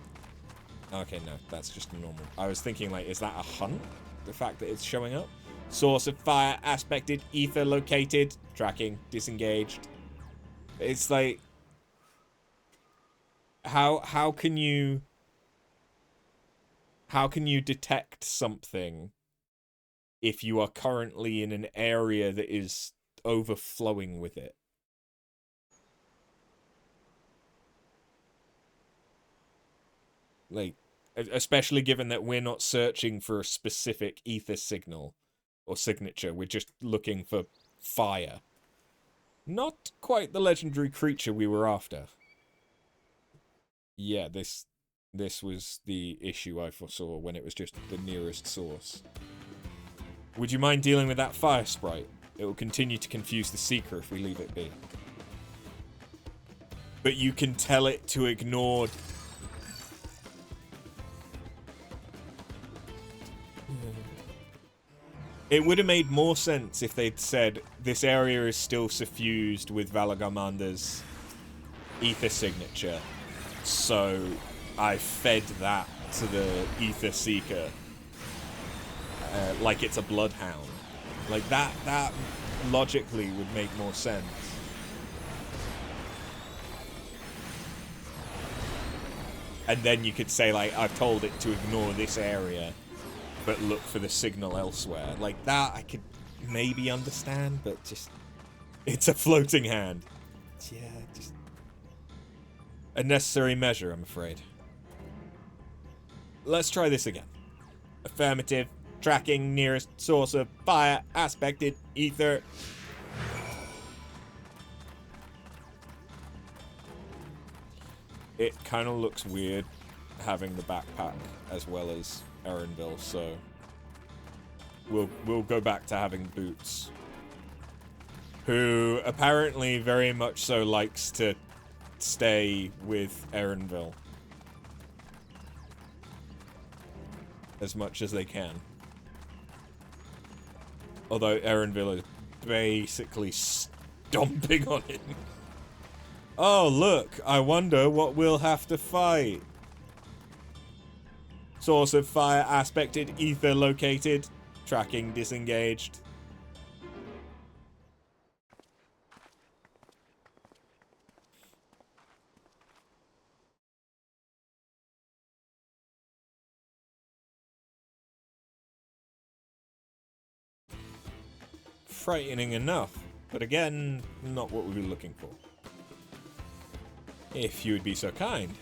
okay, no, that's just normal. I was thinking, like, is that a hunt? The fact that it's showing up? Source of fire, aspected, ether located, tracking, disengaged. It's like... How can you detect something if you are currently in an area that is overflowing with it? Like, especially given that we're not searching for a specific ether signal or signature, we're just looking for fire. Not quite the legendary creature we were after. Yeah, this was the issue I foresaw when it was just the nearest source. Would you mind dealing with that fire sprite? It will continue to confuse the Seeker if we leave it be. But you can tell it to ignore... It would have made more sense if they'd said, this area is still suffused with Valagarmanda's ether signature. So I fed that to the Ether Seeker like it's a bloodhound. Like that logically would make more sense. And then you could say, like, I've told it to ignore this area, but look for the signal elsewhere. Like that I could maybe understand, but just... it's a floating hand. Yeah, just... a necessary measure, I'm afraid. Let's try this again. Affirmative. Tracking nearest source of fire. Aspected. Ether. It kind of looks weird having the backpack as well as Erenville, so we'll go back to having Boots, who apparently very much so likes to stay with Erenville as much as they can. Although Erenville is basically stomping on him. Oh, look, I wonder what we'll have to fight. Source of fire aspected, ether located, tracking disengaged. Frightening enough, but again, not what we were looking for. If you would be so kind.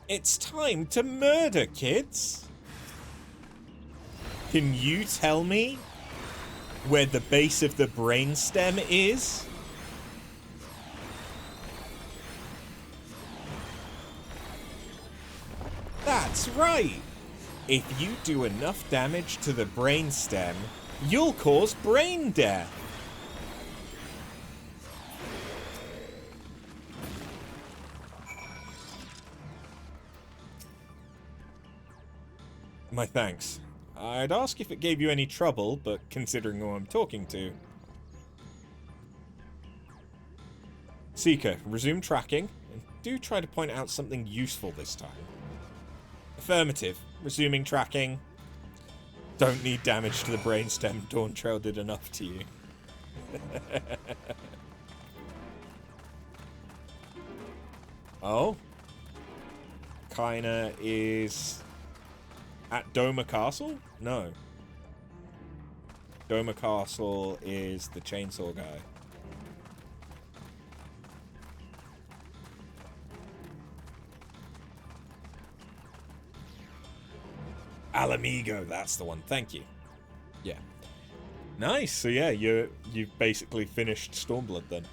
It's time to murder, kids! Can you tell me where the base of the brainstem is? That's right! If you do enough damage to the brainstem, you'll cause brain death. My thanks. I'd ask if it gave you any trouble, but considering who I'm talking to... Seeker, resume tracking, and do try to point out something useful this time. Affirmative. Resuming tracking. Don't need damage to the brainstem. Dawntrail did enough to you. Oh? Kaina is... at Doma Castle? No. Doma Castle is the chainsaw guy. Alamigo, that's the one. Thank you. Yeah. Nice. So yeah, you've basically finished Stormblood then.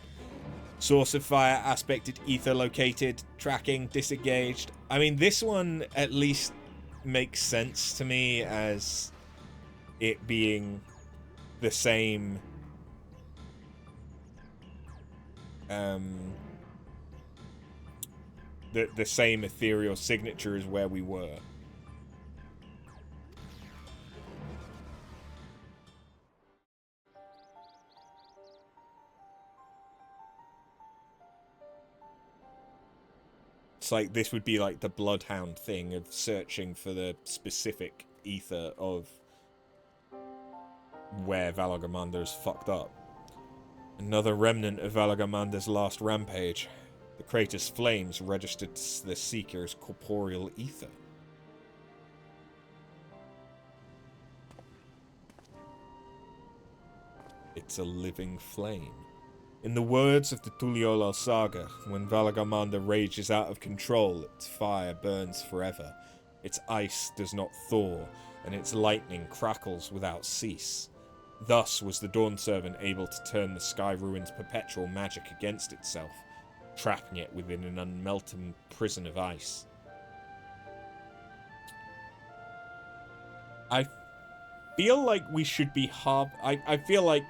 Source of fire aspected, ether located, tracking disengaged. I mean, this one at least makes sense to me as it being the same the same ethereal signature as where we were. It's like this would be like the Bloodhound thing of searching for the specific ether of where Valagamander's fucked up. Another remnant of Valagamander's last rampage. The crater's flames registered the Seeker's corporeal ether. It's a living flame. In the words of the Tuliolal saga, when Valagamander rages out of control, its fire burns forever, its ice does not thaw, and its lightning crackles without cease. Thus was the Dawn Servant able to turn the Sky Ruin's perpetual magic against itself, trapping it within an unmelting prison of ice. I feel like we should be I feel like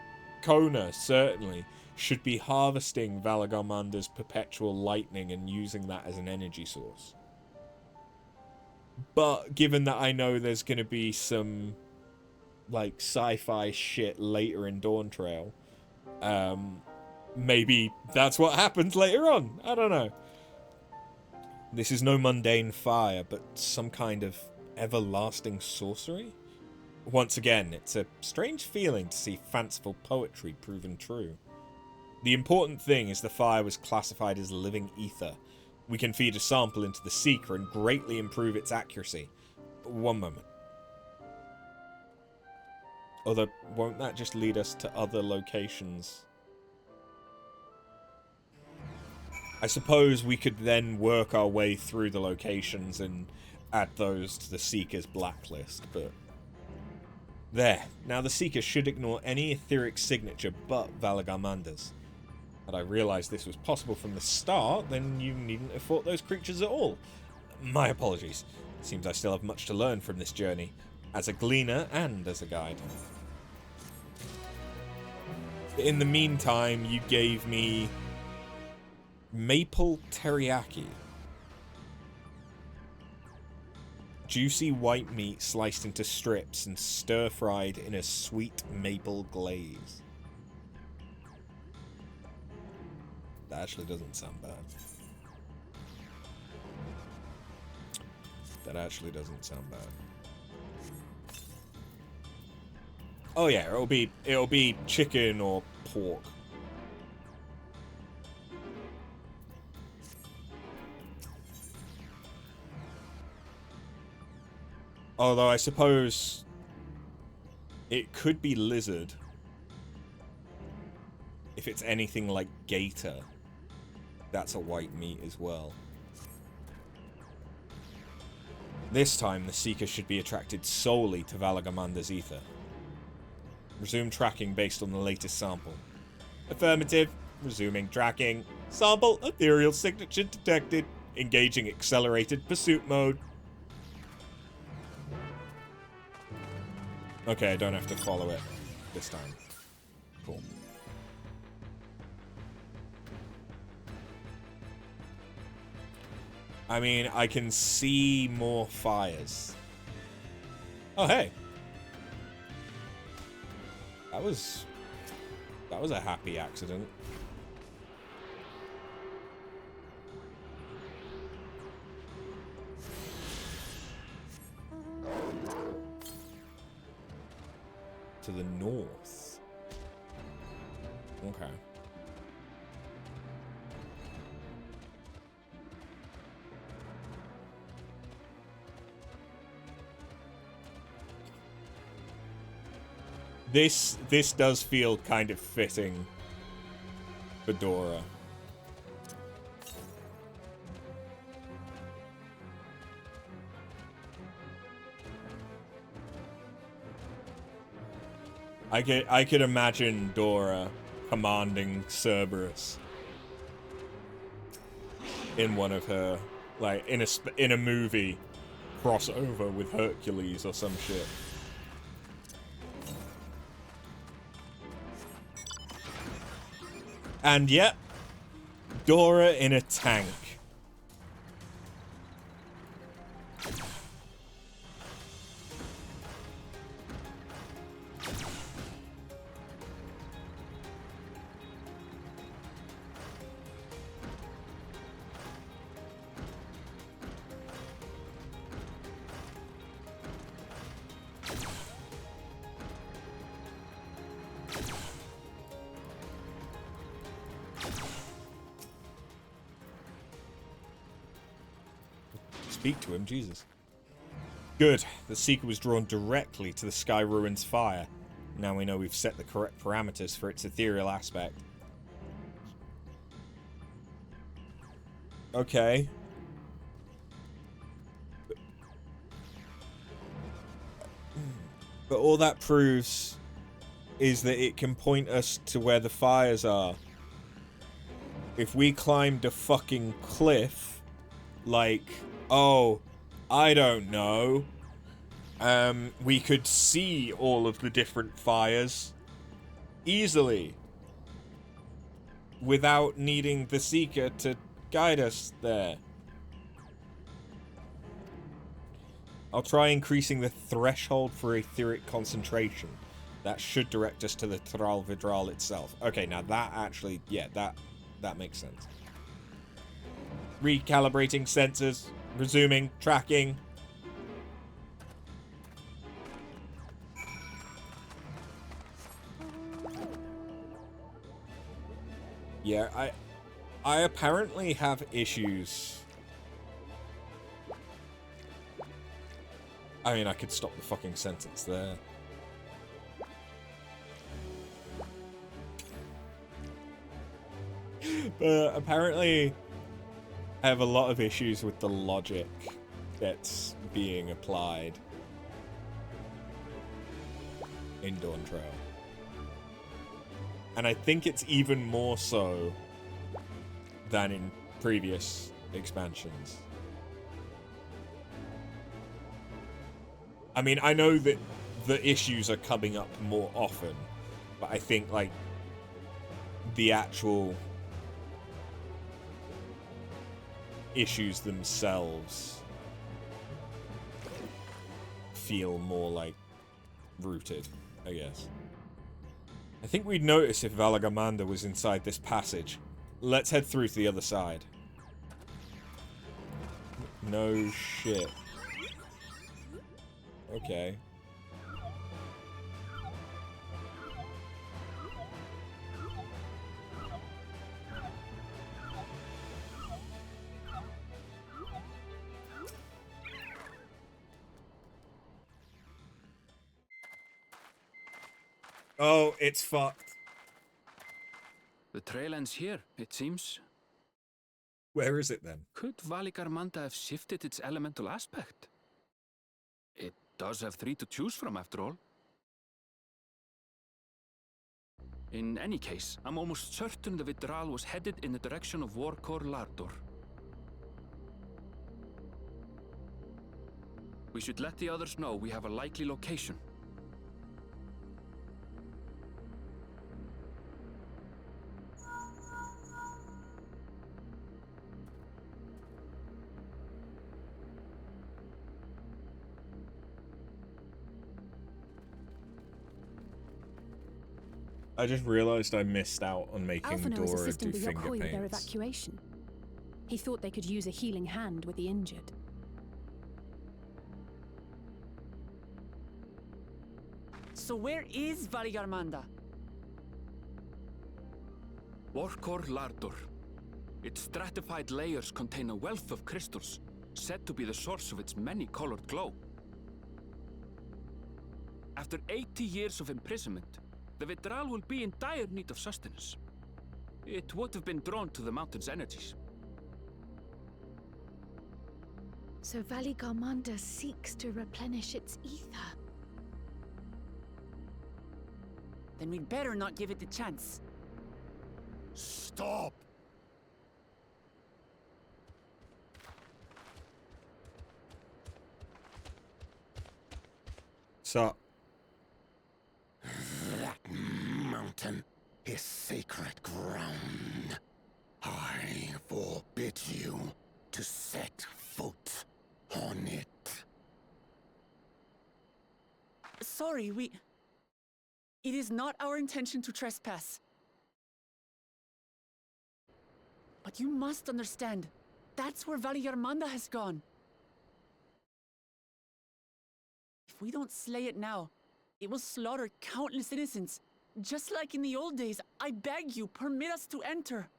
Kona, certainly, should be harvesting Valagamander's perpetual lightning and using that as an energy source. But given that I know there's going to be some like sci-fi shit later in Dawntrail, maybe that's what happens later on. I don't know. This is no mundane fire, but some kind of everlasting sorcery? Once again, it's a strange feeling to see fanciful poetry proven true. The important thing is the fire was classified as living ether. We can feed a sample into the Seeker and greatly improve its accuracy. One moment. Although, won't that just lead us to other locations? I suppose we could then work our way through the locations and add those to the Seeker's blacklist, but... There. Now the Seeker should ignore any etheric signature but Valagamander's. Had I realised this was possible from the start, then you needn't have fought those creatures at all. My apologies. Seems I still have much to learn from this journey. as a gleaner and as a guide. In the meantime, you gave me maple teriyaki. Juicy white meat sliced into strips and stir-fried in a sweet maple glaze. That actually doesn't sound bad. That actually doesn't sound bad. Oh yeah, it'll be chicken or pork. Although I suppose it could be lizard. If it's anything like gator, that's a white meat as well. This time, the Seeker should be attracted solely to Valagamanda's ether. Resume tracking based on the latest sample. Affirmative. Resuming tracking. Sample ethereal signature detected. Engaging accelerated pursuit mode. Okay, I don't have to follow it this time. Cool. I mean, I can see more fires. Oh, hey. That was a happy accident. To the north. Okay. This does feel kind of fitting for Dora. I could imagine Dora commanding Cerberus in one of her, like, in a movie crossover with Hercules or some shit. And yep, Dora in a tank. Speak to him, Jesus. Good. The Seeker was drawn directly to the Sky Ruins fire. Now we know we've set the correct parameters for its ethereal aspect. Okay. But all that proves is that it can point us to where the fires are. If we climbed a fucking cliff, like... Oh, I don't know. We could see all of the different fires easily without needing the Seeker to guide us there. I'll try increasing the threshold for etheric concentration. That should direct us to the Tral Vidral itself. Okay, now that actually, yeah, that makes sense. Recalibrating sensors. Resuming tracking. Yeah, I apparently have issues. I mean, I could stop the fucking sentence there. But apparently I have a lot of issues with the logic that's being applied in Dawntrail. And I think it's even more so than in previous expansions. I mean, I know that the issues are coming up more often, but I think, like, the actual issues themselves feel more, like, rooted, I guess. I think we'd notice if Valagamanda was inside this passage. Let's head through to the other side. No shit. Okay. Oh, it's fucked. The trail ends here, it seems. Where is it then? Could Valigarmanda have shifted its elemental aspect? It does have 3 to choose from, after all. In any case, I'm almost certain the Vitral was headed in the direction of Warkor Lardor. We should let the others know we have a likely location. I just realized I missed out on making Alphinaud was Dora assisting do the finger Yokkoi with their paints. evacuation. He thought they could use a healing hand with the injured. So where is Valigarmanda? Warkor Lardor. Its stratified layers contain a wealth of crystals, said to be the source of its many-colored glow. After 80 years of imprisonment, the Vitral will be in dire need of sustenance. It would have been drawn to the mountain's energies. So Valigarmanda seeks to replenish its ether. Then we'd better not give it the chance. Stop! So, That mountain is sacred ground. I forbid you to set foot on it. Sorry, it is not our intention to trespass. But you must understand, that's where Valigarmanda has gone. If we don't slay it now, it will slaughter countless innocents. Just like in the old days, I beg you, permit us to enter.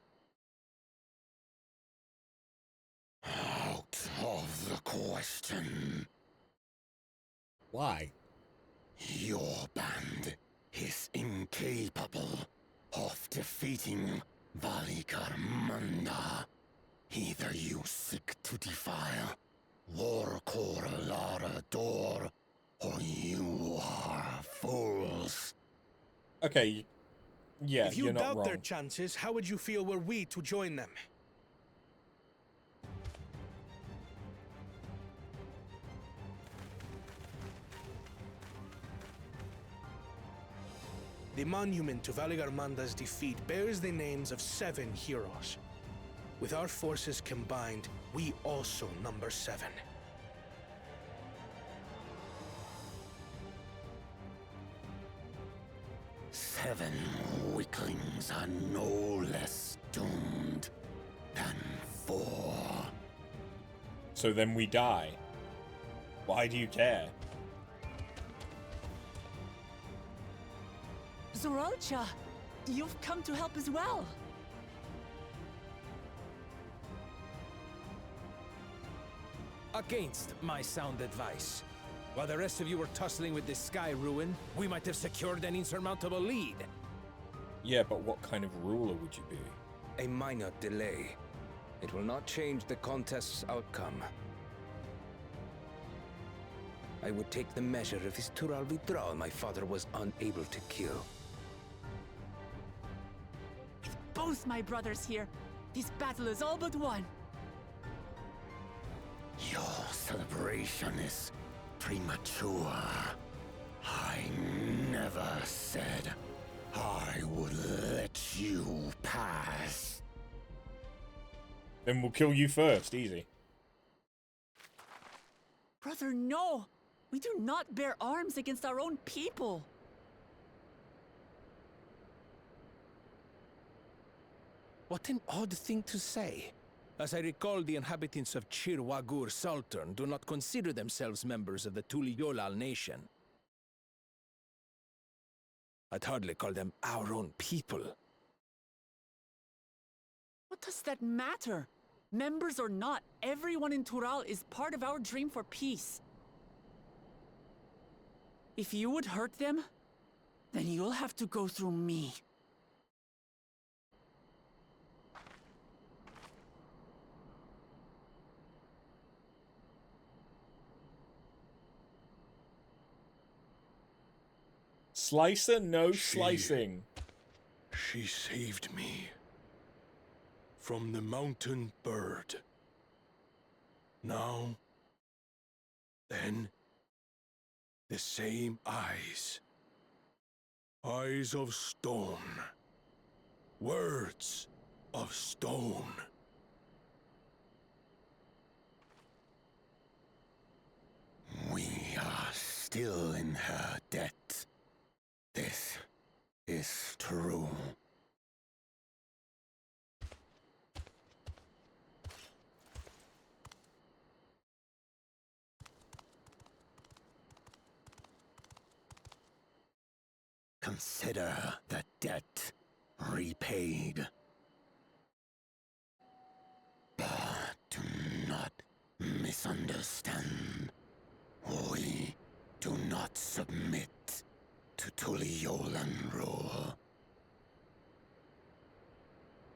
Out of the question. why? Your band is incapable of defeating Valigarmanda. Either you seek to defile Warkor Lardor, or you are fools. Okay, yeah, If you you're not doubt wrong. their chances, how would you feel were we to join them? The monument to Valigarmanda's defeat bears the names of 7 heroes. With our forces combined, we also number 7. Seven weaklings are no less doomed than 4. So then we die. Why do you care? Zoralcha, you've come to help as well. Against my sound advice. While the rest of you were tussling with this sky ruin, we might have secured an insurmountable lead. Yeah, but what kind of ruler would you be? A minor delay. It will not change the contest's outcome. I would take the measure of his Tural Vitral my father was unable to kill. With both my brothers here, this battle is all but won. Your celebration is premature. I never said I would let you pass. Then we'll kill you first, easy. Brother, no! We do not bear arms against our own people! What an odd thing to say. As I recall, the inhabitants of Chirwagur Sultan do not consider themselves members of the Tuliolal nation. I'd hardly call them our own people. What does that matter? Members or not, everyone in Tural is part of our dream for peace. If you would hurt them, then you'll have to go through me. Slicer, no slicing. She saved me from the mountain bird. Now, then, the same eyes. Eyes of stone. Words of stone. We are still in her debt. This is true. Consider the debt repaid. But do not misunderstand. We do not submit to Tuliolan rule.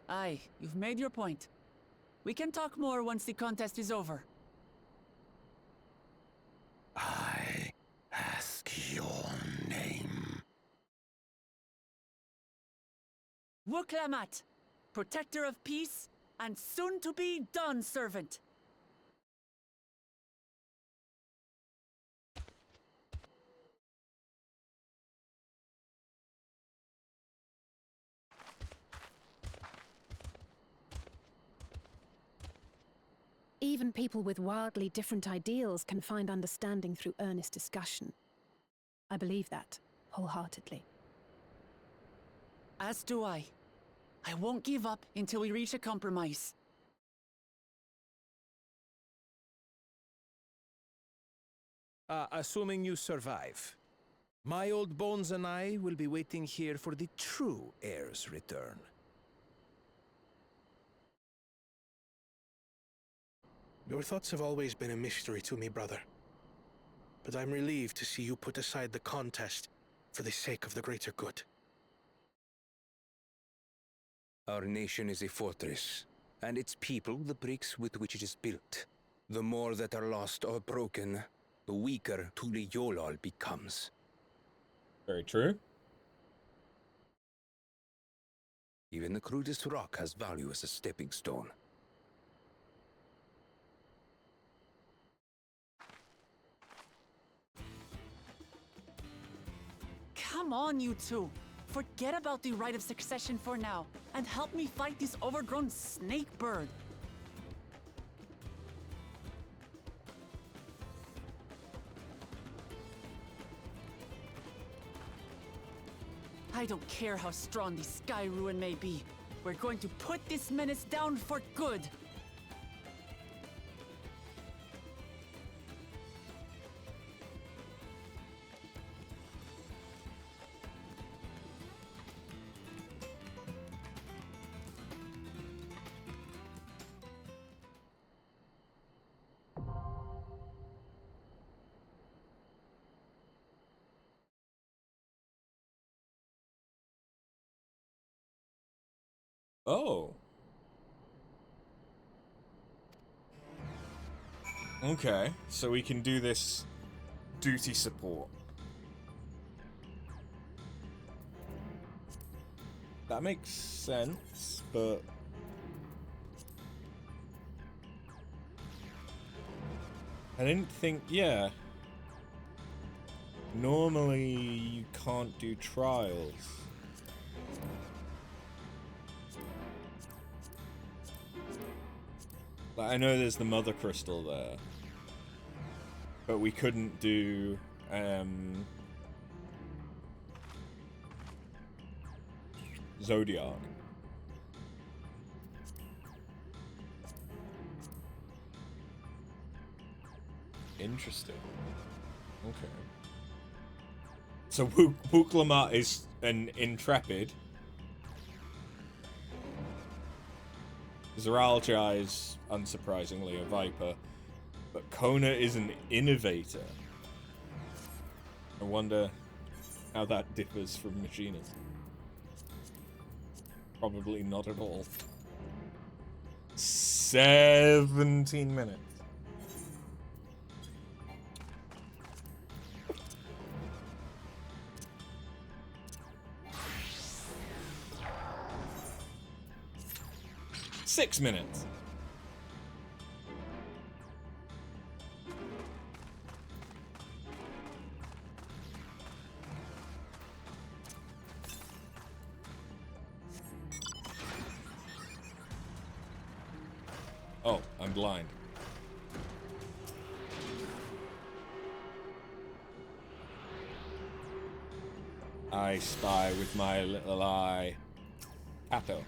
Aye, you've made your point. We can talk more once the contest is over. I ask your name. Wuklamat, protector of peace, and soon-to-be Dawn servant. Even people with wildly different ideals can find understanding through earnest discussion. I believe that, wholeheartedly. As do I. I won't give up until we reach a compromise. Assuming you survive, my old bones and I will be waiting here for the true heir's return. Your thoughts have always been a mystery to me, brother. But I'm relieved to see you put aside the contest for the sake of the greater good. Our nation is a fortress, and its people the bricks with which it is built. The more that are lost or broken, the weaker Tuliolal becomes. Very true. Even the crudest rock has value as a stepping stone. Come on, you two. Forget about the right of succession for now, and help me fight this overgrown snake bird. I don't care how strong the Sky Ruin may be. We're going to put this menace down for good. Oh. Okay, so we can do this duty support. That makes sense, but I didn't think, yeah. Normally, you can't do trials. Like, I know there's the Mother Crystal there. But we couldn't do, Zodiac. Interesting. Okay. So Wuklamat is an intrepid. Zeralja is, unsurprisingly, a viper. But Kona is an innovator. I wonder how that differs from Machinist. Probably not at all. 17 minutes. Six minutes. Oh, I'm blind. I spy with my little eye. Kato.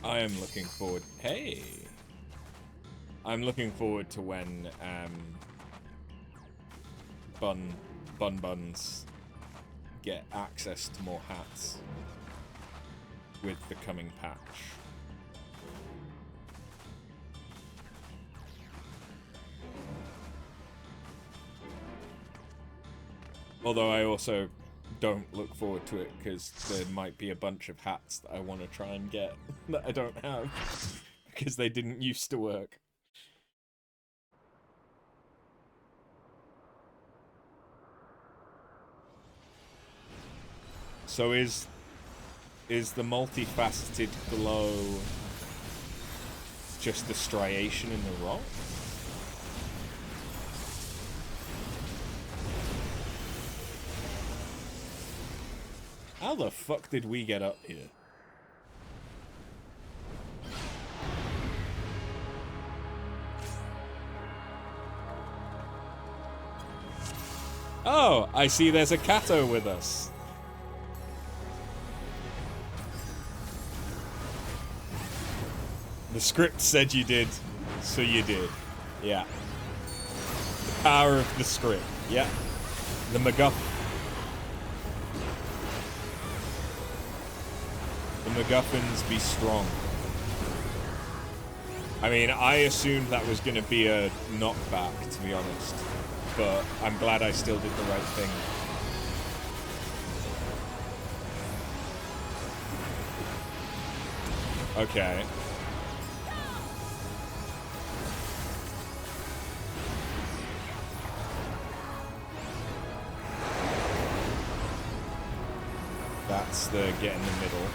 I am looking forward. Hey, I'm looking forward to when Buns get access to more hats with the coming patch. Although I also don't look forward to it because there might be a bunch of hats that I want to try and get that I don't have because they didn't used to work. So is the multifaceted glow just the striation in the rock? How the fuck did we get up here? Oh, I see there's a Kato with us. The script said you did, so you did. Yeah. The power of the script. Yeah. The MacGuffin. The MacGuffins be strong. I mean, I assumed that was going to be a knockback, to be honest. But I'm glad I still did the right thing. Okay. That's the get in the middle.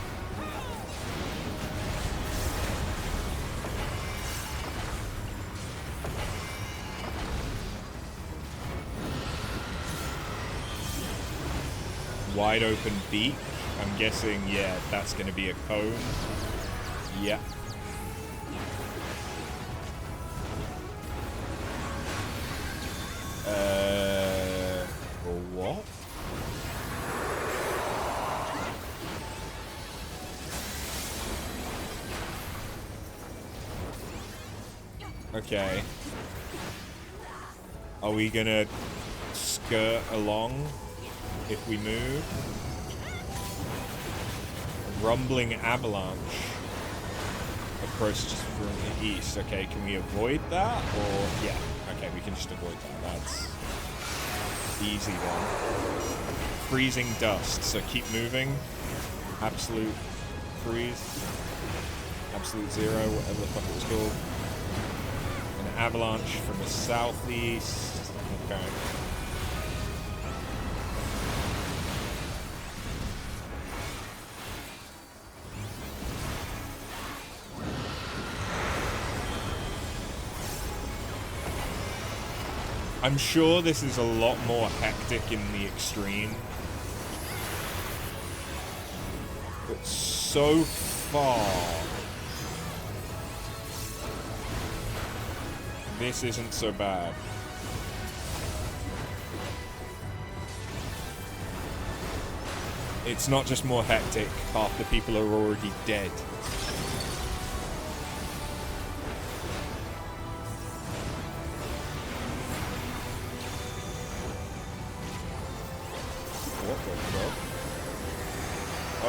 Wide open beak. I'm guessing, yeah, that's going to be a cone. Yeah. What? Okay. Are we gonna skirt along if we move? A rumbling avalanche approaches from the east. Okay, can we avoid that? Or, yeah. Okay, we can just avoid that. That's the easy one. Freezing dust. So keep moving. Absolute freeze. Absolute zero, whatever the fuck it was called. And avalanche from the southeast. Okay. I'm sure this is a lot more hectic in the extreme. But so far, this isn't so bad. It's not just more hectic, half the people are already dead.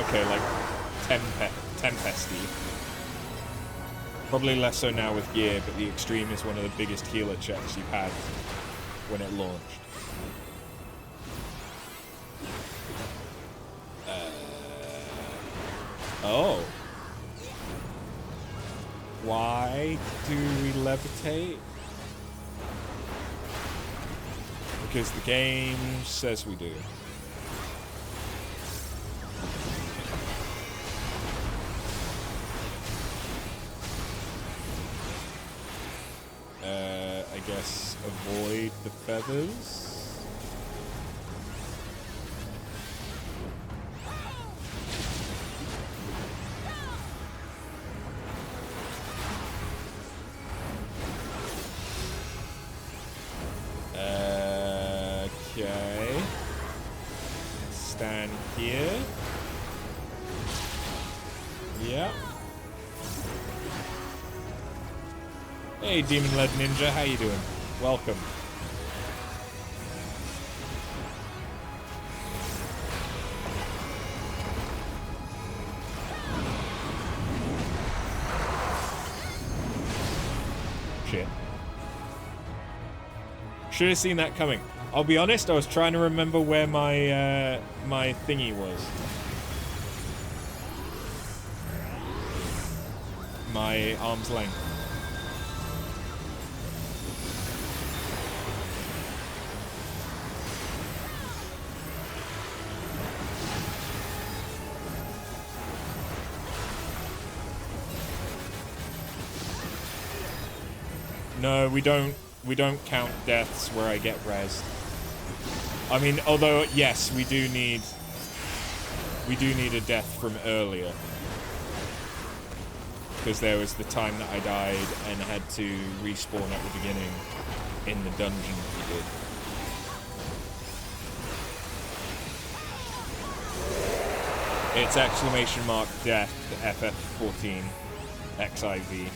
Okay, like Tempesty. Probably less so now with gear, but the Extreme is one of the biggest healer checks you've had when it launched. Oh. Why do we levitate? Because the game says we do. I guess avoid the feathers. Okay. Stand here. Yeah. Hey, Demon-led Ninja, how you doing? Welcome. Shit. Should have seen that coming. I'll be honest, I was trying to remember where my my thingy was. My arm's length. No, we don't count deaths where I get rezzed. I mean, although yes, we do need a death from earlier. Because there was the time that I died and had to respawn at the beginning in the dungeon we did. It's ! death FF14 XIV.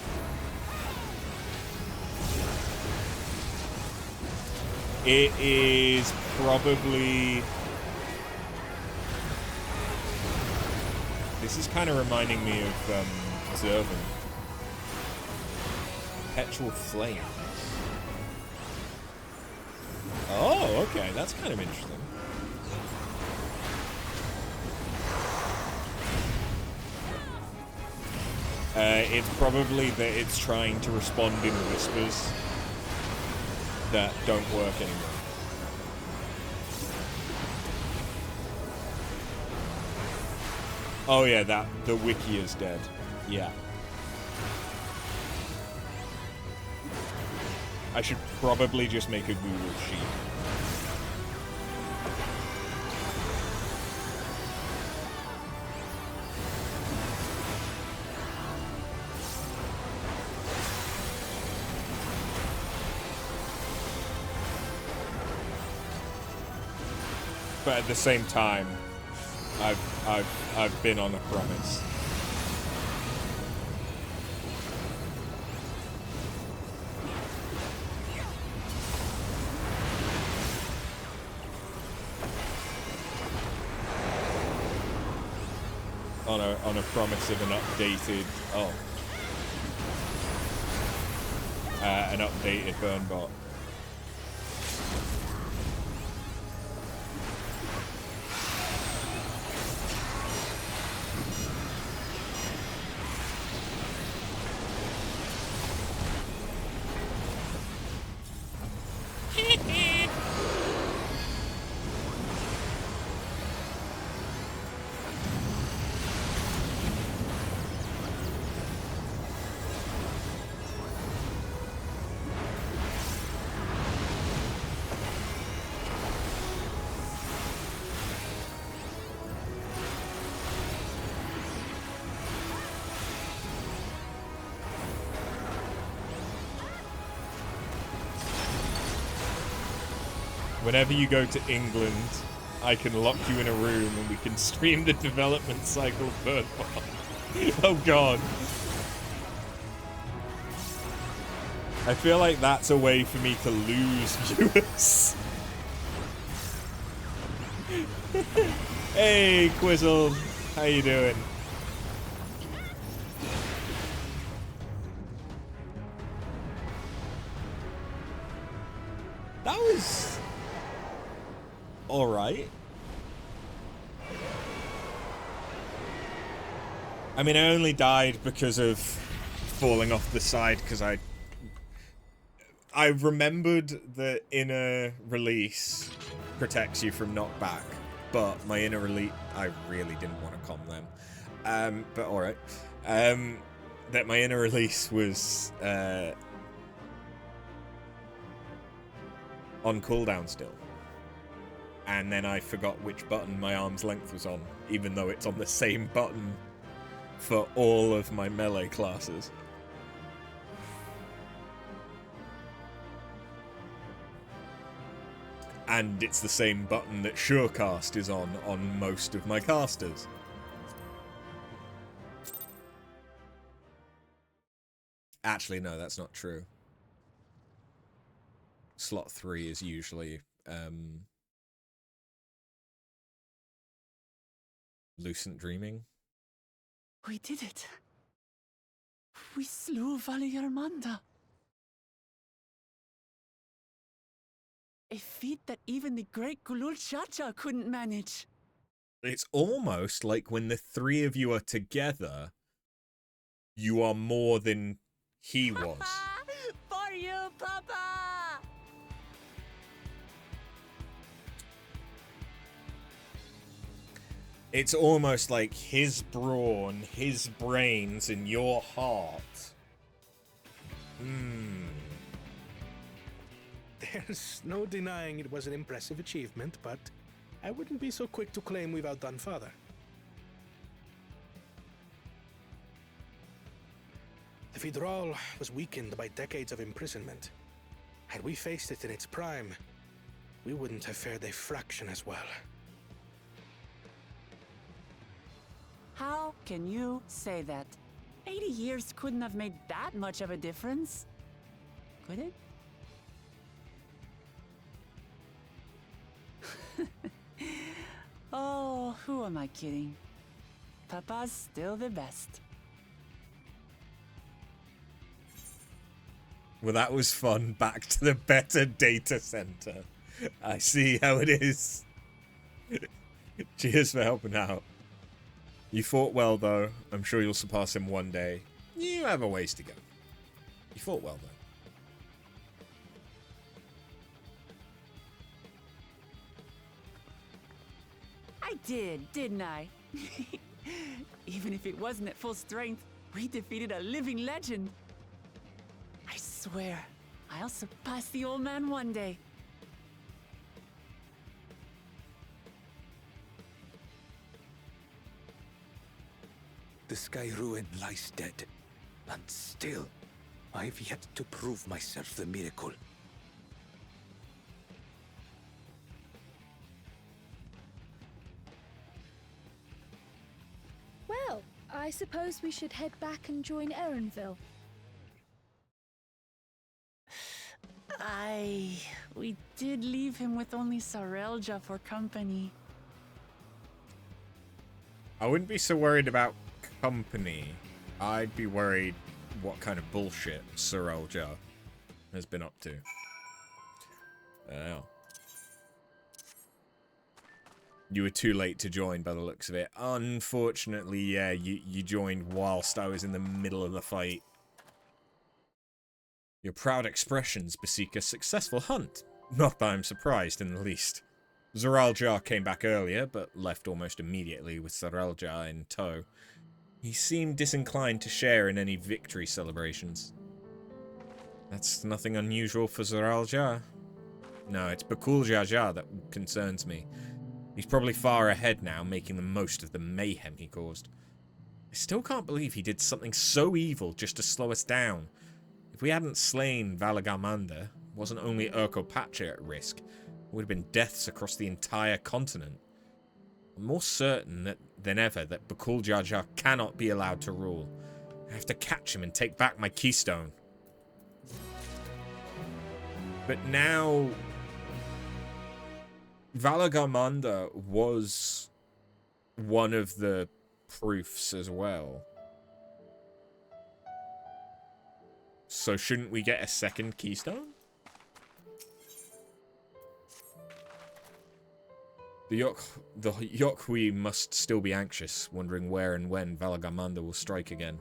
It is probably... This is kind of reminding me of Zervan. Perpetual Flame. Oh, okay, that's kind of interesting. It's probably that it's trying to respond in whispers that don't work anymore. Oh yeah, the wiki is dead. Yeah. I should probably just make a Google sheet. But at the same time, I've been on a promise. On a promise of an updated an updated burn bot. Whenever you go to England, I can lock you in a room and we can stream the development cycle third party. Oh god. I feel like that's a way for me to lose viewers. Hey, Quizzle. How you doing? That was alright. I mean, I only died because of falling off the side because I remembered that inner release protects you from knockback, but my inner release, I really didn't want to calm them. But alright. That my inner release was on cooldown still. And then I forgot which button my arm's length was on, even though it's on the same button for all of my melee classes. And it's the same button that Surecast is on most of my casters. Actually, no, that's not true. Slot 3 is usually Lucent Dreaming. We did it. We slew Valiarmanda. A feat that even the great Gulul Chacha couldn't manage. It's almost like when the three of you are together, you are more than he was. For you, Papa! It's almost like his brawn, his brains, and your heart. There's no denying it was an impressive achievement, but I wouldn't be so quick to claim we've outdone Father. The Fidral was weakened by decades of imprisonment. Had we faced it in its prime, we wouldn't have fared a fraction as well. How can you say that? 80 years couldn't have made that much of a difference. Could it? Oh, who am I kidding? Papa's still the best. Well, that was fun. Back to the better data center. I see how it is. Cheers for helping out. You fought well, though. I'm sure you'll surpass him one day. You have a ways to go. You fought well, though. I did, didn't I? Even if it wasn't at full strength, we defeated a living legend. I swear, I'll surpass the old man one day. The Sky Ruin lies dead, and still, I've yet to prove myself the miracle. Well, I suppose we should head back and join Erenville. We did leave him with only Sarelja for company. I wouldn't be so worried about company. I'd be worried what kind of bullshit Sarelja has been up to. Oh. You were too late to join by the looks of it. Unfortunately, yeah, you joined whilst I was in the middle of the fight. Your proud expressions beseek a successful hunt. Not that I'm surprised in the least. Zaraljar came back earlier, but left almost immediately with Sarelja in tow. He seemed disinclined to share in any victory celebrations. That's nothing unusual for Zaraljar. No, it's Bakul Jaja that concerns me. He's probably far ahead now, making the most of the mayhem he caused. I still can't believe he did something so evil just to slow us down. If we hadn't slain Valagamanda, wasn't only Urko Pacha at risk, would have been deaths across the entire continent. I'm more certain than ever that Bakul Jar Jar cannot be allowed to rule. I have to catch him and take back my keystone. But now, Valagamanda was one of the proofs as well. So shouldn't we get a second keystone? The Yokhui must still be anxious, wondering where and when Valagamanda will strike again.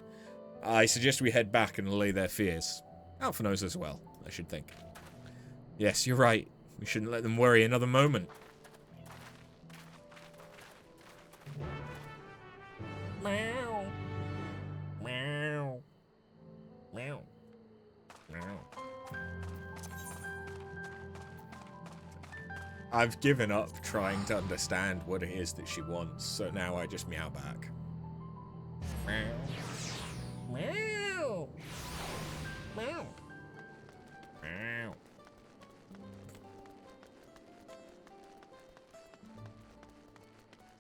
I suggest we head back and allay their fears. Alpha knows as well, I should think. Yes, you're right. We shouldn't let them worry another moment. Meow. Meow. Meow. Meow. I've given up trying to understand what it is that she wants, so now I just meow back. Meow. Meow. Meow. Meow.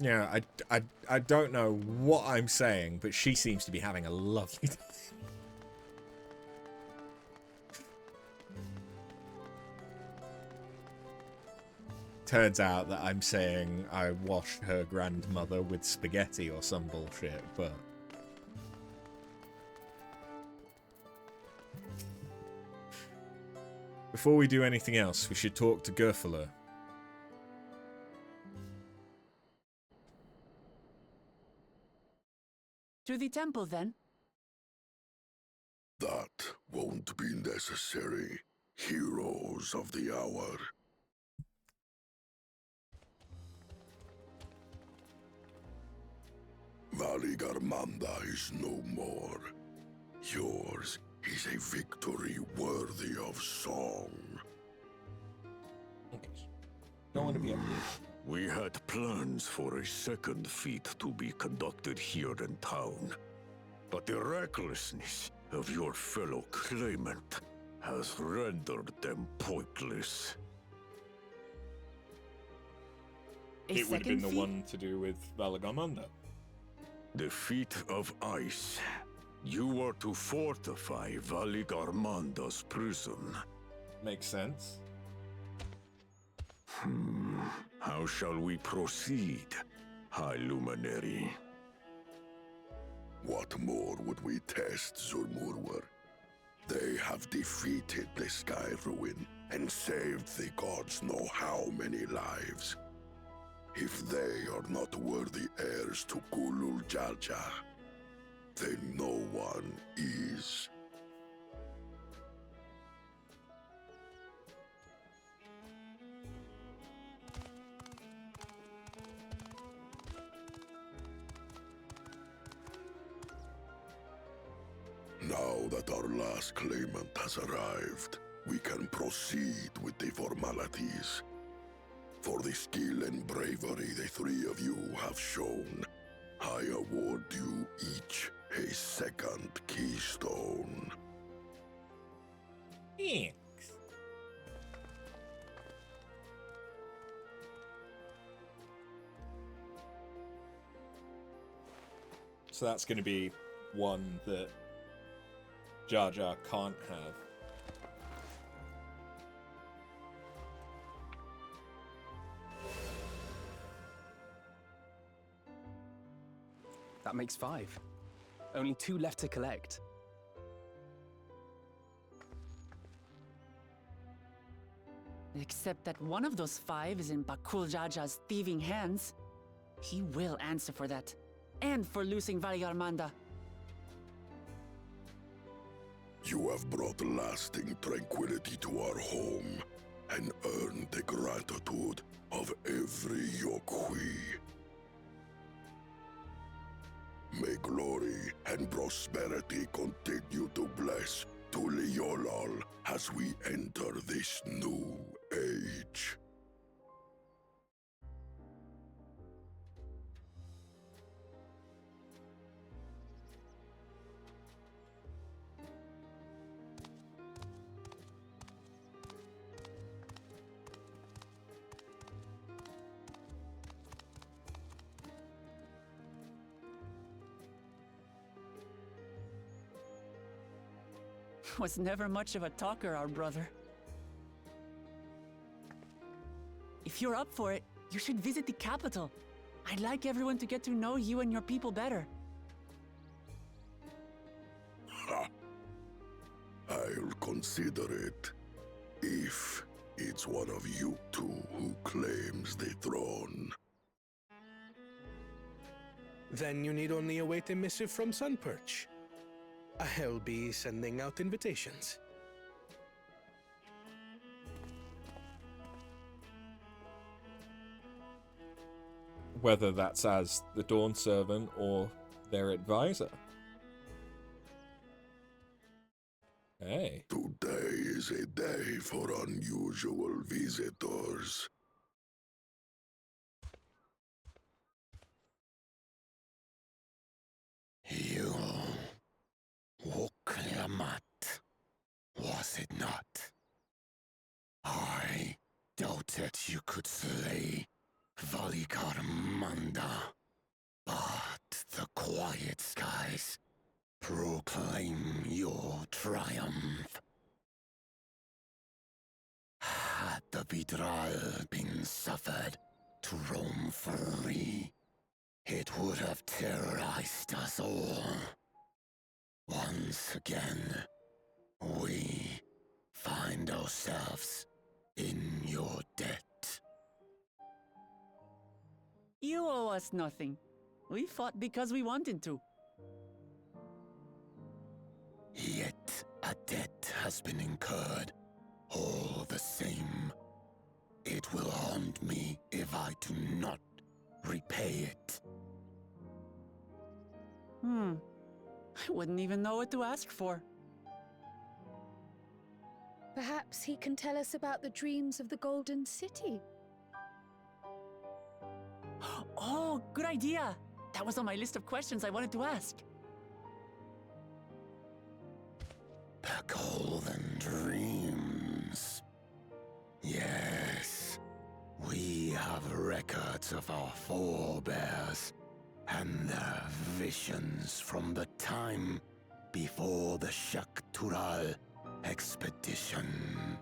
Yeah, I don't know what I'm saying, but she seems to be having a lovely time. Turns out that I'm saying I washed her grandmother with spaghetti or some bullshit, but... Before we do anything else, we should talk to Gerfala. To the temple, then. That won't be necessary, heroes of the hour. Valagamanda is no more. Yours is a victory worthy of song. Okay. Don't want to be up here. We had plans for a second feat to be conducted here in town, but the recklessness of your fellow claimant has rendered them pointless. It would have been the one to do with Valagamanda. The feat of ice. You are to fortify Valagarmanda's prison. Makes sense. How shall we proceed, High Luminary? What more would we test, Zulmurwar? They have defeated the Sky Ruin and saved the gods know how many lives. If they are not worthy heirs to Kulul Jalja, then no one is. Now that our last claimant has arrived, we can proceed with the formalities. For the skill and bravery the three of you have shown, I award you each a second keystone. Thanks. So that's going to be one that Jar Jar can't have. That makes 5. Only 2 left to collect. Except that one of those 5 is in Bakul Jar Jar's thieving hands. He will answer for that. And for losing Valagamanda. You have brought lasting tranquility to our home and earned the gratitude of every Yokhui. May glory and prosperity continue to bless Tuliolol as we enter this new age. Was never much of a talker, our brother. If you're up for it, you should visit the capital. I'd like everyone to get to know you and your people better. Ha! I'll consider it. If it's one of you two who claims the throne. Then you need only await a missive from Sunperch. I'll be sending out invitations. Whether that's as the Dawn Servant or their advisor. Hey. Today is a day for unusual visitors. You woke Lamat, was it not? I doubted you could slay Valikar Manda, but the quiet skies proclaim your triumph. Had the Vidral been suffered to roam free, it would have terrorized us all. Once again, we find ourselves in your debt. You owe us nothing. We fought because we wanted to. Yet a debt has been incurred. All the same, it will haunt me if I do not repay it. I wouldn't even know what to ask for. Perhaps he can tell us about the dreams of the Golden City. Oh, good idea! That was on my list of questions I wanted to ask. The Golden Dreams. Yes, we have records of our forebears and their visions from the time before the Shaktural expedition.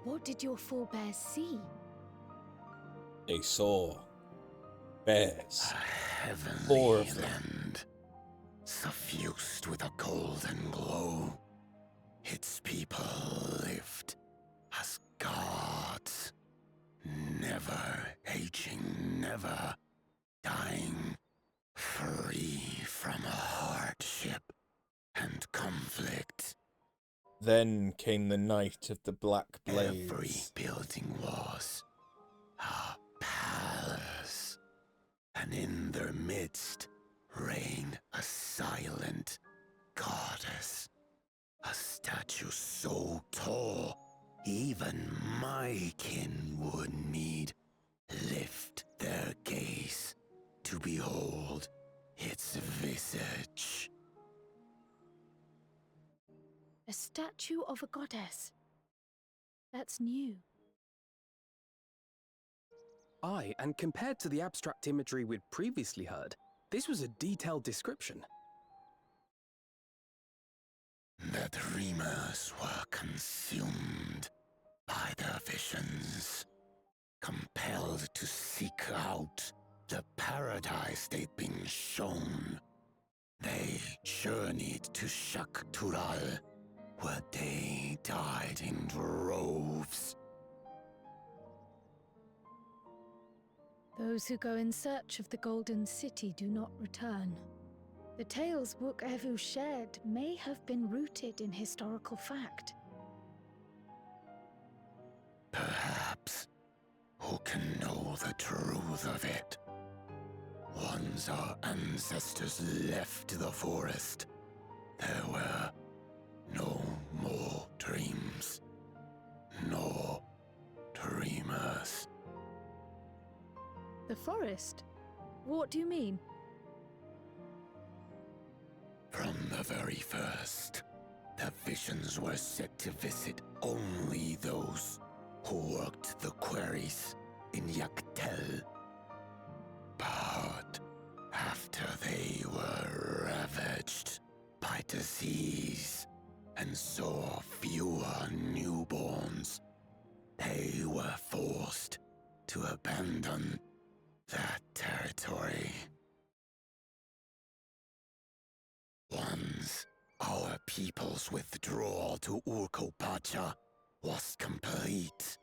What did your forebears see? They saw bears. A heavenly 4 of them. land, suffused with a golden glow. Its people lived as gods, never aging, never dying, free from hardship and conflict. Then came the night of the Black Blades. Every building was a palace, and in their midst reigned a silent goddess, a statue so tall even my kin would need lift their gaze to behold its visage. A statue of a goddess. That's new. Aye, and compared to the abstract imagery we'd previously heard, this was a detailed description. The dreamers were consumed by their visions, compelled to seek out the paradise they'd been shown. They journeyed to Shaktural, where they died in droves. Those who go in search of the Golden City do not return. The tales Book Evu shared may have been rooted in historical fact. Perhaps. Who can know the truth of it? Once our ancestors left the forest, there were no more dreams, nor dreamers. The forest? What do you mean? From the very first, the visions were set to visit only those who worked the quarries in Yaktel. But after they were ravaged by the seas and saw fewer newborns, they were forced to abandon that territory. Once our people's withdrawal to Urkopacha was complete,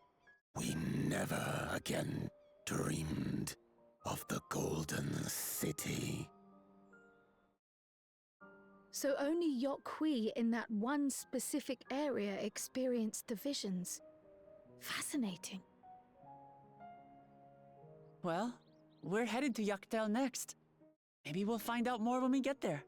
we never again dreamed of the Golden City. So only Yokhui in that one specific area experienced the visions. Fascinating. Well, we're headed to Yaktel next. Maybe we'll find out more when we get there.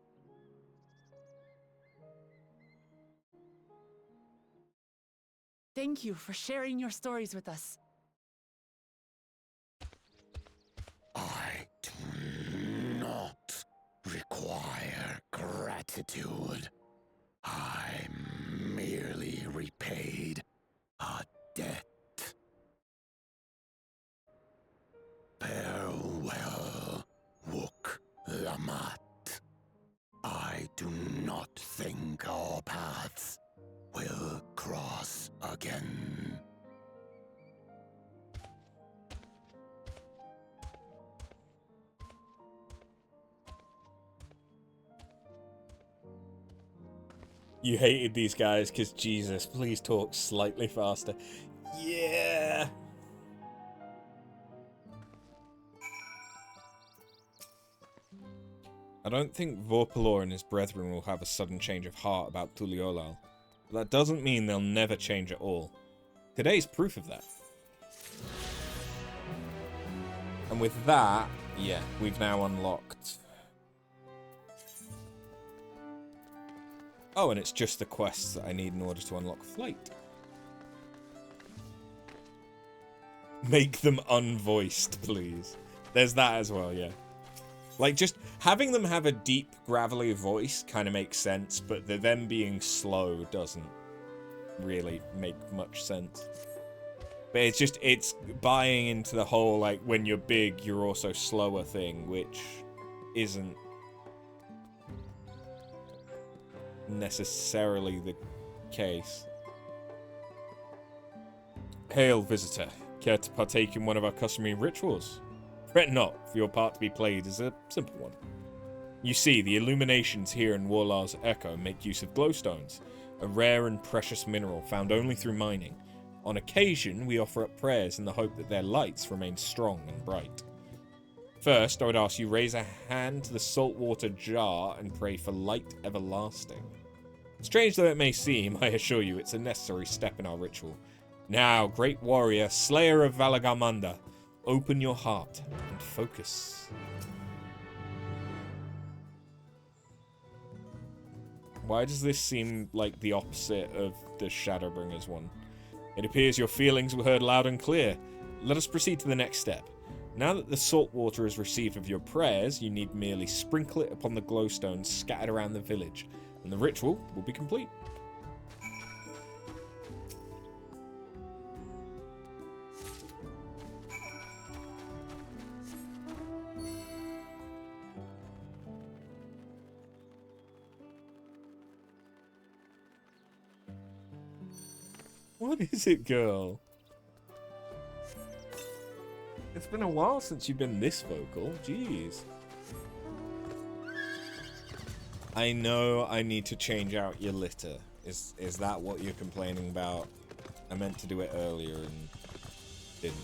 Thank you for sharing your stories with us. I do not require gratitude. I merely repaid a debt. Farewell, Wook Lamat. I do not think our paths will cross again. You hated these guys because, Jesus, please talk slightly faster. Yeah! I don't think Vorpalor and his brethren will have a sudden change of heart about Tuliolal. But that doesn't mean they'll never change at all. Today's proof of that. And with that, yeah, we've now unlocked... Oh, and it's just the quests that I need in order to unlock Flight. Make them unvoiced, please. There's that as well, yeah. Like, just having them have a deep, gravelly voice kind of makes sense, but them being slow doesn't really make much sense. But it's just, it's buying into the whole, like, when you're big, you're also slower thing, which isn't necessarily the case. Hail, visitor. Care to partake in one of our customary rituals? Fret not, for your part to be played is a simple one. You see, the illuminations here in Warlar's Echo make use of glowstones, a rare and precious mineral found only through mining. On occasion, we offer up prayers in the hope that their lights remain strong and bright. First, I would ask you raise a hand to the saltwater jar and pray for light everlasting. Strange though it may seem, I assure you it's a necessary step in our ritual. Now, great warrior, slayer of Valagamanda, open your heart and focus. Why does this seem like the opposite of the Shadowbringers one? It appears your feelings were heard loud and clear. Let us proceed to the next step. Now that the salt water is received of your prayers, you need merely sprinkle it upon the glowstones scattered around the village, and the ritual will be complete. What is it, girl? It's been a while since you've been this vocal. Jeez. I know I need to change out your litter. Is that what you're complaining about? I meant to do it earlier and didn't.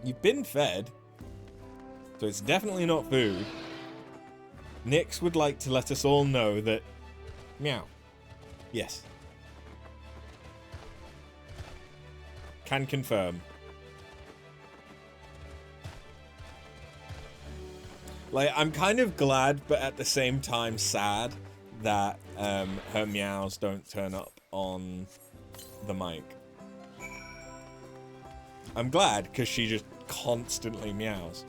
You've been fed, so it's definitely not food. Nyx would like to let us all know that... Meow. Yes. Can confirm. Like, I'm kind of glad, but at the same time sad that her meows don't turn up on the mic. I'm glad, because she just constantly meows.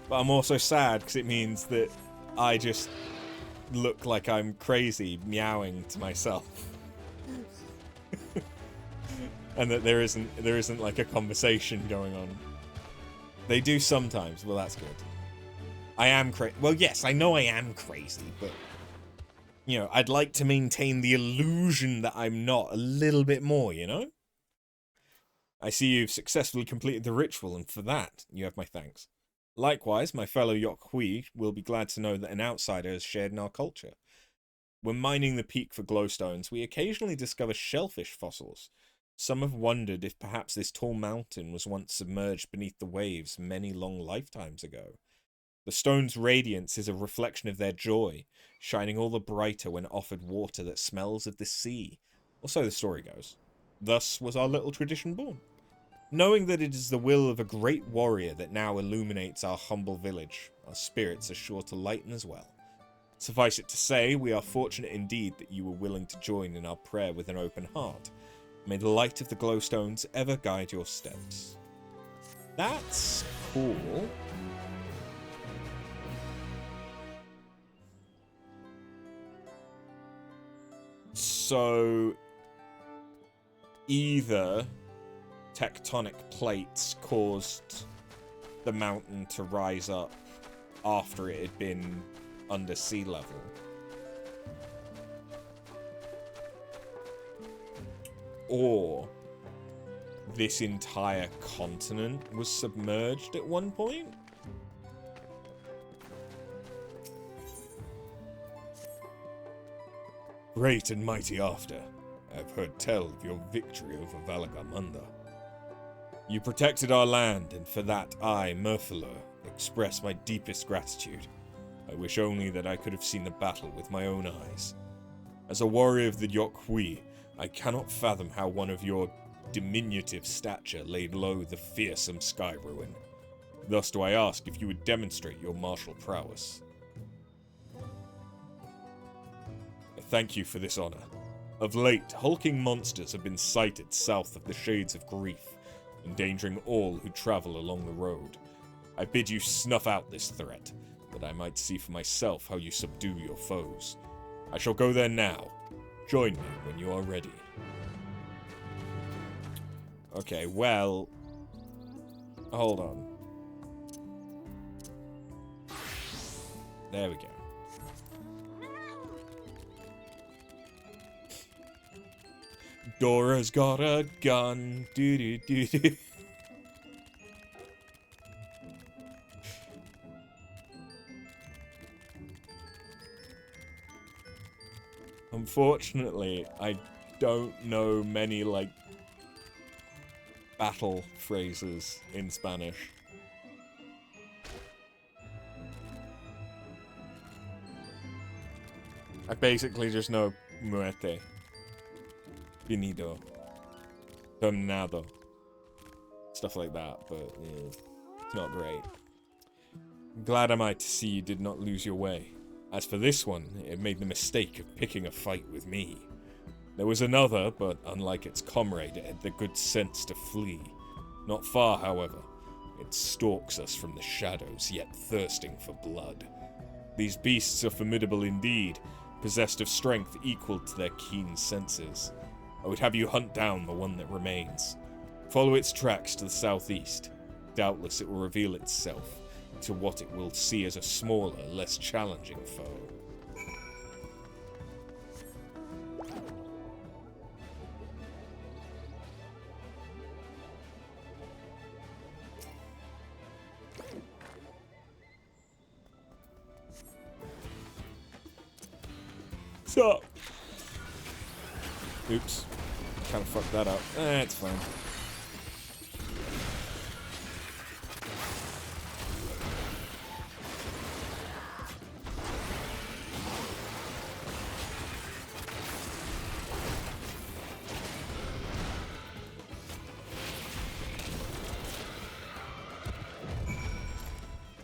But I'm also sad, because it means that I just look like I'm crazy meowing to myself. And that there isn't like a conversation going on. They do sometimes. Well, that's good. I am crazy. Well, yes, I know I am crazy, but, you know, I'd like to maintain the illusion that I'm not a little bit more, you know? I see you've successfully completed the ritual, and for that, you have my thanks. Likewise, my fellow Yokhui will be glad to know that an outsider is shared in our culture. When mining the peak for glowstones, we occasionally discover shellfish fossils. Some have wondered if perhaps this tall mountain was once submerged beneath the waves many long lifetimes ago. The stone's radiance is a reflection of their joy, shining all the brighter when offered water that smells of the sea. Or so the story goes. Thus was our little tradition born. Knowing that it is the will of a great warrior that now illuminates our humble village, our spirits are sure to lighten as well. Suffice it to say, we are fortunate indeed that you were willing to join in our prayer with an open heart. May the light of the glowstones ever guide your steps. That's cool. So, either tectonic plates caused the mountain to rise up after it had been under sea level, or this entire continent was submerged at one point. Great and mighty after, I've heard tell of your victory over Valagamanda. You protected our land, and for that I, Murphalur, express my deepest gratitude. I wish only that I could have seen the battle with my own eyes. As a warrior of the Yokhui, I cannot fathom how one of your diminutive stature laid low the fearsome sky ruin. Thus do I ask if you would demonstrate your martial prowess. I thank you for this honor. Of late, hulking monsters have been sighted south of the Shades of Grief, endangering all who travel along the road. I bid you snuff out this threat, that I might see for myself how you subdue your foes. I shall go there now. Join me when you are ready. Okay, well... hold on. There we go. Dora's got a gun. Do-do-do-do. Unfortunately, I don't know many, like, battle phrases in Spanish. I basically just know muerte, finito, tornado, stuff like that, but yeah, it's not great. Glad am I to see you did not lose your way. As for this one, it made the mistake of picking a fight with me. There was another, but unlike its comrade, it had the good sense to flee. Not far, however. It stalks us from the shadows, yet thirsting for blood. These beasts are formidable indeed, possessed of strength equal to their keen senses. I would have you hunt down the one that remains. Follow its tracks to the southeast. Doubtless it will reveal itself to what it will see as a smaller, less challenging foe. So, oops, kind of fucked that up. It's fine.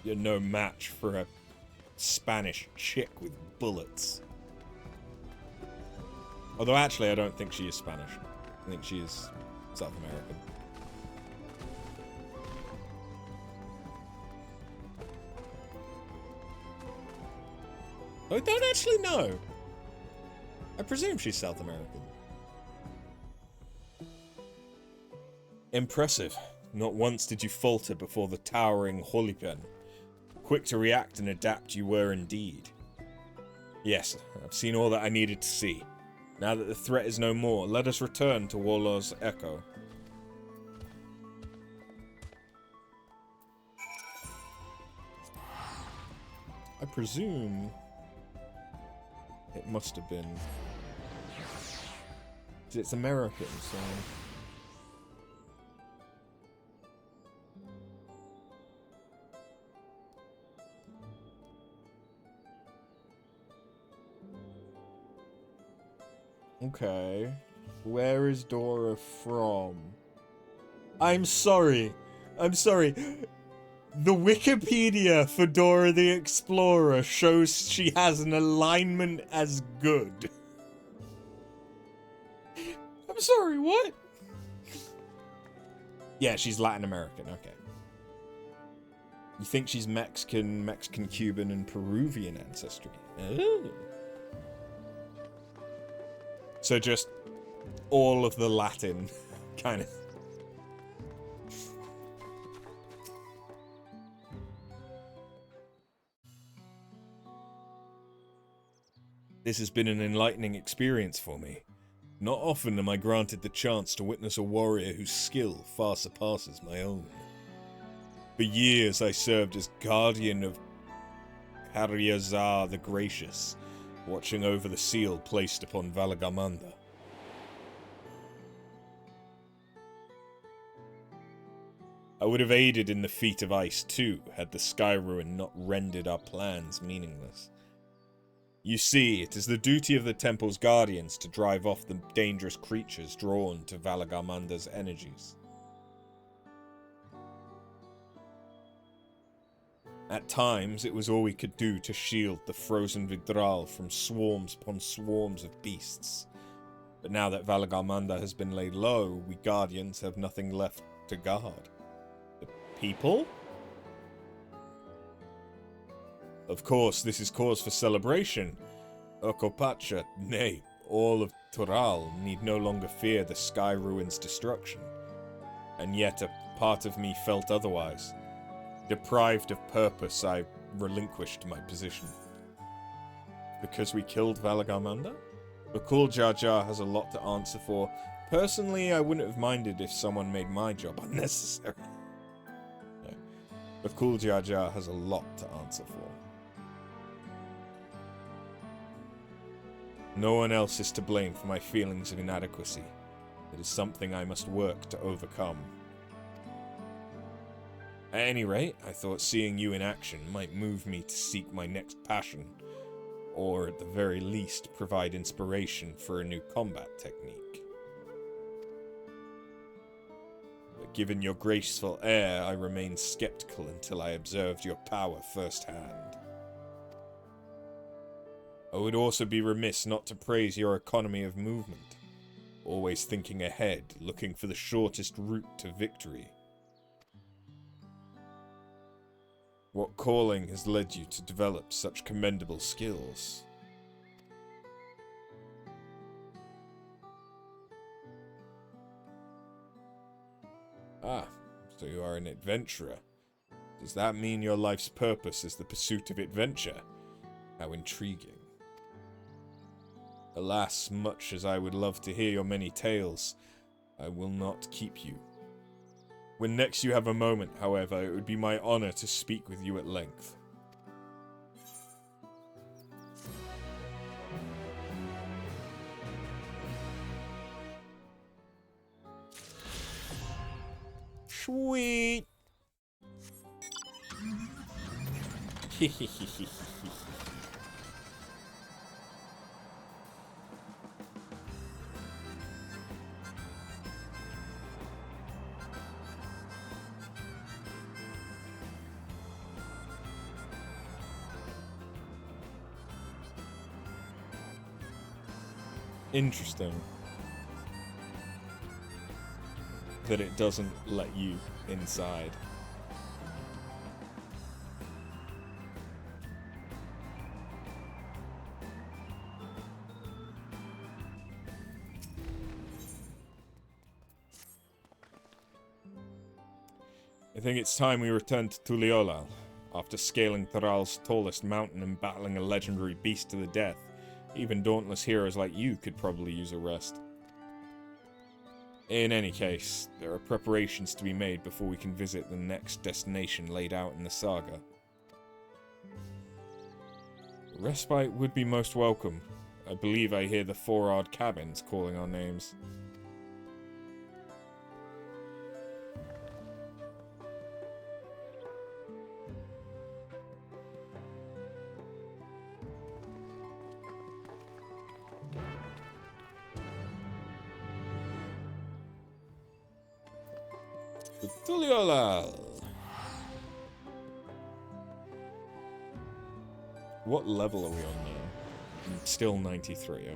You're no match for a Spanish chick with bullets. Although actually I don't think she is Spanish. I think she is South American. I don't actually know. I presume she's South American. Impressive. Not once did you falter before the towering Holipen. Quick to react and adapt you were indeed. Yes, I've seen all that I needed to see. Now that the threat is no more, let us return to Warlord's Echo. I presume it must have been. It's American, so. Okay. Where is Dora from? I'm sorry. I'm sorry. The Wikipedia for Dora the Explorer shows she has an alignment as good. I'm sorry, what? Yeah, she's Latin American, okay. You think she's Mexican, Cuban, and Peruvian ancestry? Oh. So just all of the Latin, kind of. This has been an enlightening experience for me. Not often am I granted the chance to witness a warrior whose skill far surpasses my own. For years I served as guardian of Karyazar the Gracious, watching over the seal placed upon Valagamanda. I would have aided in the feat of ice too, had the sky ruin not rendered our plans meaningless. You see, it is the duty of the temple's guardians to drive off the dangerous creatures drawn to Valagamanda's energies. At times, it was all we could do to shield the frozen Vidral from swarms upon swarms of beasts. But now that Valagamanda has been laid low, we guardians have nothing left to guard. The people? Of course, this is cause for celebration. Okopacha, nay, all of Tural need no longer fear the Sky Ruin's destruction. And yet a part of me felt otherwise. Deprived of purpose, I relinquished my position. Because we killed Valagamanda? Bakul Jar Jar has a lot to answer for. Personally, I wouldn't have minded if someone made my job unnecessary. No. Bakul Jar Jar has a lot to answer for. No one else is to blame for my feelings of inadequacy. It is something I must work to overcome. At any rate, I thought seeing you in action might move me to seek my next passion, or at the very least provide inspiration for a new combat technique. But given your graceful air, I remained skeptical until I observed your power firsthand. I would also be remiss not to praise your economy of movement, always thinking ahead, looking for the shortest route to victory. What calling has led you to develop such commendable skills? Ah, so you are an adventurer. Does that mean your life's purpose is the pursuit of adventure? How intriguing. Alas, much as I would love to hear your many tales, I will not keep you. When next you have a moment, however, it would be my honor to speak with you at length. Sweet! Interesting that it doesn't let you inside. I think it's time we return to Tuliolal. After scaling Thrall's tallest mountain and battling a legendary beast to the death, even dauntless heroes like you could probably use a rest. In any case, there are preparations to be made before we can visit the next destination laid out in the saga. Respite would be most welcome. I believe I hear the 4-odd cabins calling our names. Tuliolal. What level are we on now? Still 93, okay.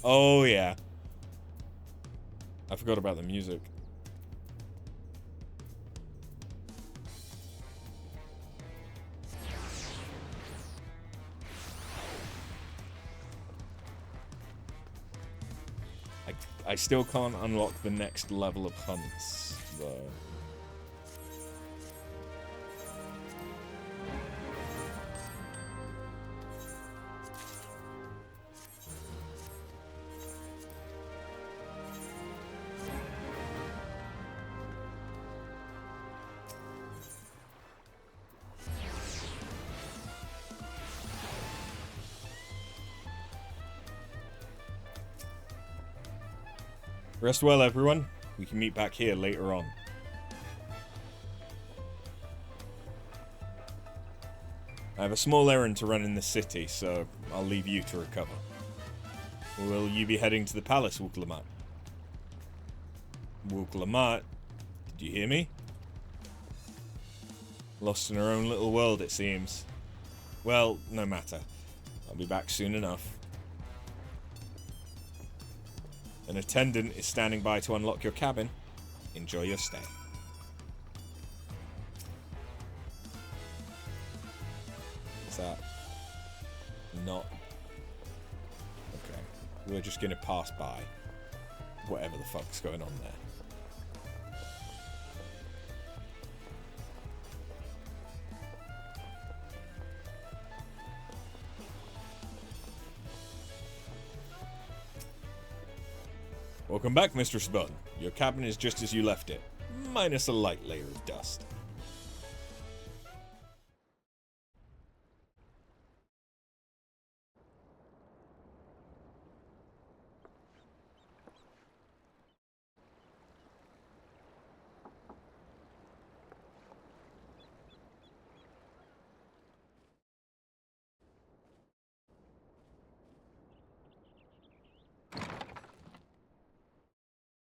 Oh yeah. I forgot about the music. I still can't unlock the next level of hunts, though. Rest well, everyone. We can meet back here later on. I have a small errand to run in the city, so I'll leave you to recover. Will you be heading to the palace, Wukalamat? Wukalamat? Did you hear me? Lost in her own little world, it seems. Well, no matter. I'll be back soon enough. An attendant is standing by to unlock your cabin. Enjoy your stay. Is that not? Okay. We're just gonna pass by whatever the fuck's going on there. Welcome back, Mr. Spud. Your cabin is just as you left it, minus a light layer of dust.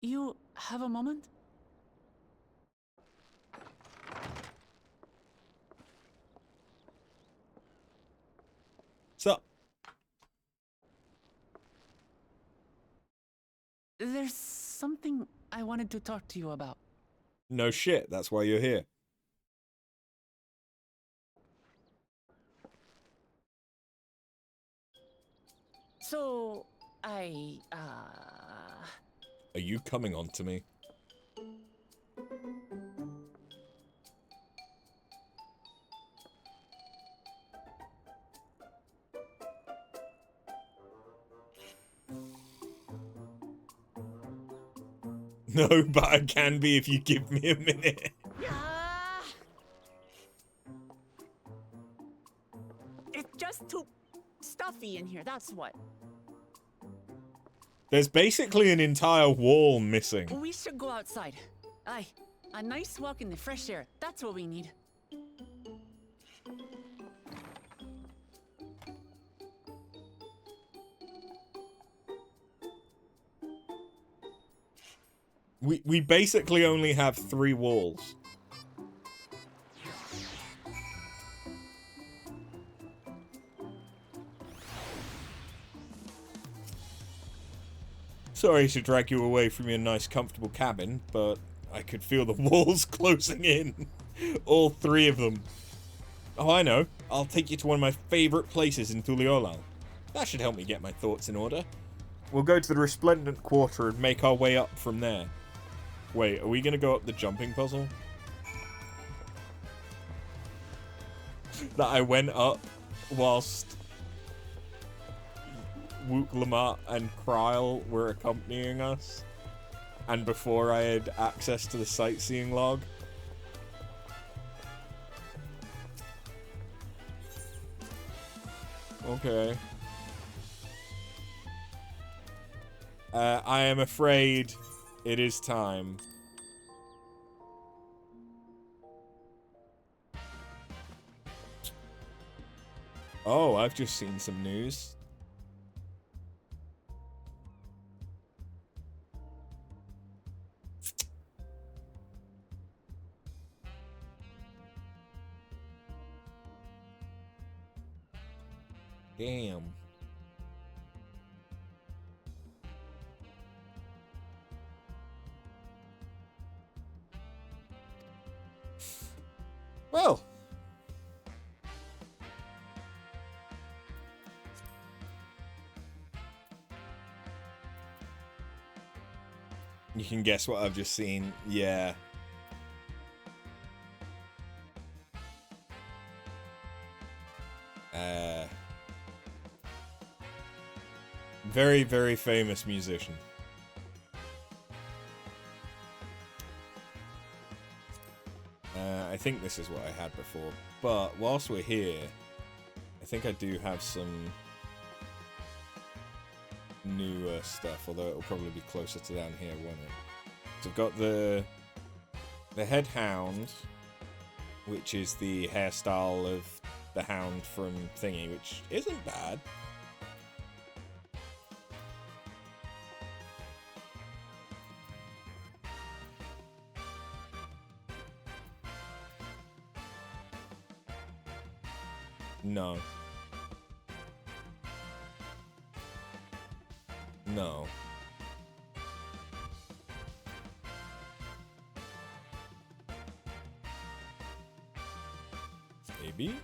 You have a moment? So, there's something I wanted to talk to you about. no shit, that's why you're here. So, Are you coming on to me? No, but I can be if you give me a minute. It's just too stuffy in here, that's what. There's basically an entire wall missing. We should go outside. Aye, a nice walk in the fresh air, that's what we need. We basically only have 3 walls. Sorry to drag you away from your nice comfortable cabin, but I could feel the walls closing in. All 3 of them. Oh, I know. I'll take you to one of my favorite places in Tuliolal. That should help me get my thoughts in order. We'll go to the Resplendent Quarter and make our way up from there. Wait, are we gonna go up the jumping puzzle? That I went up whilst Wook Lamar and Kryle were accompanying us, and before I had access to the sightseeing log. Okay. I am afraid it is time. Oh, I've just seen some news. Damn. Well. You can guess what I've just seen. Yeah. Very, very famous musician. I think this is what I had before, but whilst we're here, I think I do have some newer stuff, although it'll probably be closer to down here, won't it? So I've got the head hound, which is the hairstyle of the hound from Thingy, which isn't bad. No. No. Maybe?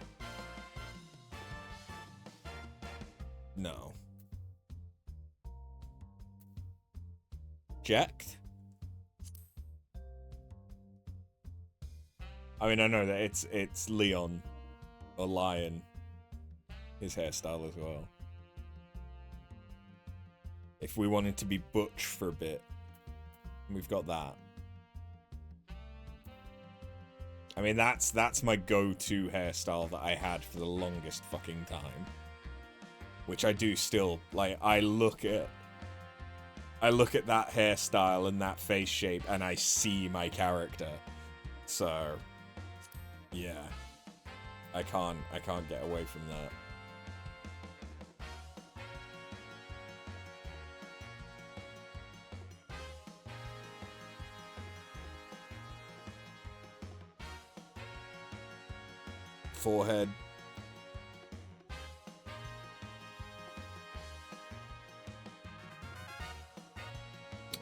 No. Jacked? I mean, I know that it's Leon, or Lion, his hairstyle as well. If we wanted to be butch for a bit, we've got that. I mean, that's my go-to hairstyle that I had for the longest fucking time. Which I do still, like, I look at that hairstyle and that face shape and I see my character. So, yeah. I can't get away from that. Forehead.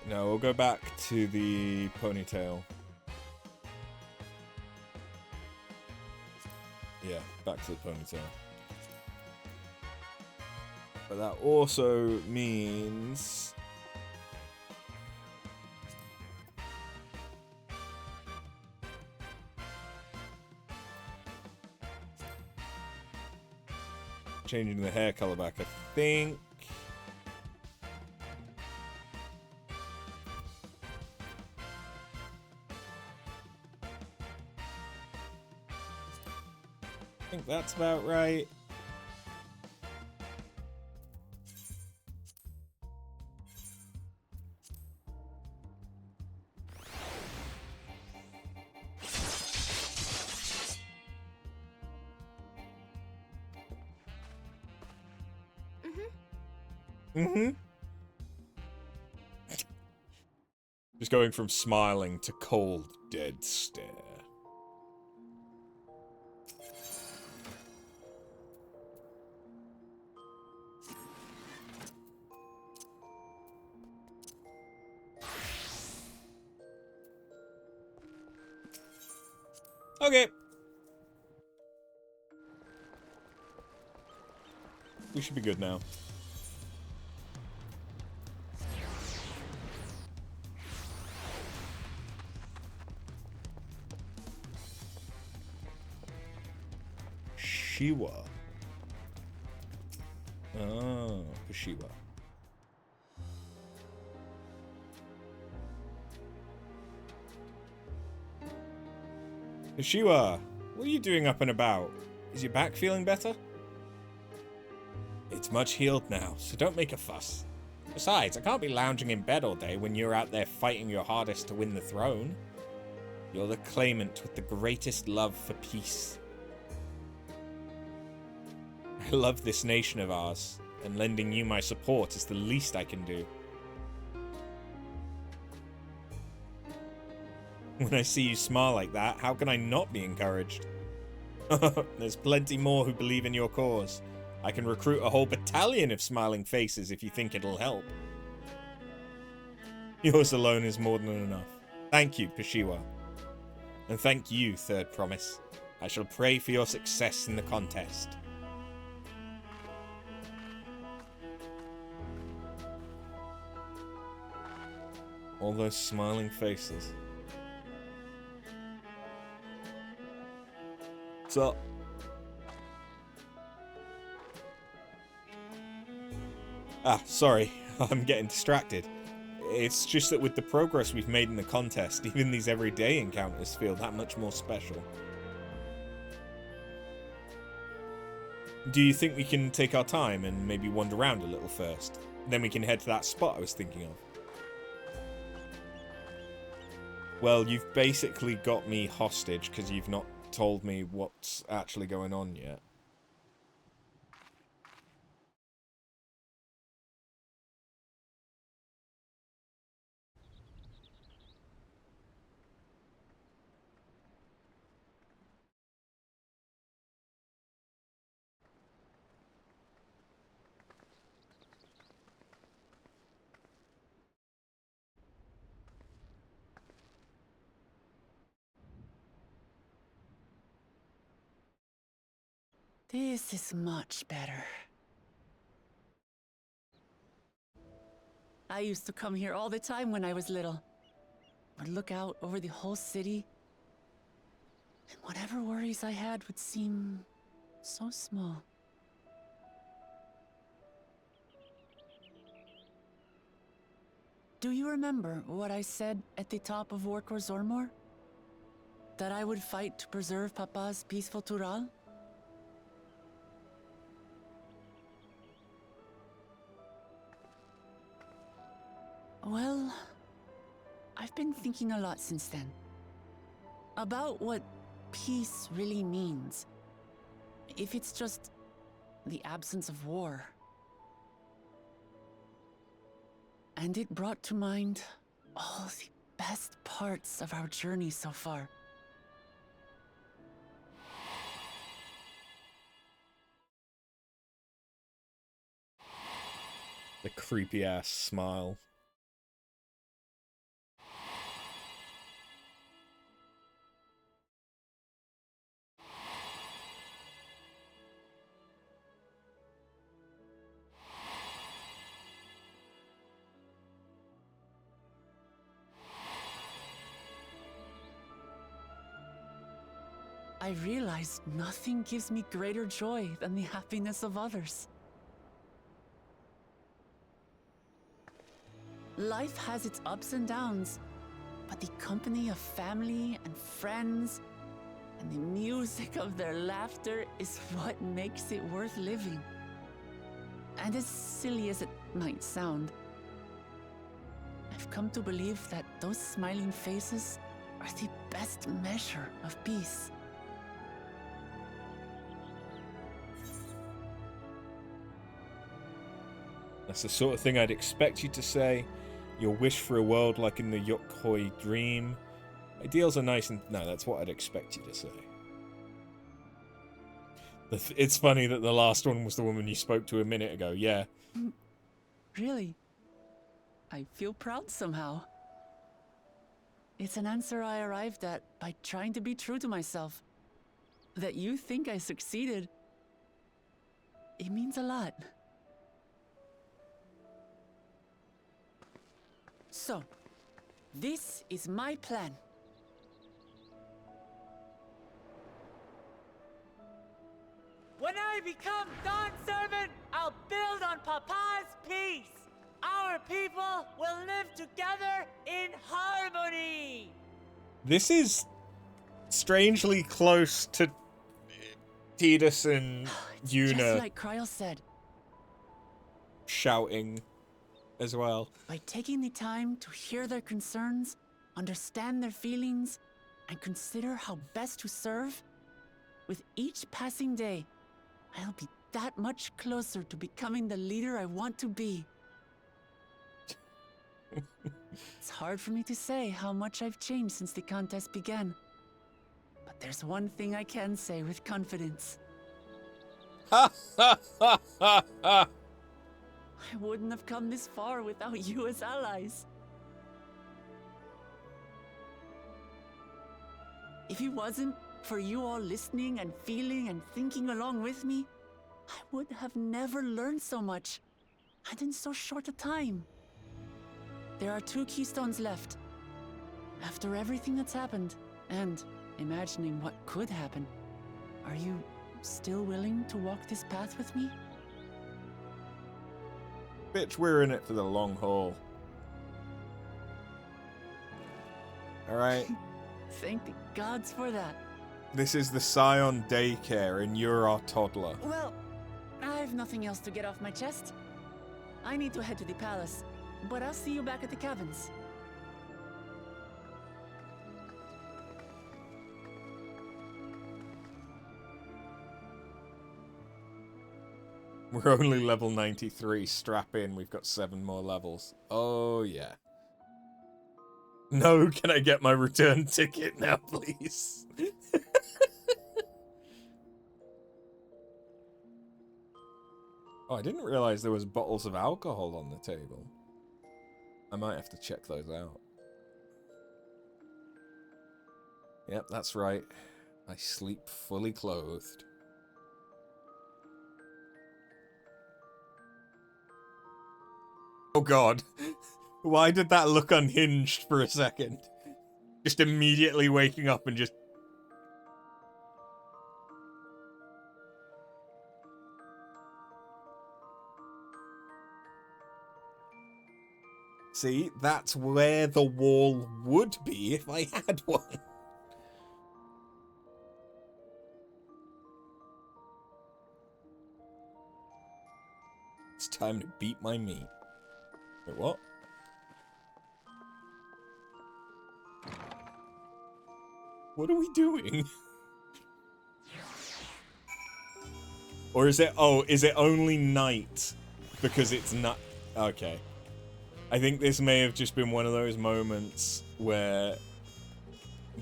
No, we'll go back to the ponytail. Yeah, back to the ponytail. But that also means... changing the hair color back, I think. I think that's about right. Just going from smiling to cold, dead stare. Okay. We should be good now. Pushiwa. Oh, Pushiwa. Pushiwa, what are you doing up and about? Is your back feeling better? It's much healed now, so don't make a fuss. Besides, I can't be lounging in bed all day when you're out there fighting your hardest to win the throne. You're the claimant with the greatest love for peace. I love this nation of ours, and lending you my support is the least I can do. When I see you smile like that, how can I not be encouraged? There's plenty more who believe in your cause. I can recruit a whole battalion of smiling faces if you think it'll help. Yours alone is more than enough. Thank you, Pushiwa. And thank you, Third Promise. I shall pray for your success in the contest. All those smiling faces. What's up? Ah, sorry. I'm getting distracted. It's just that with the progress we've made in the contest, even these everyday encounters feel that much more special. Do you think we can take our time and maybe wander around a little first? Then we can head to that spot I was thinking of. Well, you've basically got me hostage because you've not told me what's actually going on yet. This is much better. I used to come here all the time when I was little. Would look out over the whole city, and whatever worries I had would seem so small. Do you remember what I said at the top of Workor Zormor? That I would fight to preserve Papa's peaceful Tural? Well, I've been thinking a lot since then. About what peace really means. If it's just the absence of war. And it brought to mind all the best parts of our journey so far. The creepy ass smile. I realized nothing gives me greater joy than the happiness of others. Life has its ups and downs, but the company of family and friends and the music of their laughter is what makes it worth living. And as silly as it might sound, I've come to believe that those smiling faces are the best measure of peace. That's the sort of thing I'd expect you to say. Your wish for a world like in the Yokkoi dream. Ideals are nice and... No, that's what I'd expect you to say. It's funny that the last one was the woman you spoke to a minute ago, yeah. Really? I feel proud somehow. It's an answer I arrived at by trying to be true to myself. That you think I succeeded, it means a lot. So, this is my plan. become Dawn Servant, I'll build on Papa's peace. Our people will live together in harmony. This is strangely close to Tidus and Yuna Just like Kryl said. shouting as well. By taking the time to hear their concerns, understand their feelings, and consider how best to serve, with each passing day, I'll be that much closer to becoming the leader I want to be. It's hard for me to say how much I've changed since the contest began. But there's one thing I can say with confidence. Ha ha ha ha ha! I wouldn't have come this far without you as allies. If it wasn't for you all listening and feeling and thinking along with me, I would have never learned so much, and in so short a time. There are 2 keystones left. After everything that's happened, and imagining what could happen, are you still willing to walk this path with me? Bitch, we're in it for the long haul. Alright. Thank the gods for that. This is the Scion daycare, and you're our toddler. Well, I've nothing else to get off my chest. I need to head to the palace, but I'll see you back at the cabins. We're only level 93. Strap in, we've got 7 more levels. Oh, yeah. No, can I get my return ticket now, please? Oh, I didn't realize there was bottles of alcohol on the table. I might have to check those out. Yep, that's right. I sleep fully clothed. Oh god. Why did that look unhinged for a second? Just immediately waking up and just... See, that's where the wall would be if I had one. It's time to beat my meat. Wait, what? What are we doing? Or is it... Oh, is it only night? Because it's not... Okay. I think this may have just been one of those moments where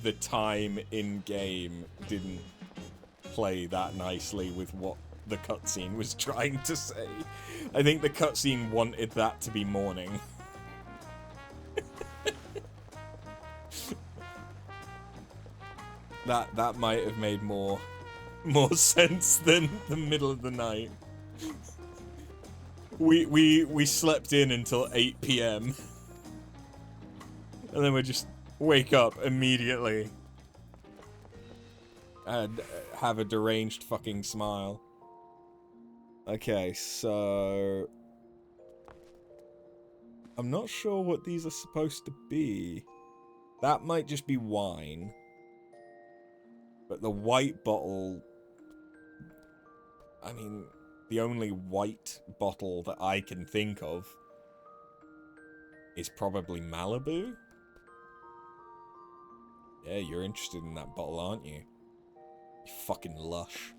the time in-game didn't play that nicely with what the cutscene was trying to say. I think the cutscene wanted that to be morning. That might have made more sense than the middle of the night. We slept in until 8 PM. And then we just wake up immediately. And have a deranged fucking smile. Okay, so... I'm not sure what these are supposed to be. That might just be wine. But the white bottle... I mean, the only white bottle that I can think of is probably Malibu? Yeah, you're interested in that bottle, aren't you? You fucking lush.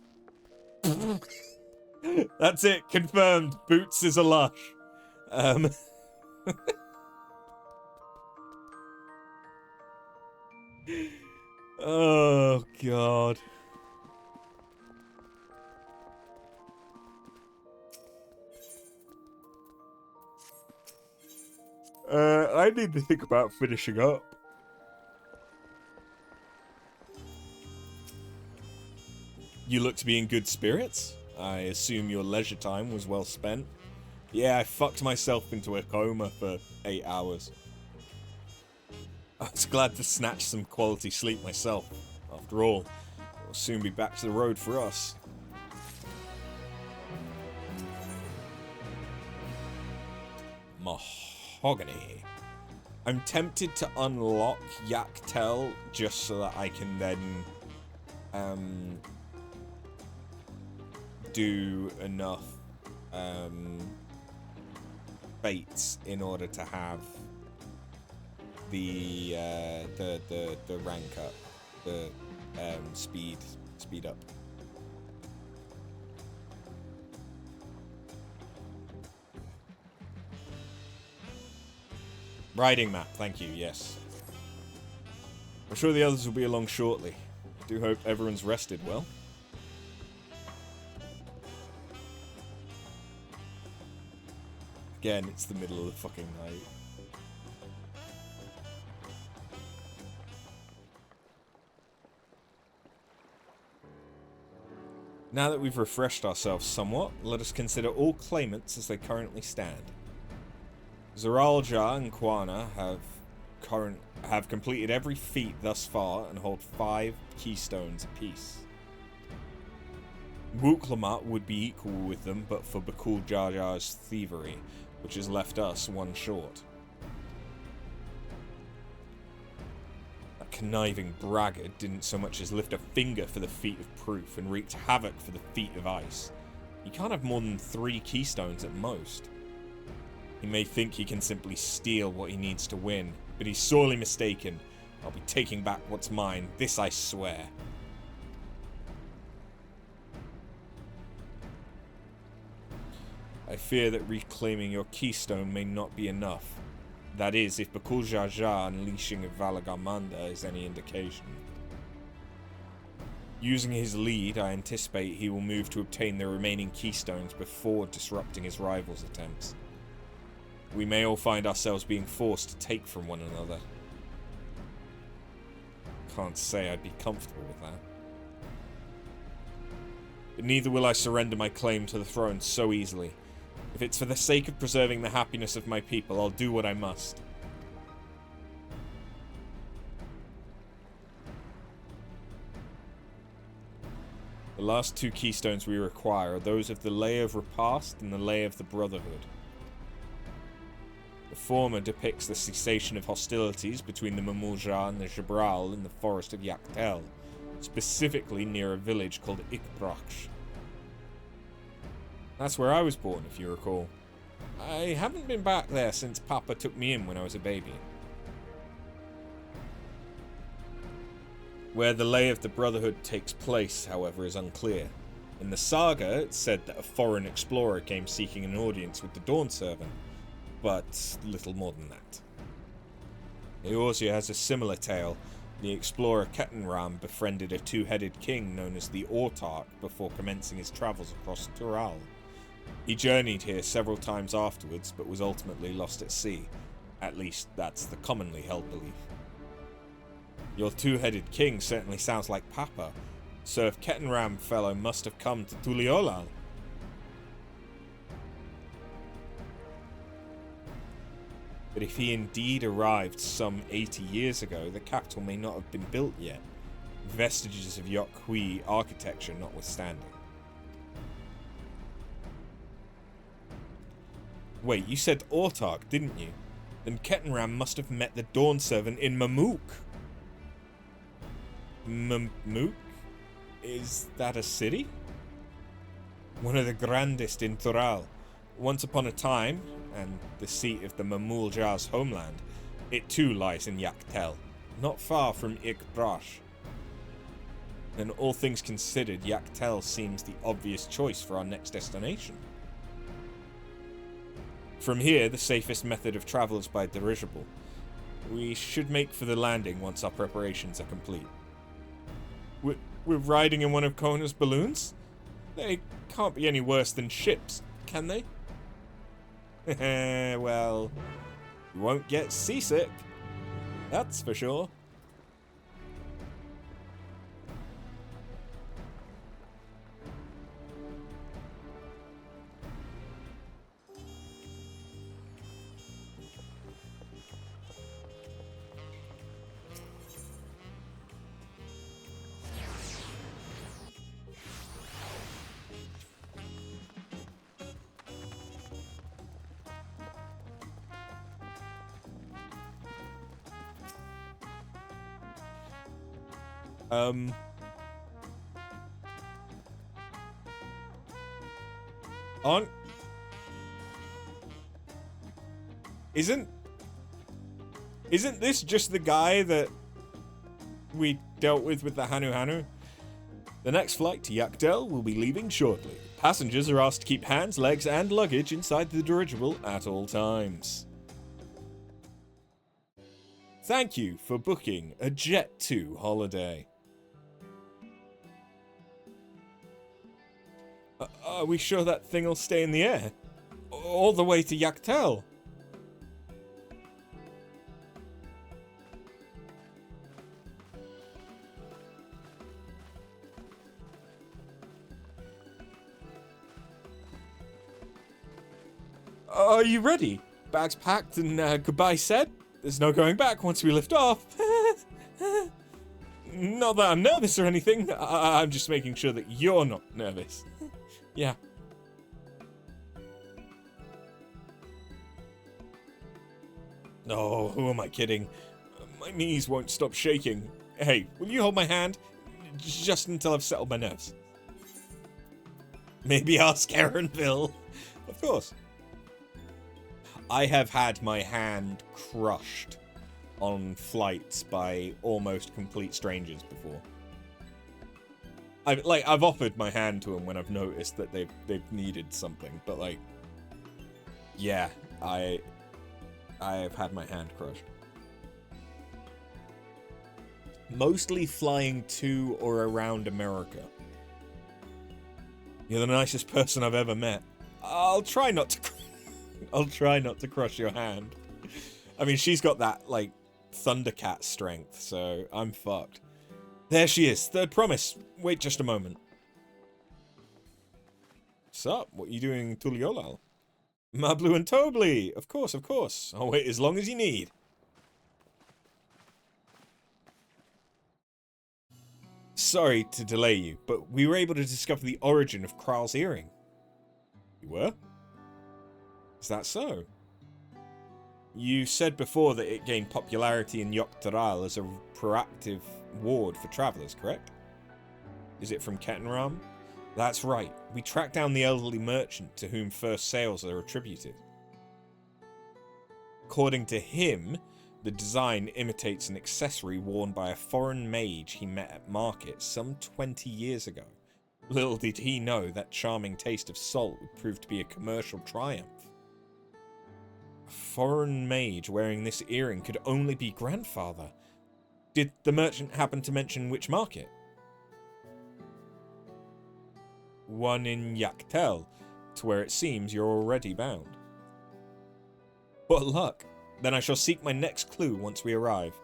That's it, confirmed. Boots is a lush. Oh, God. I need to think about finishing up. You look to be in good spirits. I assume your leisure time was well spent. Yeah, I fucked myself into a coma for 8 hours. I was glad to snatch some quality sleep myself. After all, we'll soon be back to the road for us. mahogany. I'm tempted to unlock Yaktel just so that I can then do enough fates in order to have the rank up, the speed up. Riding map, thank you, yes. I'm sure the others will be along shortly. Do hope everyone's rested well. Again, it's the middle of the fucking night. Now that we've refreshed ourselves somewhat, let us consider all claimants as they currently stand. Zeralja and Quana have completed every feat thus far and hold 5 keystones apiece. Wuklamat would be equal with them but for Bakul Jar Jar's thievery, which has left us 1 short. That conniving braggart didn't so much as lift a finger for the feat of proof and wreaked havoc for the feat of ice. He can't have more than 3 keystones at most. He may think he can simply steal what he needs to win, but he's sorely mistaken. I'll be taking back what's mine, this I swear. I fear that reclaiming your keystone may not be enough. That is, if Bakul Jar Jar unleashing of Valagamanda is any indication. Using his lead, I anticipate he will move to obtain the remaining keystones before disrupting his rival's attempts. We may all find ourselves being forced to take from one another. Can't say I'd be comfortable with that. But neither will I surrender my claim to the throne so easily. If it's for the sake of preserving the happiness of my people, I'll do what I must. The last 2 keystones we require are those of the Lay of Repast and the Lay of the Brotherhood. The former depicts the cessation of hostilities between the Mamulja and the Jabral in the forest of Yaktel, specifically near a village called Ikbraksh. That's where I was born, if you recall. I haven't been back there since Papa took me in when I was a baby. Where the Lay of the Brotherhood takes place, however, is unclear. In the saga, it's said that a foreign explorer came seeking an audience with the Dawn Servant, but little more than that. Eorzea has a similar tale. The explorer Ketenram befriended a 2-headed king known as the Autarch before commencing his travels across Tural. He journeyed here several times afterwards, but was ultimately lost at sea. At least, that's the commonly held belief. Your 2-headed king certainly sounds like Papa, so if Ketenram fellow must have come to Tuliolal. But if he indeed arrived some 80 years ago, the capital may not have been built yet, vestiges of Yokhui architecture notwithstanding. Wait, you said Autarch, didn't you? Then Ketenram must have met the Dawn Servant in Mamuk. Mamuk? Is that a city? One of the grandest in Tural. Once upon a time, and the seat of the Mamulja's homeland, it too lies in Yaktel, not far from Ikbrash. And all things considered, Yaktel seems the obvious choice for our next destination. From here, the safest method of travel is by dirigible. We should make for the landing once our preparations are complete. We're riding in one of Kona's balloons? They can't be any worse than ships, can they? Well, you won't get seasick. That's for sure. Aren't... Isn't this just the guy that we dealt with the Hanu Hanu? The next flight to Yakdel will be leaving shortly. Passengers are asked to keep hands, legs, and luggage inside the dirigible at all times. Thank you for booking a Jet 2 holiday. Are we sure that thing will stay in the air? All the way to Yaktel? Are you ready? Bags packed and goodbye said? There's no going back once we lift off. Not that I'm nervous or anything. I'm just making sure that you're not nervous. Yeah. Oh, who am I kidding? My knees won't stop shaking. Hey, will you hold my hand? Just until I've settled my nerves. Maybe ask Aaronville. Of course. I have had my hand crushed on flights by almost complete strangers before. I've offered my hand to them when I've noticed that they've needed something, but like, yeah, I have had my hand crushed. Mostly flying to or around America. You're the nicest person I've ever met. I'll try not to crush your hand. I mean, she's got that, like, Thundercat strength, so I'm fucked. There she is. Third promise. Wait just a moment. Sup? What are you doing, Tuliolal? Mablu and Tobly! Of course, of course. I'll wait as long as you need. Sorry to delay you, but we were able to discover the origin of Kral's earring. You were? Is that so? You said before that it gained popularity in Yoktaral as a proactive ward for travelers, correct? Is it from Ketenram? That's right. We tracked down the elderly merchant to whom first sales are attributed. According to him, the design imitates an accessory worn by a foreign mage he met at market some 20 years ago. Little did he know that charming taste of salt would prove to be a commercial triumph. A foreign mage wearing this earring could only be grandfather. Did the merchant happen to mention which market? One in Yaktel, to where it seems you're already bound. What luck! Then I shall seek my next clue once we arrive.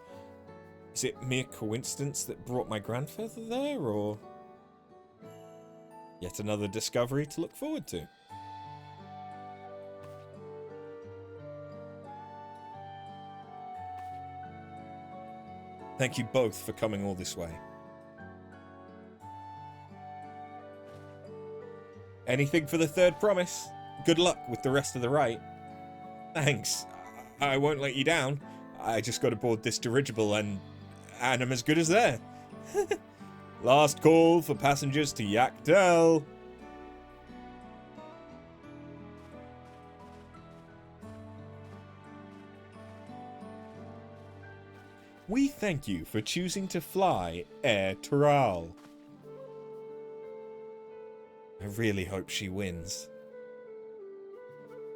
Is it mere coincidence that brought my grandfather there, or yet another discovery to look forward to? Thank you both for coming all this way. Anything for the third promise? Good luck with the rest of the rite. Thanks. I won't let you down. I just got aboard this dirigible and I'm as good as there. Last call for passengers to Yakdel. We thank you for choosing to fly Air Tural. I really hope she wins.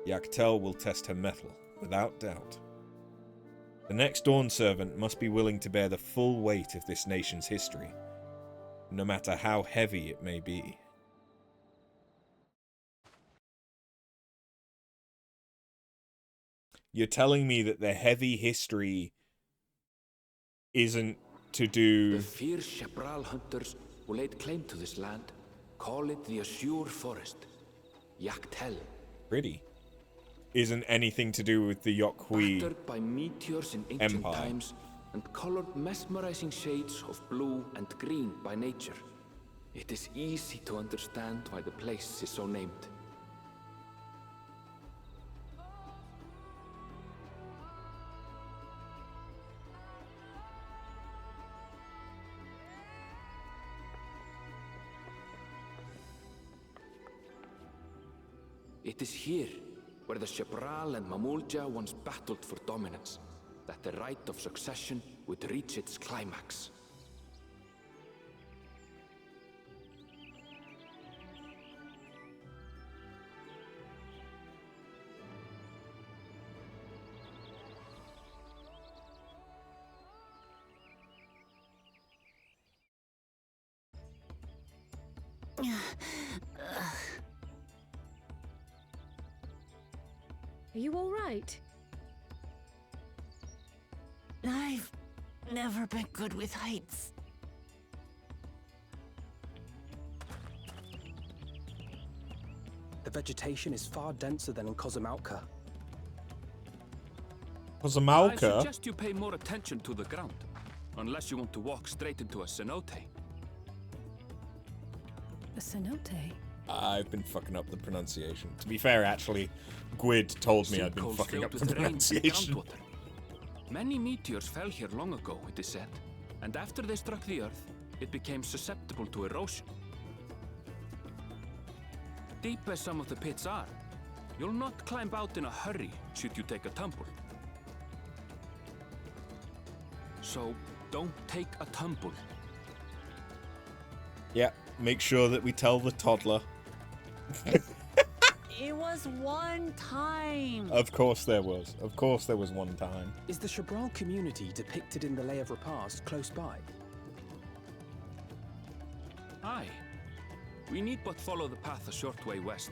Yaktel will test her mettle, without doubt. The next Dawn Servant must be willing to bear the full weight of this nation's history, no matter how heavy it may be. You're telling me that the heavy history isn't to do... The fierce Shapral hunters who laid claim to this land call it the Azure Forest, Yaktel. Pretty. Isn't anything to do with the Yokhui Battered by meteors in ancient Empire. times and colored mesmerizing shades of blue and green by nature. It is easy to understand why the place is so named. It is here, where the Shebral and Mamulja once battled for dominance, that the right of succession would reach its climax. Are you all right? I've never been good with heights. The vegetation is far denser than in Kozumauka. I Kozumauka? suggest you pay more attention to the ground, unless you want to walk straight into a cenote. A cenote? I've been fucking up the pronunciation. To be fair, actually, Gwyd told me I'd been Sinkholes fucking up filled the with rain and pronunciation. groundwater. Many meteors fell here long ago, it is said, and after they struck the Earth, it became susceptible to erosion. Deep as some of the pits are, you'll not climb out in a hurry should you take a tumble. So, don't take a tumble. Yeah, make sure that we tell the toddler. It was one time. Of course there was. Of course there was one time. Is the Shebral community depicted in the Lay of Repast close by? Aye. We need but follow the path a short way west.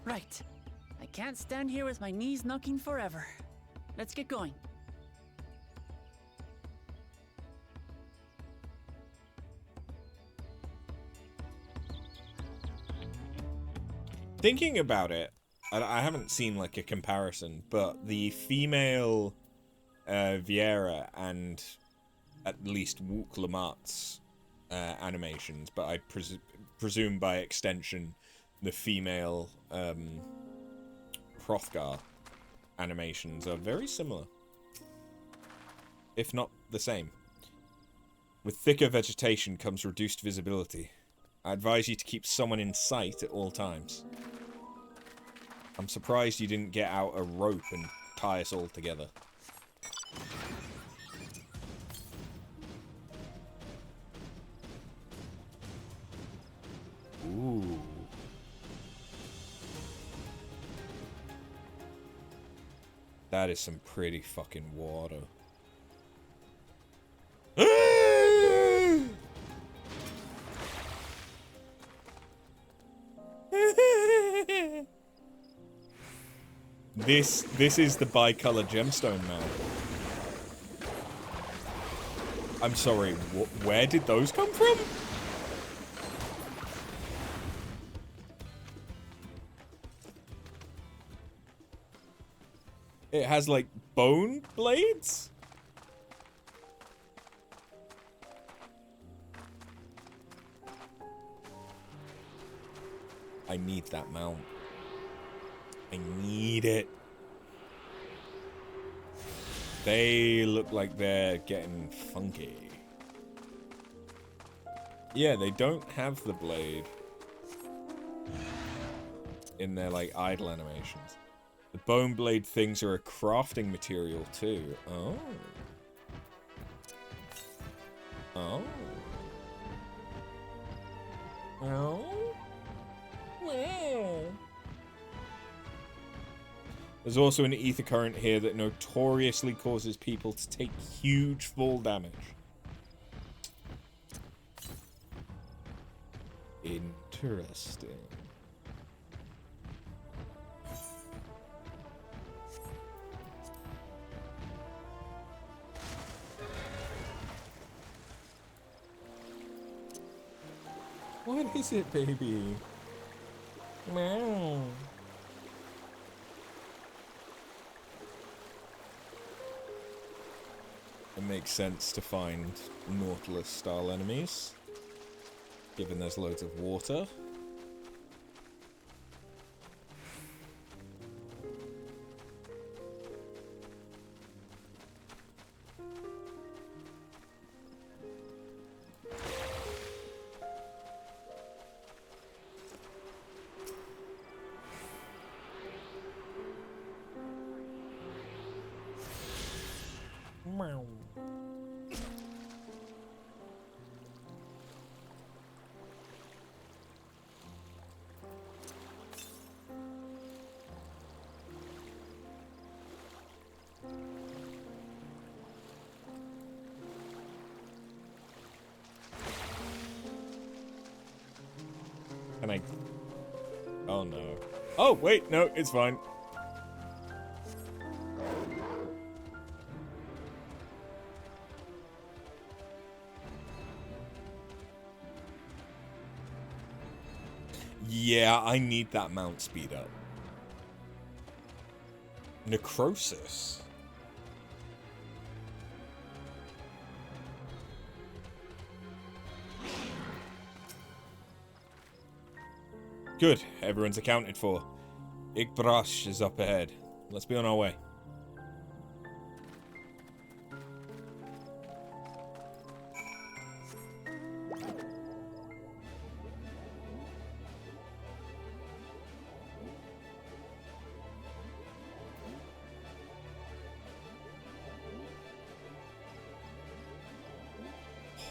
Right. I can't stand here with my knees knocking forever. Let's get going. Thinking about it, I haven't seen like a comparison, but the female Viera and at least Wook Lamat's animations, but I presume by extension the female Hrothgar animations are very similar, if not the same. With thicker vegetation comes reduced visibility. I advise you to keep someone in sight at all times. I'm surprised you didn't get out a rope and tie us all together. Ooh. That is some pretty fucking water. This is the bicolor gemstone mount. I'm sorry, where did those come from? It has like bone blades? I need that mount. I need it. They look like they're getting funky. Yeah, they don't have the blade in their like idle animations. The bone blade things are a crafting material too. Oh. Oh. Oh. Wow. There's also an ether current here that notoriously causes people to take huge fall damage. Interesting. What is it, baby? Meow. It makes sense to find Nautilus-style enemies, given there's loads of water. Can I? Oh no. Oh wait, no, it's fine. Yeah, I need that mount speed up. Necrosis. Good, everyone's accounted for. Igbrash is up ahead. Let's be on our way.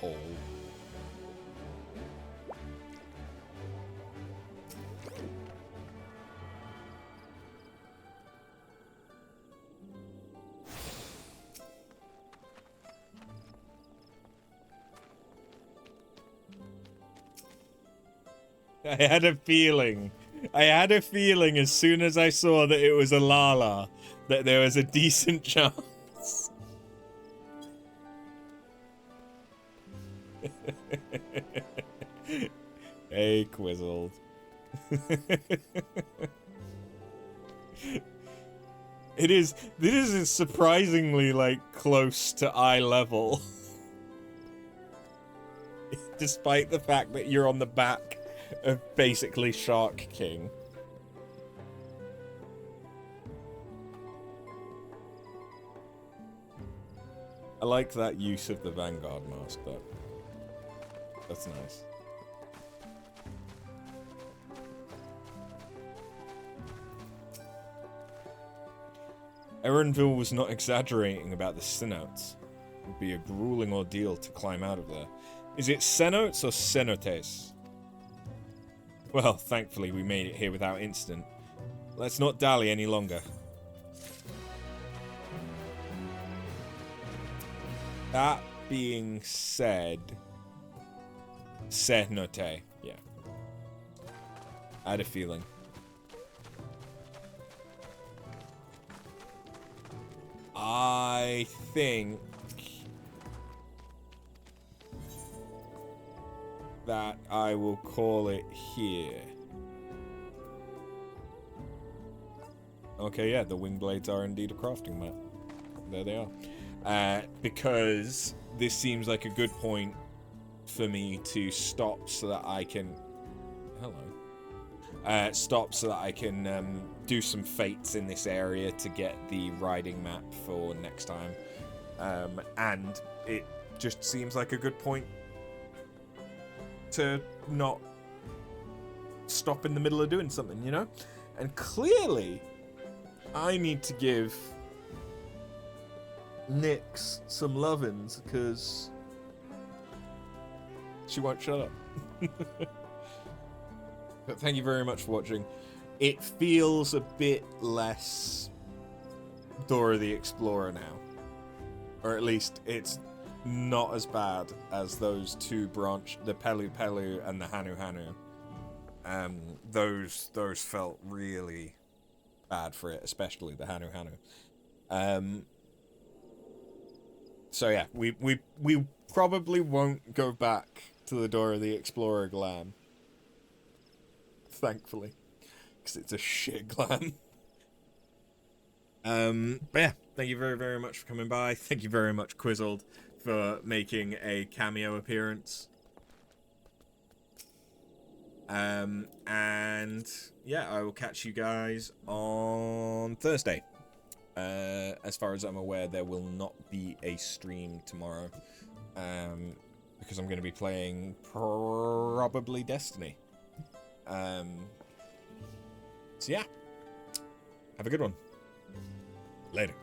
Hole. I had a feeling. I had a feeling as soon as I saw that it was a Lala that there was a decent chance. Hey, Quizzled. This is surprisingly, like, close to eye level. Despite the fact that you're on the back of basically Shark King. I like that use of the Vanguard mask, though. That's nice. Erenville was not exaggerating about the cenotes. It would be a grueling ordeal to climb out of there. Is it cenotes or cenotes? Well, thankfully we made it here without incident. Let's not dally any longer. That being said... Cenote, yeah. I had a feeling. I think... that I will call it here. Okay, yeah, the wing blades are indeed a crafting map. There they are. Because this seems like a good point for me to stop so that I can... Hello. Stop so that I can do some fates in this area to get the riding map for next time. And it just seems like a good point to not stop in the middle of doing something, you know? And clearly, I need to give Nyx some lovin's, because she won't shut up. But thank you very much for watching. It feels a bit less Dora the Explorer now. Or at least it's not as bad as those two the Pelu Pelu and the Hanu Hanu. Those felt really bad for it, especially the Hanu Hanu. So yeah, we probably won't go back to the Dora the Explorer glam. Thankfully. Because it's a shit glam. But yeah, thank you very, very much for coming by. Thank you very much, Quizzled, for making a cameo appearance. And yeah, I will catch you guys on Thursday. As far as I'm aware, there will not be a stream tomorrow. Because I'm going to be playing probably Destiny. So yeah, have a good one. Later.